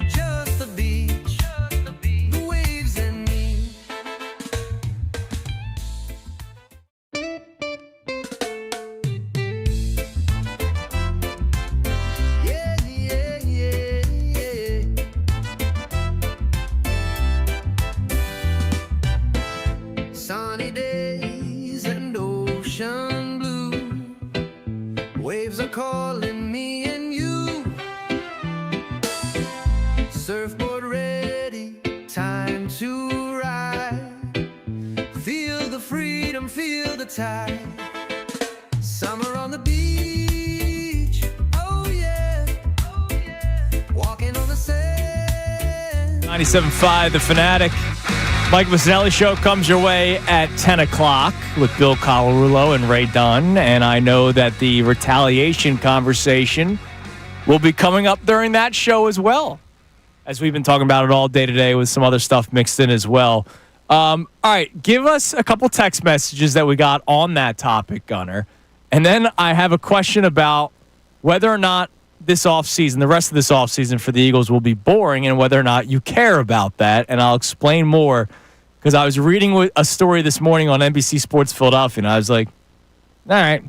just the beach, the waves and me. Yeah, yeah, yeah, yeah. Sunny days and ocean blue, waves are calling me and you. Surfboard ready, time to ride. Feel the freedom, feel the tide. Summer on the beach, oh yeah, walking on the sand. 97.5 The Fanatic. Mike Missanelli Show comes your way at 10 o'clock with Bill Colarulo and Ray Dunn. And I know that the retaliation conversation will be coming up during that show as well, as we've been talking about it all day today with some other stuff mixed in as well. All right, give us a couple text messages that we got on that topic, Gunner. And then I have a question about whether or not this offseason, the rest of this offseason for the Eagles will be boring and whether or not you care about that. And I'll explain more because I was reading a story this morning on NBC Sports Philadelphia, and I was like, all right,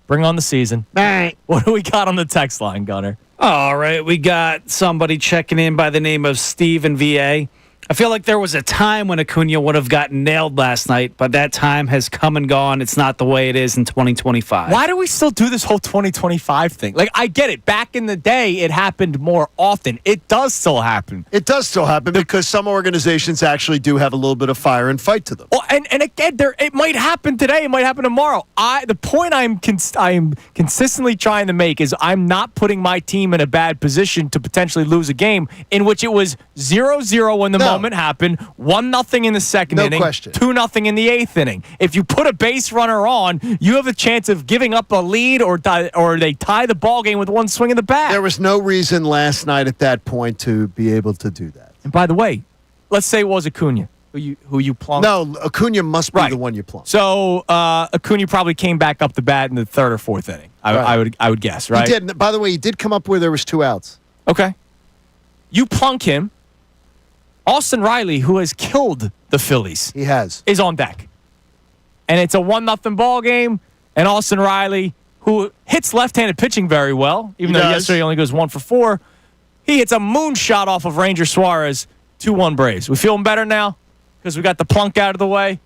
bring on the season. All right. What do we got on the text line, Gunner? All right, we got somebody checking in by the name of Steve in VA. I feel like there was a time when Acuna would have gotten nailed last night, but that time has come and gone. It's not the way it is in 2025. Why do we still do this whole 2025 thing? Like, I get it. Back in the day, it happened more often. It does still happen. It does still happen because some organizations actually do have a little bit of fire and fight to them. Well, and again, it might happen today. It might happen tomorrow. The point I'm consistently trying to make is I'm not putting my team in a bad position to potentially lose a game in which it was 0-0 when the moment happened, 1-0 in the second inning, 2-0 in the eighth inning. If you put a base runner on, you have a chance of giving up a lead or they tie the ball game with one swing of the bat. There was no reason last night at that point to be able to do that. And by the way, let's say it was Acuna who you plunked. No, Acuna must be the one you plunked. So Acuna probably came back up the bat in the third or fourth inning. I would guess, right? He did. By the way, he did come up where there was 2 outs. Okay. You plunk him. Austin Riley, who has killed the Phillies, is on deck. And it's a 1-0 ball game, and Austin Riley, who hits left-handed pitching very well, even though yesterday he only goes 1 for 4, he hits a moonshot off of Ranger Suarez, 2-1 Braves. We feeling better now because we got the plunk out of the way?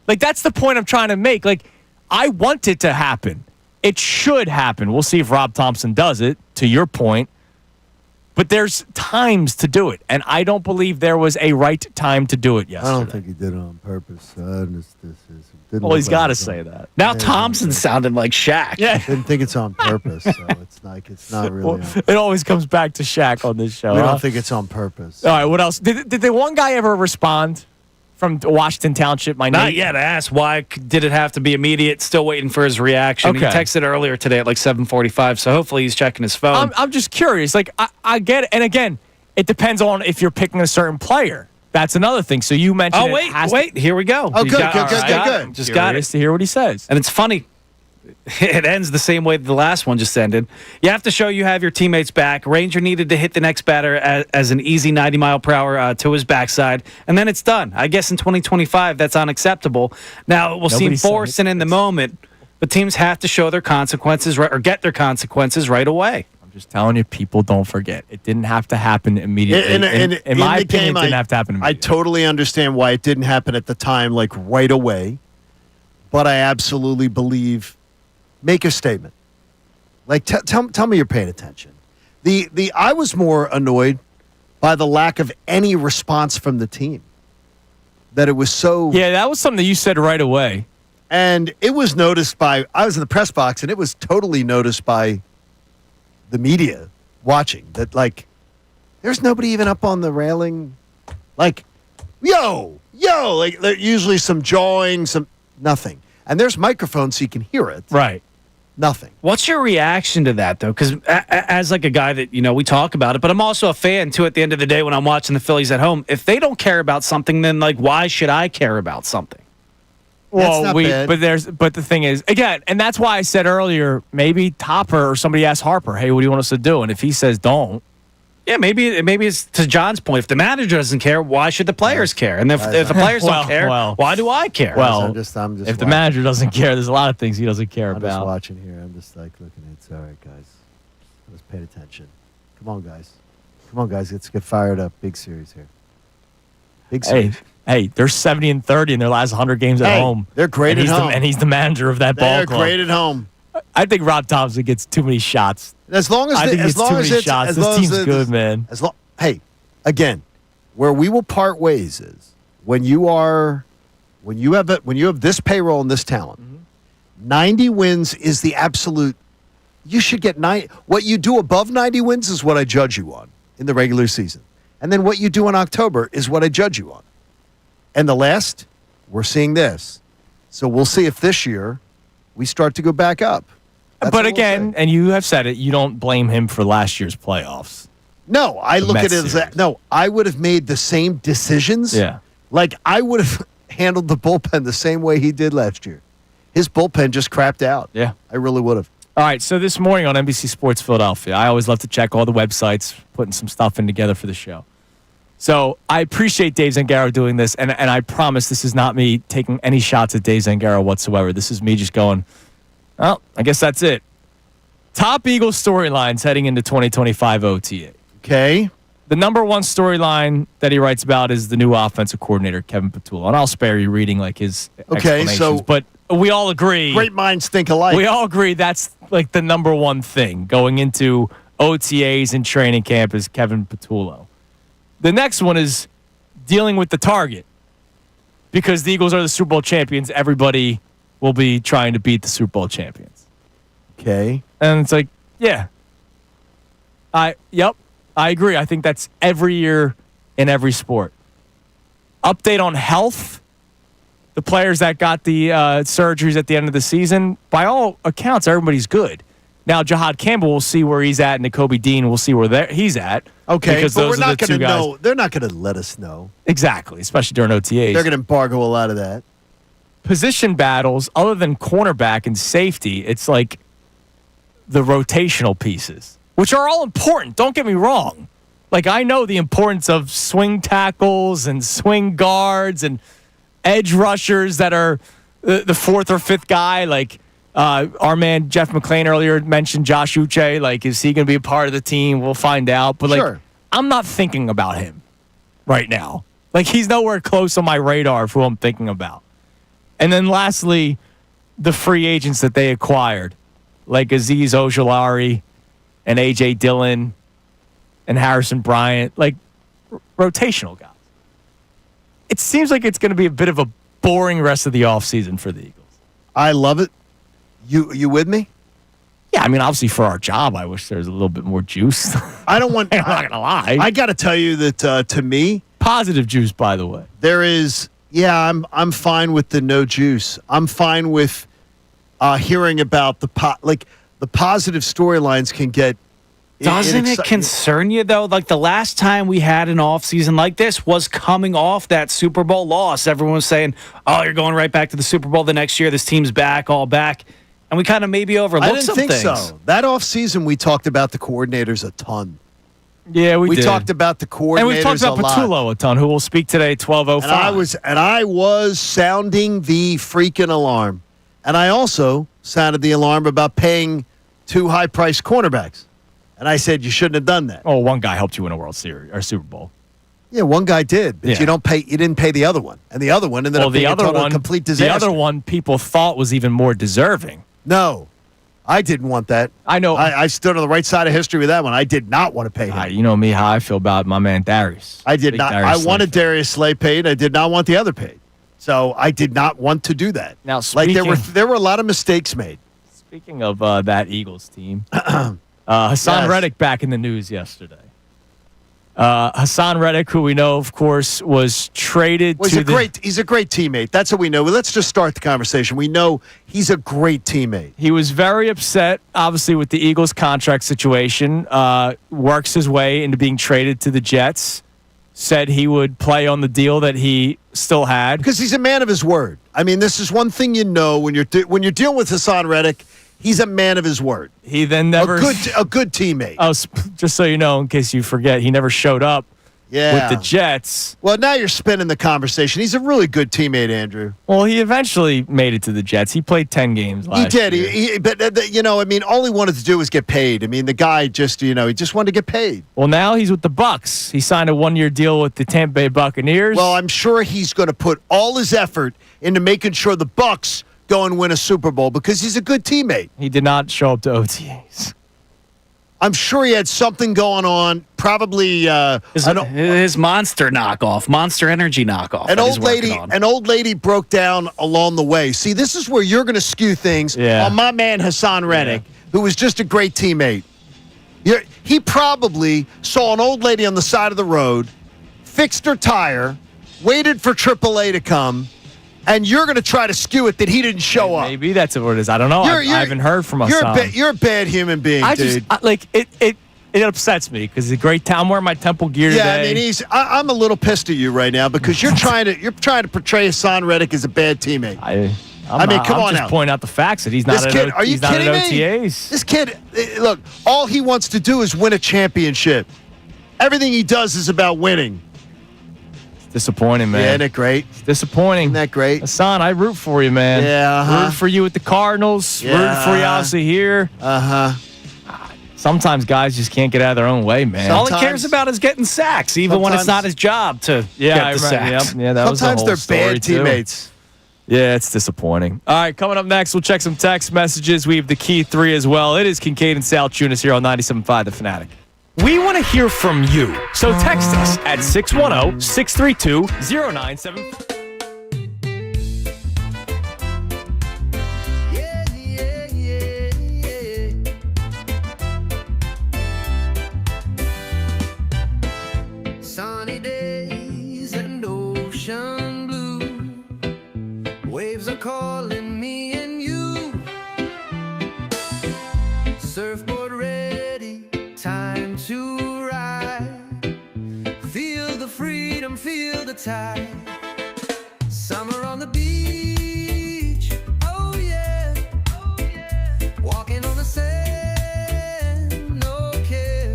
Like, that's the point I'm trying to make. Like, I want it to happen. It should happen. We'll see if Rob Thompson does it, to your point. But there's times to do it, and I don't believe there was a right time to do it yesterday. I don't think he did it on purpose. Well, he's got to say that. Now Thompson sounded like Shaq. Yeah. I didn't think it's on purpose, so it's not really. Well, it always comes back to Shaq on this show. We don't think it's on purpose. All right, what else? Did the one guy ever respond from Washington Township? Not yet. I asked why did it have to be immediate. Still waiting for his reaction. Okay. He texted earlier today at like 7:45, so hopefully he's checking his phone. I'm just curious. Like, I get it. And again, it depends on if you're picking a certain player. That's another thing. So you mentioned. Oh, wait. Here we go. Oh, good. Just got it to hear what he says. And it's funny. It ends the same way the last one just ended. You have to show you have your teammates back. Ranger needed to hit the next batter as an easy 90 mile per hour to his backside, and then it's done. I guess in 2025, that's unacceptable. Now, we'll seem forcing in the moment, but teams have to show their consequences or get their consequences right away. I'm just telling you, people don't forget. It didn't have to happen immediately. In my opinion, it didn't have to happen immediately. I totally understand why it didn't happen at the time, like right away, but I absolutely believe. Make a statement. Like, tell me you're paying attention. I was more annoyed by the lack of any response from the team. That it was so. Yeah, that was something that you said right away. And it was noticed by. I was in the press box, and it was totally noticed by the media watching. That, like, there's nobody even up on the railing. Like, yo, like usually some jawing, some nothing. And there's microphones so you can hear it. Right. Nothing. What's your reaction to that, though? Because as like a guy that, we talk about it, but I'm also a fan, too, at the end of the day when I'm watching the Phillies at home. If they don't care about something, then, like, why should I care about something? Well, but the thing is, again, and that's why I said earlier, maybe Topper or somebody asked Harper, hey, what do you want us to do? And if he says don't. Yeah, maybe it's to John's point. If the manager doesn't care, why should the players care? And if the players don't care, why do I care? Well, I'm just if the manager doesn't care, there's a lot of things he doesn't care about. I'm just watching here. I'm just like looking at it. All right, guys. Let's pay attention. Come on, guys. Let's get fired up. Big series here. Big series. Hey, they're 70-30 in their last 100 games at home. They're great at home. And he's the manager of that ball club. They're great at home. I think Rob Thompson gets too many shots. As long as this team's good, man. Hey, again, where we will part ways is when you have this payroll and this talent. 90 wins is the absolute. You should get 90. What you do above 90 wins is what I judge you on in the regular season, and then what you do in October is what I judge you on. And the last, we're seeing this, so we'll see if this year we start to go back up. But again, and you have said it, you don't blame him for last year's playoffs. No, I look at it as that. No, I would have made the same decisions Like, I would have handled the bullpen the same way he did last year. His bullpen just crapped out. Yeah. I really would have. All right, so this morning on NBC Sports Philadelphia, I always love to check all the websites, putting some stuff in together for the show. So I appreciate Dave Zangaro doing this, and I promise this is not me taking any shots at Dave Zangaro whatsoever. This is me just going, well, I guess that's it. Top Eagles storylines heading into 2025 OTA. Okay. The number one storyline that he writes about is the new offensive coordinator, Kevin Petula. And I'll spare you reading like his explanations. But we all agree. Great minds think alike. We all agree that's like the number one thing going into OTAs and training camp is Kevin Petula. The next one is dealing with the target. Because the Eagles are the Super Bowl champions, everybody will be trying to beat the Super Bowl champions. Okay. And it's like, yeah. I agree. I think that's every year in every sport. Update on health. The players that got the surgeries at the end of the season, by all accounts, everybody's good. Now, Jahad Campbell, we'll see where he's at, and Nakobe Dean, we'll see where he's at. Okay, because but those we're are not the going two to guys. know. They're not going to let us know. Exactly, especially during OTAs. They're going to embargo a lot of that. Position battles, other than cornerback and safety, it's like the rotational pieces, which are all important. Don't get me wrong. Like, I know the importance of swing tackles and swing guards and edge rushers that are the fourth or fifth guy. Like, our man Jeff McClain earlier mentioned Josh Uche. Like, is he going to be a part of the team? We'll find out. But, like, I'm not thinking about him right now. Like, he's nowhere close on my radar for who I'm thinking about. And then lastly, the free agents that they acquired, like Azeez Ojulari and A.J. Dillon and Harrison Bryant, like rotational guys. It seems like it's going to be a bit of a boring rest of the offseason for the Eagles. I love it. You with me? Yeah, I mean, obviously for our job, I wish there was a little bit more juice. I don't want. I'm not going to lie. I got to tell you that to me, positive juice, by the way. There is. Yeah, I'm fine with the no juice. I'm fine with hearing about the positive storylines can get. Doesn't it concern you, though? Like, the last time we had an offseason like this was coming off that Super Bowl loss. Everyone was saying, oh, you're going right back to the Super Bowl the next year. This team's back, all back. And we kind of maybe overlooked some things. I didn't think so. That offseason, we talked about the coordinators a ton. Yeah, we did. talked about the coordinators and we talked about Petullo a ton, who will speak today at 12:05. And I was sounding the freaking alarm. And I also sounded the alarm about paying two high-priced cornerbacks. And I said you shouldn't have done that. Oh, one guy helped you win a World Series or Super Bowl. Yeah, one guy did, but you didn't pay the other one, and the other one ended up being a complete disaster. The other one people thought was even more deserving. No, I didn't want that. I know. I stood on the right side of history with that one. I did not want to pay him. You know me, how I feel about my man Darius. I did not. I wanted Darius Slay paid. I did not want the other paid. So I did not want to do that. Now, there were a lot of mistakes made. Speaking of that Eagles team. Hassan Reddick back in the news yesterday. Hassan Reddick, who we know, of course, was traded He's a great teammate. That's what we know. Let's just start the conversation. We know he's a great teammate. He was very upset, obviously, with the Eagles contract situation. Works his way into being traded to the Jets. Said he would play on the deal that he still had. Because he's a man of his word. I mean, this is one thing you know when you're dealing with Hassan Reddick. He's a man of his word. He then never a good teammate. Oh, just so you know, in case you forget, he never showed up with the Jets. Well, now you're spinning the conversation. He's a really good teammate, Andrew. Well, he eventually made it to the Jets. He played 10 games last year. He did. But I mean, all he wanted to do was get paid. I mean, the guy he just wanted to get paid. Well, now he's with the Bucs. He signed a 1-year deal with the Tampa Bay Buccaneers. Well, I'm sure he's going to put all his effort into making sure the Bucs go and win a Super Bowl because he's a good teammate. He did not show up to OTAs. I'm sure he had something going on. Probably his Monster knockoff, Monster Energy knockoff. An old lady broke down along the way. See, this is where you're going to skew things on my man Hassan Reddick, who was just a great teammate. He probably saw an old lady on the side of the road, fixed her tire, waited for AAA to come. And you're going to try to skew it that he didn't show up. Maybe that's what it is. I don't know. I haven't heard from Hassan. You're a bad human being, dude. it upsets me because it's a great time. I'm wearing my Temple gear Yeah, today. I mean, I'm a little pissed at you right now because you're trying to portray Hassan Reddick as a bad teammate. I'm come on just now. pointing out the facts that he's not This kid, are you he's not kidding at me? OTAs. This kid, look, all he wants to do is win a championship. Everything he does is about winning. Disappointing, man. Yeah, isn't it great? It's disappointing. Isn't that great? Hassan, I root for you, man. Yeah, uh-huh. Rooting for you with the Cardinals. Yeah, Rooting for you, obviously, here. Sometimes guys just can't get out of their own way, man. All he cares about is getting sacks, even when it's not his job to get the sacks. Yep. Yeah, that was the Sometimes whole they're story, bad too. teammates. Yeah, it's disappointing. All right, coming up next, we'll check some text messages. We have the key three as well. It is Kincade and Salciunas here on 97.5 The Fanatic. We want to hear from you, so text us at 610-632-0974. Sunny days and ocean blue. Waves are calling me and you. Surfboard ready, time to ride. Feel the freedom, feel the tide. Summer on the beach, oh yeah, oh yeah. Walking on the sand, no care.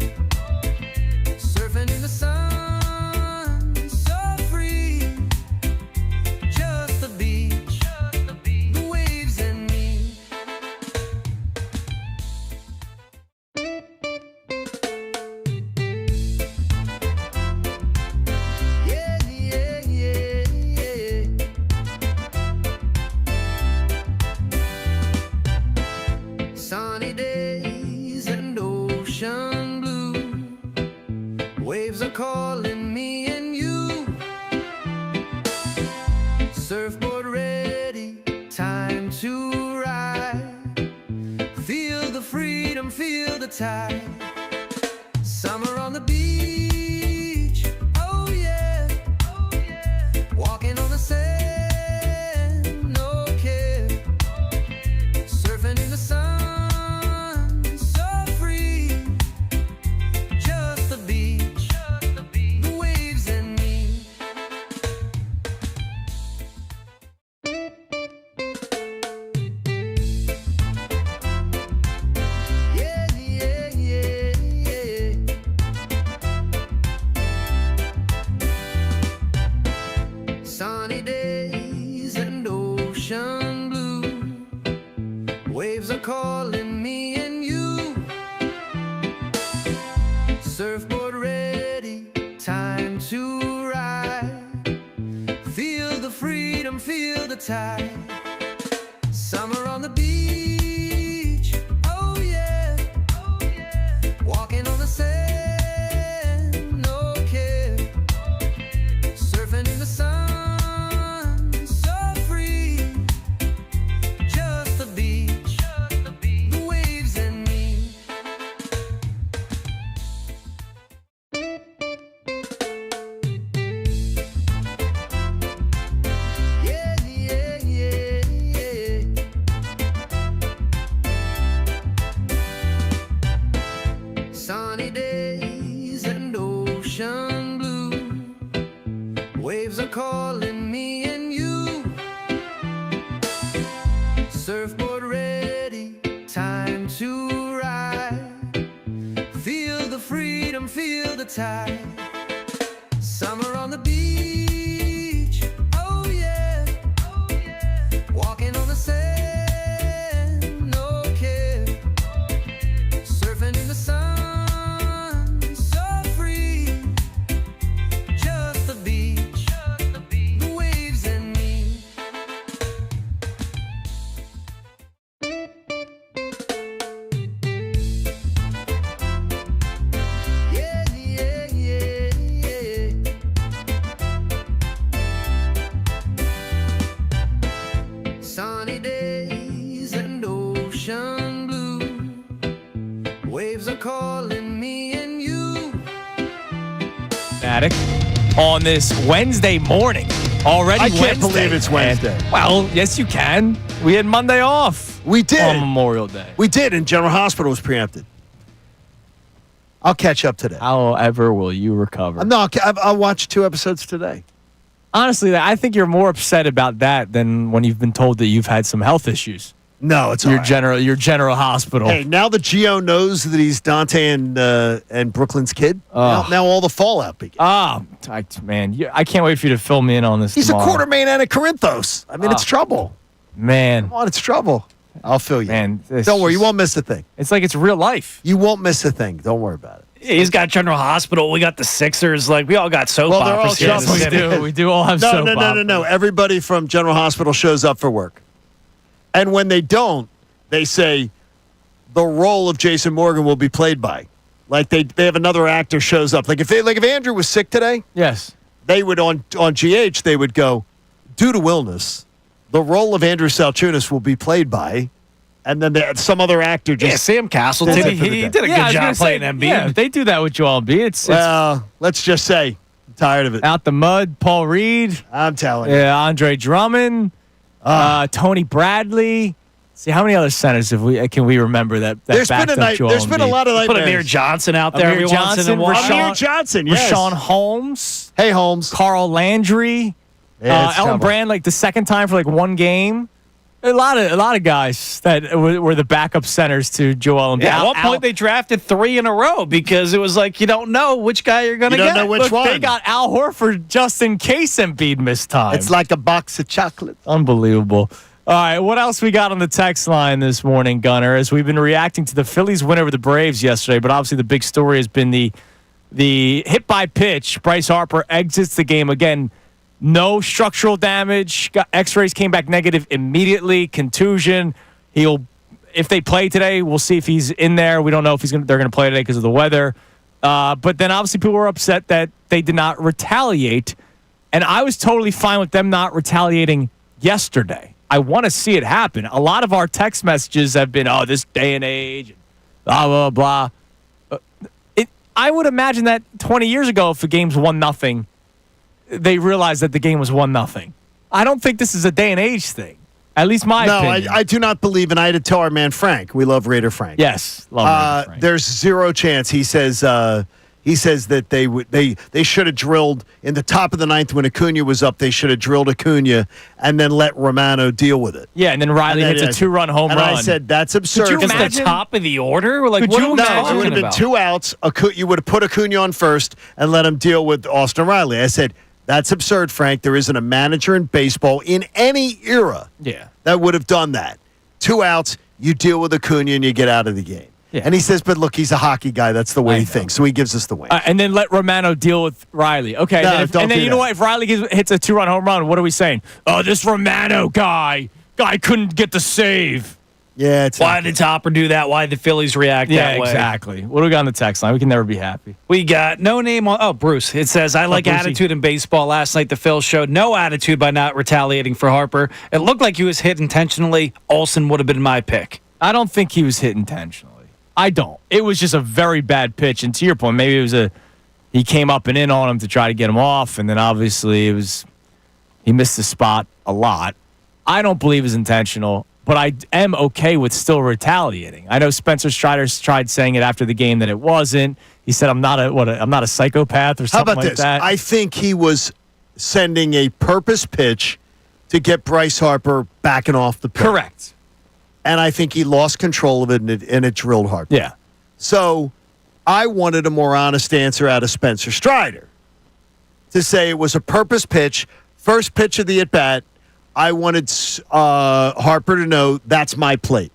Surfing in the sun, so free. Just the beach, the waves and me. Yeah, yeah, yeah, yeah. Sunny days and ocean blue. Waves are calling me and you. Surfboard ready, time to ride. Feel the freedom, feel the tide. Summer on the beach, oh yeah, oh yeah. Walking on the sand, no care. Surfing in the sun, so free. Just the beach, the waves and me. Yeah, yeah, yeah, yeah. Sunny days and ocean blue. Waves are calling me and you. Surfboard ready, time to ride. Feel the freedom, feel the tide. Summer on the beach, oh yeah, oh yeah. Walking on the sand, no care. Surfing in the sun, so free. Just the beach, the waves and me. Yeah, yeah, yeah, yeah. Sunny days and ocean blue. Waves are calling me and you. Surfboard ready, time to ride. Feel the freedom, feel the tide. Summer on the beach, oh yeah, oh yeah. Walking on the sand, no care. Surfing in the sun, so free. Just the beach, the waves and me. Yeah, yeah, yeah, yeah. Sunny days and ocean blue. Waves are calling me and you. Fanatic on this Wednesday morning. Already I can't Wednesday, believe it's man. Wednesday. Well, yes, you can. We had Monday off. We did. On Memorial Day. We did, and General Hospital was preempted. I'll catch up today. However will you recover? No, I'll watch 2 episodes today. Honestly, I think you're more upset about that than when you've been told that you've had some health issues. No, it's your all right. Your general hospital. Hey, now that Gio knows that he's Dante and Brooklyn's kid, now all the fallout begins. Man, I can't wait for you to fill me in on this. He's tomorrow. a quarter main out of Corinthos. I mean, it's trouble. Man, Come on, it's trouble. I'll fill you. Man, don't worry, you won't miss a thing. It's like it's real life. You won't miss a thing. Don't worry about it. He's got General Hospital. We got the Sixers. Like, we all got soap Well, they're all operas here. in the shuffling. city. We do all have soap operas. No. Everybody from General Hospital shows up for work. And when they don't, they say the role of Jason Morgan will be played by. Like they have another actor shows up. Like if Andrew was sick today, yes, they would on GH they would go, due to illness, the role of Andrew Salciunas will be played by, and then some other actor just Sam Castleton. He did a good job playing Embiid. Yeah, they do that with Joel Embiid. It's let's just say, I'm tired of it. Out the mud, Paul Reed. I'm telling you. Yeah, Andre Drummond, Tony Bradley. See, how many other centers can we remember that There's backed been up Joel There's been a Embiid? lot of nightmares. Put Amir Johnson out there every once in a while. Amir Johnson, yes. Rashawn Holmes. Hey, Holmes. Carl Landry. Yeah, it's Ellen trouble. Brand, like the second time for like one game. A lot of guys that were the backup centers to Joel Embiid. Yeah, at one point they drafted 3 in a row because it was like you don't know which guy you're going to get. You don't know which Look, one. They got Al Horford just in case Embiid missed time. It's like a box of chocolates. Unbelievable. All right, what else we got on the text line this morning, Gunner? As we've been reacting to the Phillies win over the Braves yesterday, but obviously the big story has been the hit by pitch. Bryce Harper exits the game again. No structural damage. X-rays came back negative immediately. Contusion. If they play today, we'll see if he's in there. We don't know if they're going to play today because of the weather. But then obviously people were upset that they did not retaliate, and I was totally fine with them not retaliating yesterday. I want to see it happen. A lot of our text messages have been, this day and age, blah, blah, blah. I would imagine that 20 years ago, if the game's 1-0, they realized that the game was 1-0. I don't think this is a day and age thing. At least my opinion. No, I do not believe, and I had to tell our man Frank. We love Raider Frank. Yes, love Raider Frank. There's zero chance. He says that they should have drilled in the top of the ninth when Acuna was up. They should have drilled Acuna and then let Romano deal with it. Yeah, and then Riley hits a 2-run home run. And I said that's absurd. Could you imagine the top of the order? Like, Could you what imagine? No, it would have been 2 outs. You would have put Acuna on first and let him deal with Austin Riley. I said that's absurd, Frank. There isn't a manager in baseball in any era that would have done that. 2 outs, you deal with Acuna and you get out of the game. Yeah. And he says, but look, he's a hockey guy. That's the way he thinks. So he gives us the win. And then let Romano deal with Riley. Okay. No, and then do you know what? If Riley hits a 2-run home run, what are we saying? Oh, this Romano guy couldn't get the save. Yeah. It's Why did Topper do that? Why did the Phillies react that way? Exactly. What do we got on the text line? We can never be happy. We got no name on. Oh, Bruce. It says, I like Brucey. attitude in baseball. Last night, the Phils showed no attitude by not retaliating for Harper. It looked like he was hit intentionally. Olsen would have been my pick. I don't think he was hit intentionally. I don't. It was just a very bad pitch. And to your point, maybe it was he came up and in on him to try to get him off. And then obviously he missed the spot a lot. I don't believe it's intentional, but I am okay with still retaliating. I know Spencer Strider tried saying it after the game that it wasn't. He said, I'm not a psychopath or something How about like this? that. I think he was sending a purpose pitch to get Bryce Harper backing off the pitch. Correct. And I think he lost control of it and it drilled Harper. Yeah. So I wanted a more honest answer out of Spencer Strider to say it was a purpose pitch, first pitch of the at-bat. I wanted Harper to know that's my plate.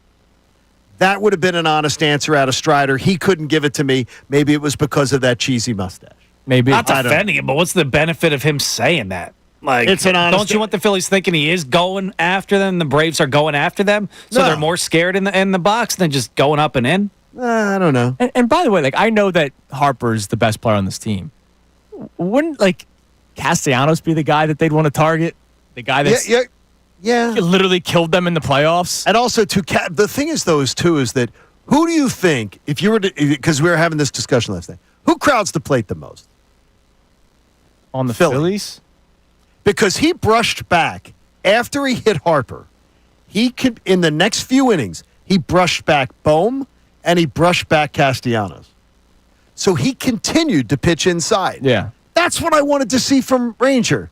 That would have been an honest answer out of Strider. He couldn't give it to me. Maybe it was because of that cheesy mustache. Maybe. Not defending him, but what's the benefit of him saying that? Like, it's an honest. Don't you want the Phillies thinking he is going after them? The Braves are going after them, so they're more scared in the box than just going up and in. I don't know. And by the way, I know that Harper's the best player on this team. Wouldn't Castellanos be the guy that they'd want to target? The guy that's literally killed them in the playoffs. And also, the thing is, though, is that who do you think, if you were to, because we were having this discussion last night, who crowds the plate the most? On the Phillies? Because he brushed back after he hit Harper. He could, in the next few innings, he brushed back Bohm and he brushed back Castellanos. So he continued to pitch inside. Yeah. That's what I wanted to see from Ranger.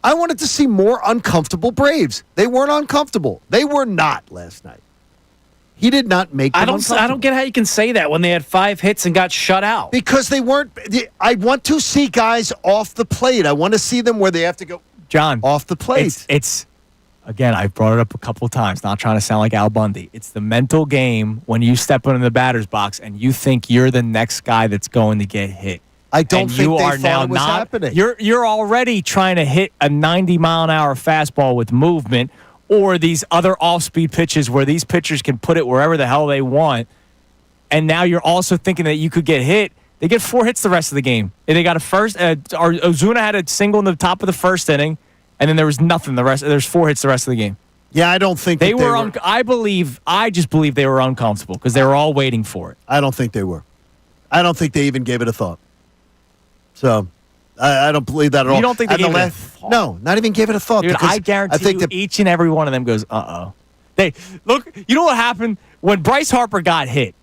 I wanted to see more uncomfortable Braves. They weren't uncomfortable. They were not last night. He did not make them uncomfortable. I don't get how you can say that when they had 5 hits and got shut out. Because they weren't. I want to see guys off the plate. I want to see them where they have to go. John, off the plate. It's again, I've brought it up a couple of times, not trying to sound like Al Bundy. It's the mental game when you step into the batter's box and you think you're the next guy that's going to get hit. I don't think they thought it was happening. You're already trying to hit a 90-mile-an-hour fastball with movement or these other off-speed pitches where these pitchers can put it wherever the hell they want. And now you're also thinking that you could get hit. They get 4 hits the rest of the game. And they got a first. Ozuna had a single in the top of the first inning, and then there was nothing. There's 4 hits the rest of the game. Yeah, I don't think they were. I just believe they were uncomfortable because they were all waiting for it. I don't think they were. I don't think they even gave it a thought. So I don't believe that at all. You don't think they gave it a thought? No, not even gave it a thought. Dude, I guarantee you each and every one of them goes, uh-oh. Look, you know what happened? When Bryce Harper got hit,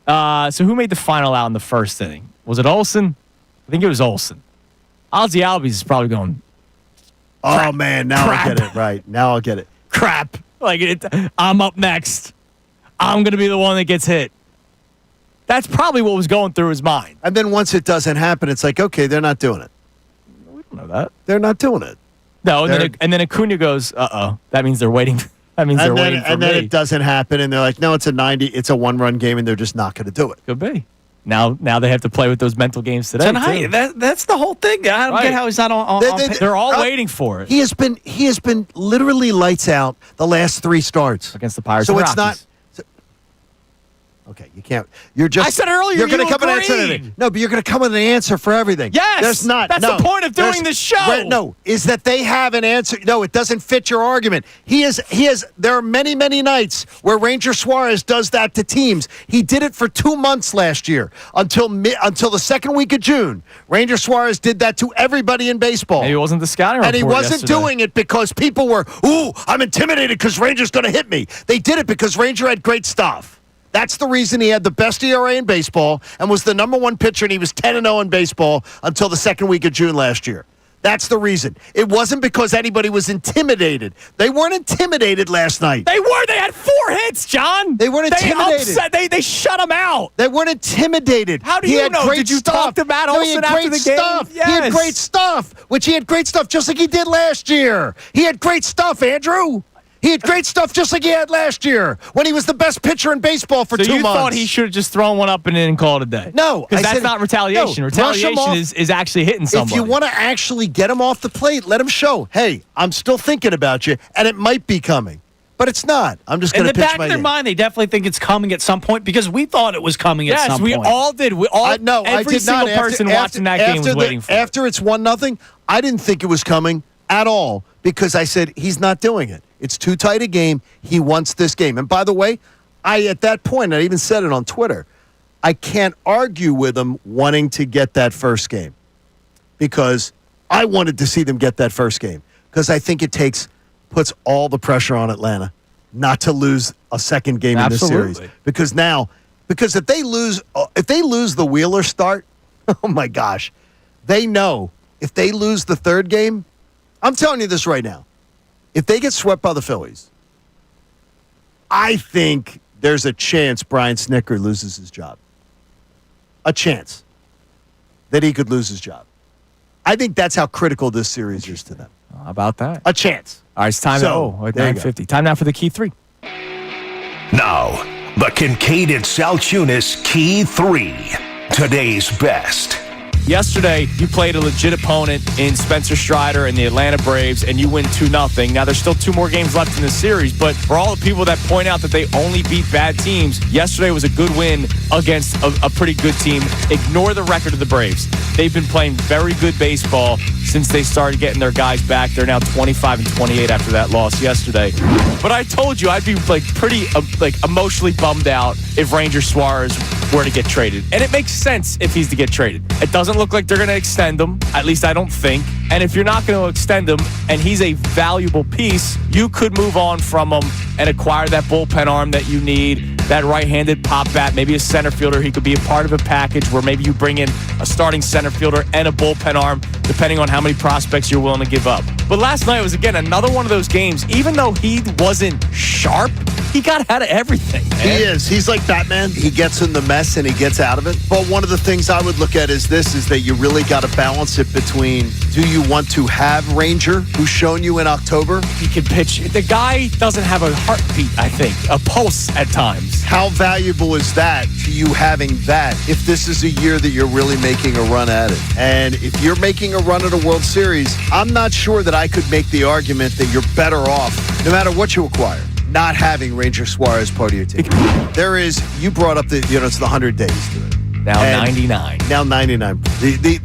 so who made the final out in the first inning? Was it Olsen? I think it was Olsen. Ozzie Albies is probably going, oh, man, now I get it. Right, now I'll get it. Crap. I'm up next. I'm going to be the one that gets hit. That's probably what was going through his mind. And then once it doesn't happen, it's like, okay, they're not doing it. We don't know that. They're not doing it. No, and then Acuna goes, uh-oh. That means they're waiting. That means they're waiting for me. And then it doesn't happen, and they're like, no, it's a 90. It's a one-run game, and they're just not going to do it. Could be. Now they have to play with those mental games today. Tonight, that's the whole thing. I don't get how he's not on. They're all waiting for it. He has been literally lights out the last 3 starts against the Pirates. So and it's Rockies. not. Okay, you can't. You're just. I said earlier you're going to come and agreed. answer everything. No, but you're going to come with an answer for everything. Yes, there's not. That's no, the point of doing this show. No, is that they have an answer. No, it doesn't fit your argument. He is. There are many nights where Ranger Suarez does that to teams. He did it for 2 months last year until the second week of June. Ranger Suarez did that to everybody in baseball. Maybe it wasn't the scouting report. And he wasn't doing it because people were, ooh, I'm intimidated because Ranger's going to hit me. They did it because Ranger had great stuff. That's the reason he had the best ERA in baseball and was the number 1 pitcher, and he was 10-0 in baseball until the second week of June last year. That's the reason. It wasn't because anybody was intimidated. They weren't intimidated last night. They were. They had 4 hits, John. They weren't intimidated. They shut him out. They weren't intimidated. How do he you had know? Great Did you stuff. talk to Matt Olson after the game? Stuff. Yes. He had great stuff, which he had great stuff just like he did last year. He had great stuff, Andrew. He had great stuff just like he had last year when he was the best pitcher in baseball for 2 months. So you thought he should have just thrown one up and then called it a day? No. Because that's not retaliation. No, retaliation is actually hitting somebody. If you want to actually get him off the plate, let him show, hey, I'm still thinking about you, and it might be coming. But it's not. I'm just going to pitch my In the back of their mind, they definitely think it's coming at some point because we thought it was coming at some point. Yes, we all did. Every single person watching that game was waiting for it. After it's 1-0, I didn't think it was coming at all because I said, he's not doing it. It's too tight a game. He wants this game. And by the way, at that point, I even said it on Twitter, I can't argue with him wanting to get that first game because I wanted to see them get that first game because I think it puts all the pressure on Atlanta not to lose a second game in this series. Because if they lose the Wheeler start, oh my gosh, they know if they lose the third game, I'm telling you this right now. If they get swept by the Phillies, I think there's a chance Brian Snitker loses his job. A chance that he could lose his job. I think that's how critical this series is to them. How about that? A chance. All right, it's time now. 9:50. Time now for the Key 3. Now, the Kincade Salciunas Key 3. Today's best. Yesterday, you played a legit opponent in Spencer Strider and the Atlanta Braves, and you win 2-0. Now, there's still 2 more games left in the series, but for all the people that point out that they only beat bad teams, yesterday was a good win against a pretty good team. Ignore the record of the Braves. They've been playing very good baseball since they started getting their guys back. They're now 25-28 after that loss yesterday. But I told you I'd be pretty emotionally bummed out if Ranger Suarez were to get traded. And it makes sense if he's to get traded. It doesn't look like they're going to extend him. At least I don't think. And if you're not going to extend him and he's a valuable piece, you could move on from him and acquire that bullpen arm that you need. that right-handed pop bat, maybe a center fielder. He could be a part of a package where maybe you bring in a starting center fielder and a bullpen arm, depending on how many prospects you're willing to give up. But last night was, again, another one of those games. Even though he wasn't sharp, he got out of everything, man. He is. He's like Batman. He gets in the mess and he gets out of it. But one of the things I would look at is that you really got to balance it between, do you want to have Ranger, who's shown you in October? He can pitch. The guy doesn't have a heartbeat, I think, a pulse at times. How valuable is that to you having that if this is a year that you're really making a run at it? And if you're making a run at a World Series, I'm not sure that I could make the argument that you're better off, no matter what you acquire, not having Ranger Suarez part of your team. You brought up it's the 100 days to it. Now 99. Now 99. The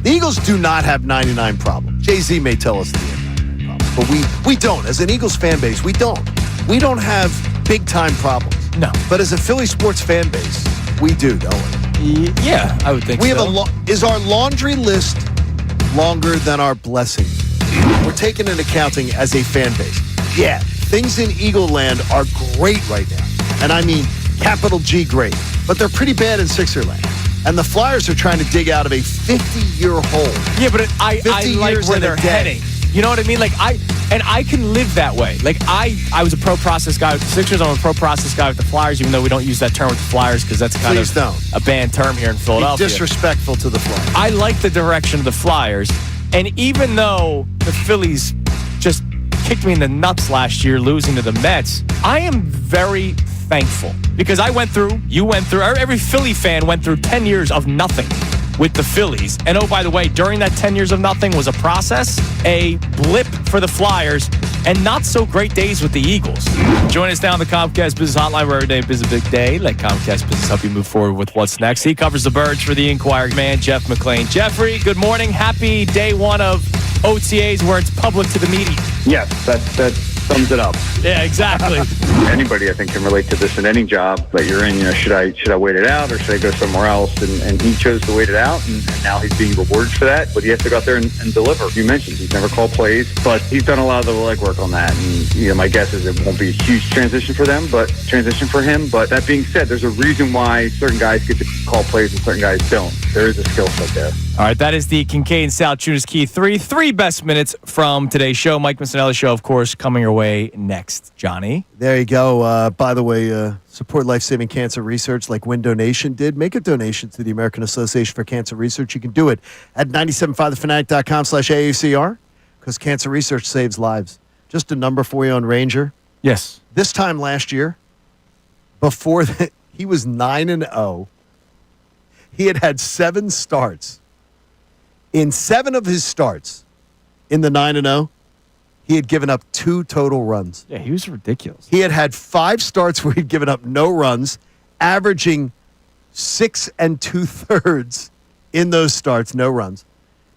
Eagles do not have 99 problems. Jay-Z may tell us they have 99 problems, but we don't. As an Eagles fan base, we don't. We don't have big-time problems. No. But as a Philly sports fan base, we do, don't we? Yeah, I would think we so. have is our laundry list longer than our blessings? We're taking into accounting as a fan base. Yeah, things in Eagle Land are great right now. And I mean capital G great. But they're pretty bad in Sixer Land. And the Flyers are trying to dig out of a 50-year hole. Yeah, but I like where they're heading. You know what I mean? Like I can live that way. Like I was a pro process guy with the Sixers. I'm a pro process guy with the Flyers, even though we don't use that term with the Flyers because that's kind of a banned term here in Philadelphia. Be disrespectful to the Flyers. I like the direction of the Flyers. And even though the Phillies just kicked me in the nuts last year losing to the Mets, I am very thankful because you went through, every Philly fan went through 10 years of nothing with the Phillies. And oh, by the way, during that 10 years of nothing was a process, a blip for the Flyers, and not so great days with the Eagles. Join us now on the Comcast Business Hotline, where every day is a big day. Let Comcast Business help you move forward with what's next. He covers the birds for the Inquirer man, Jeff McClain. Jeffrey, good morning. Happy day one of OTAs where it's public to the media. Yes, that sums it up. Yeah, exactly. Anybody, I think, can relate to this in any job that you're in. Should I wait it out or should I go somewhere else? And he chose to wait it out, and now he's being rewarded for that. But he has to go out there and deliver. You mentioned he's never called plays, but he's done a lot of the legwork on that. And my guess is it won't be a huge transition for him. But that being said, there's a reason why certain guys get to call plays and certain guys don't. There is a skill set there. All right, that is the Kincade Salciunas Key 3 best minutes from today's show. Mike Missanelli Show, of course, coming your way next. Johnny? There you go. By the way, support life-saving cancer research like Win Donation did. Make a donation to the American Association for Cancer Research. You can do it at 975thefanatic.com/AACR because cancer research saves lives. Just a number for you on Ranger. Yes. This time last year, before that, he was 9-0. He had 7 starts. In 7 of his starts in the 9-0, he had given up 2 total runs. Yeah, he was ridiculous. He had 5 starts where he'd given up no runs, averaging 6 2/3 in those starts, no runs.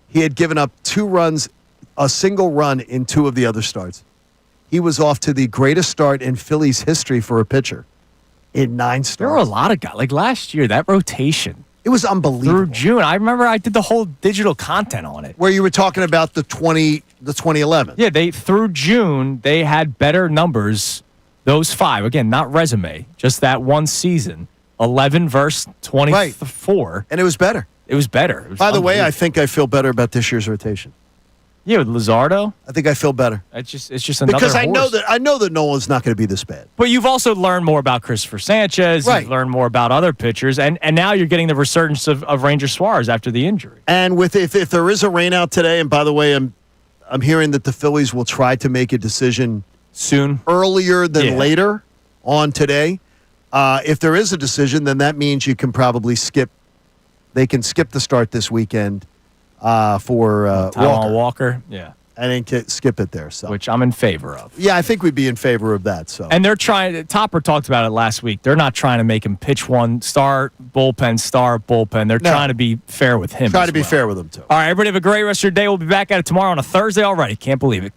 He had given up 2 runs, a single run in 2 of the other starts. He was off to the greatest start in Phillies history for a pitcher in 9 starts. There were a lot of guys. Like last year, that rotation. It was unbelievable. Through June. I remember I did the whole digital content on it. Where you were talking about the 2011. Yeah, through June, they had better numbers. Those 5. Again, not resume, just that one season. 11 versus 24. Right. And it was better. It was better. It was By the way, I think I feel better about this year's rotation. Yeah, with Luzardo? I think I feel better. It's just another because horse. I know that Nolan's not going to be this bad. But you've also learned more about Christopher Sanchez. Right. You've learned more about other pitchers, and now you're getting the resurgence of Ranger Suarez after the injury. And with if there is a rain out today, and by the way, I'm hearing that the Phillies will try to make a decision soon, earlier than later on today. If there is a decision, then that means you can probably skip. They can skip the start this weekend. For Walker, yeah, and then skip it there. So, which I'm in favor of. Yeah, I think we'd be in favor of that. So, and they're trying. Topper talked about it last week. They're not trying to make him pitch one start bullpen. They're trying to be fair with him. Try to be fair with him too. All right, everybody have a great rest of your day. We'll be back at it tomorrow on a Thursday already. Can't believe it.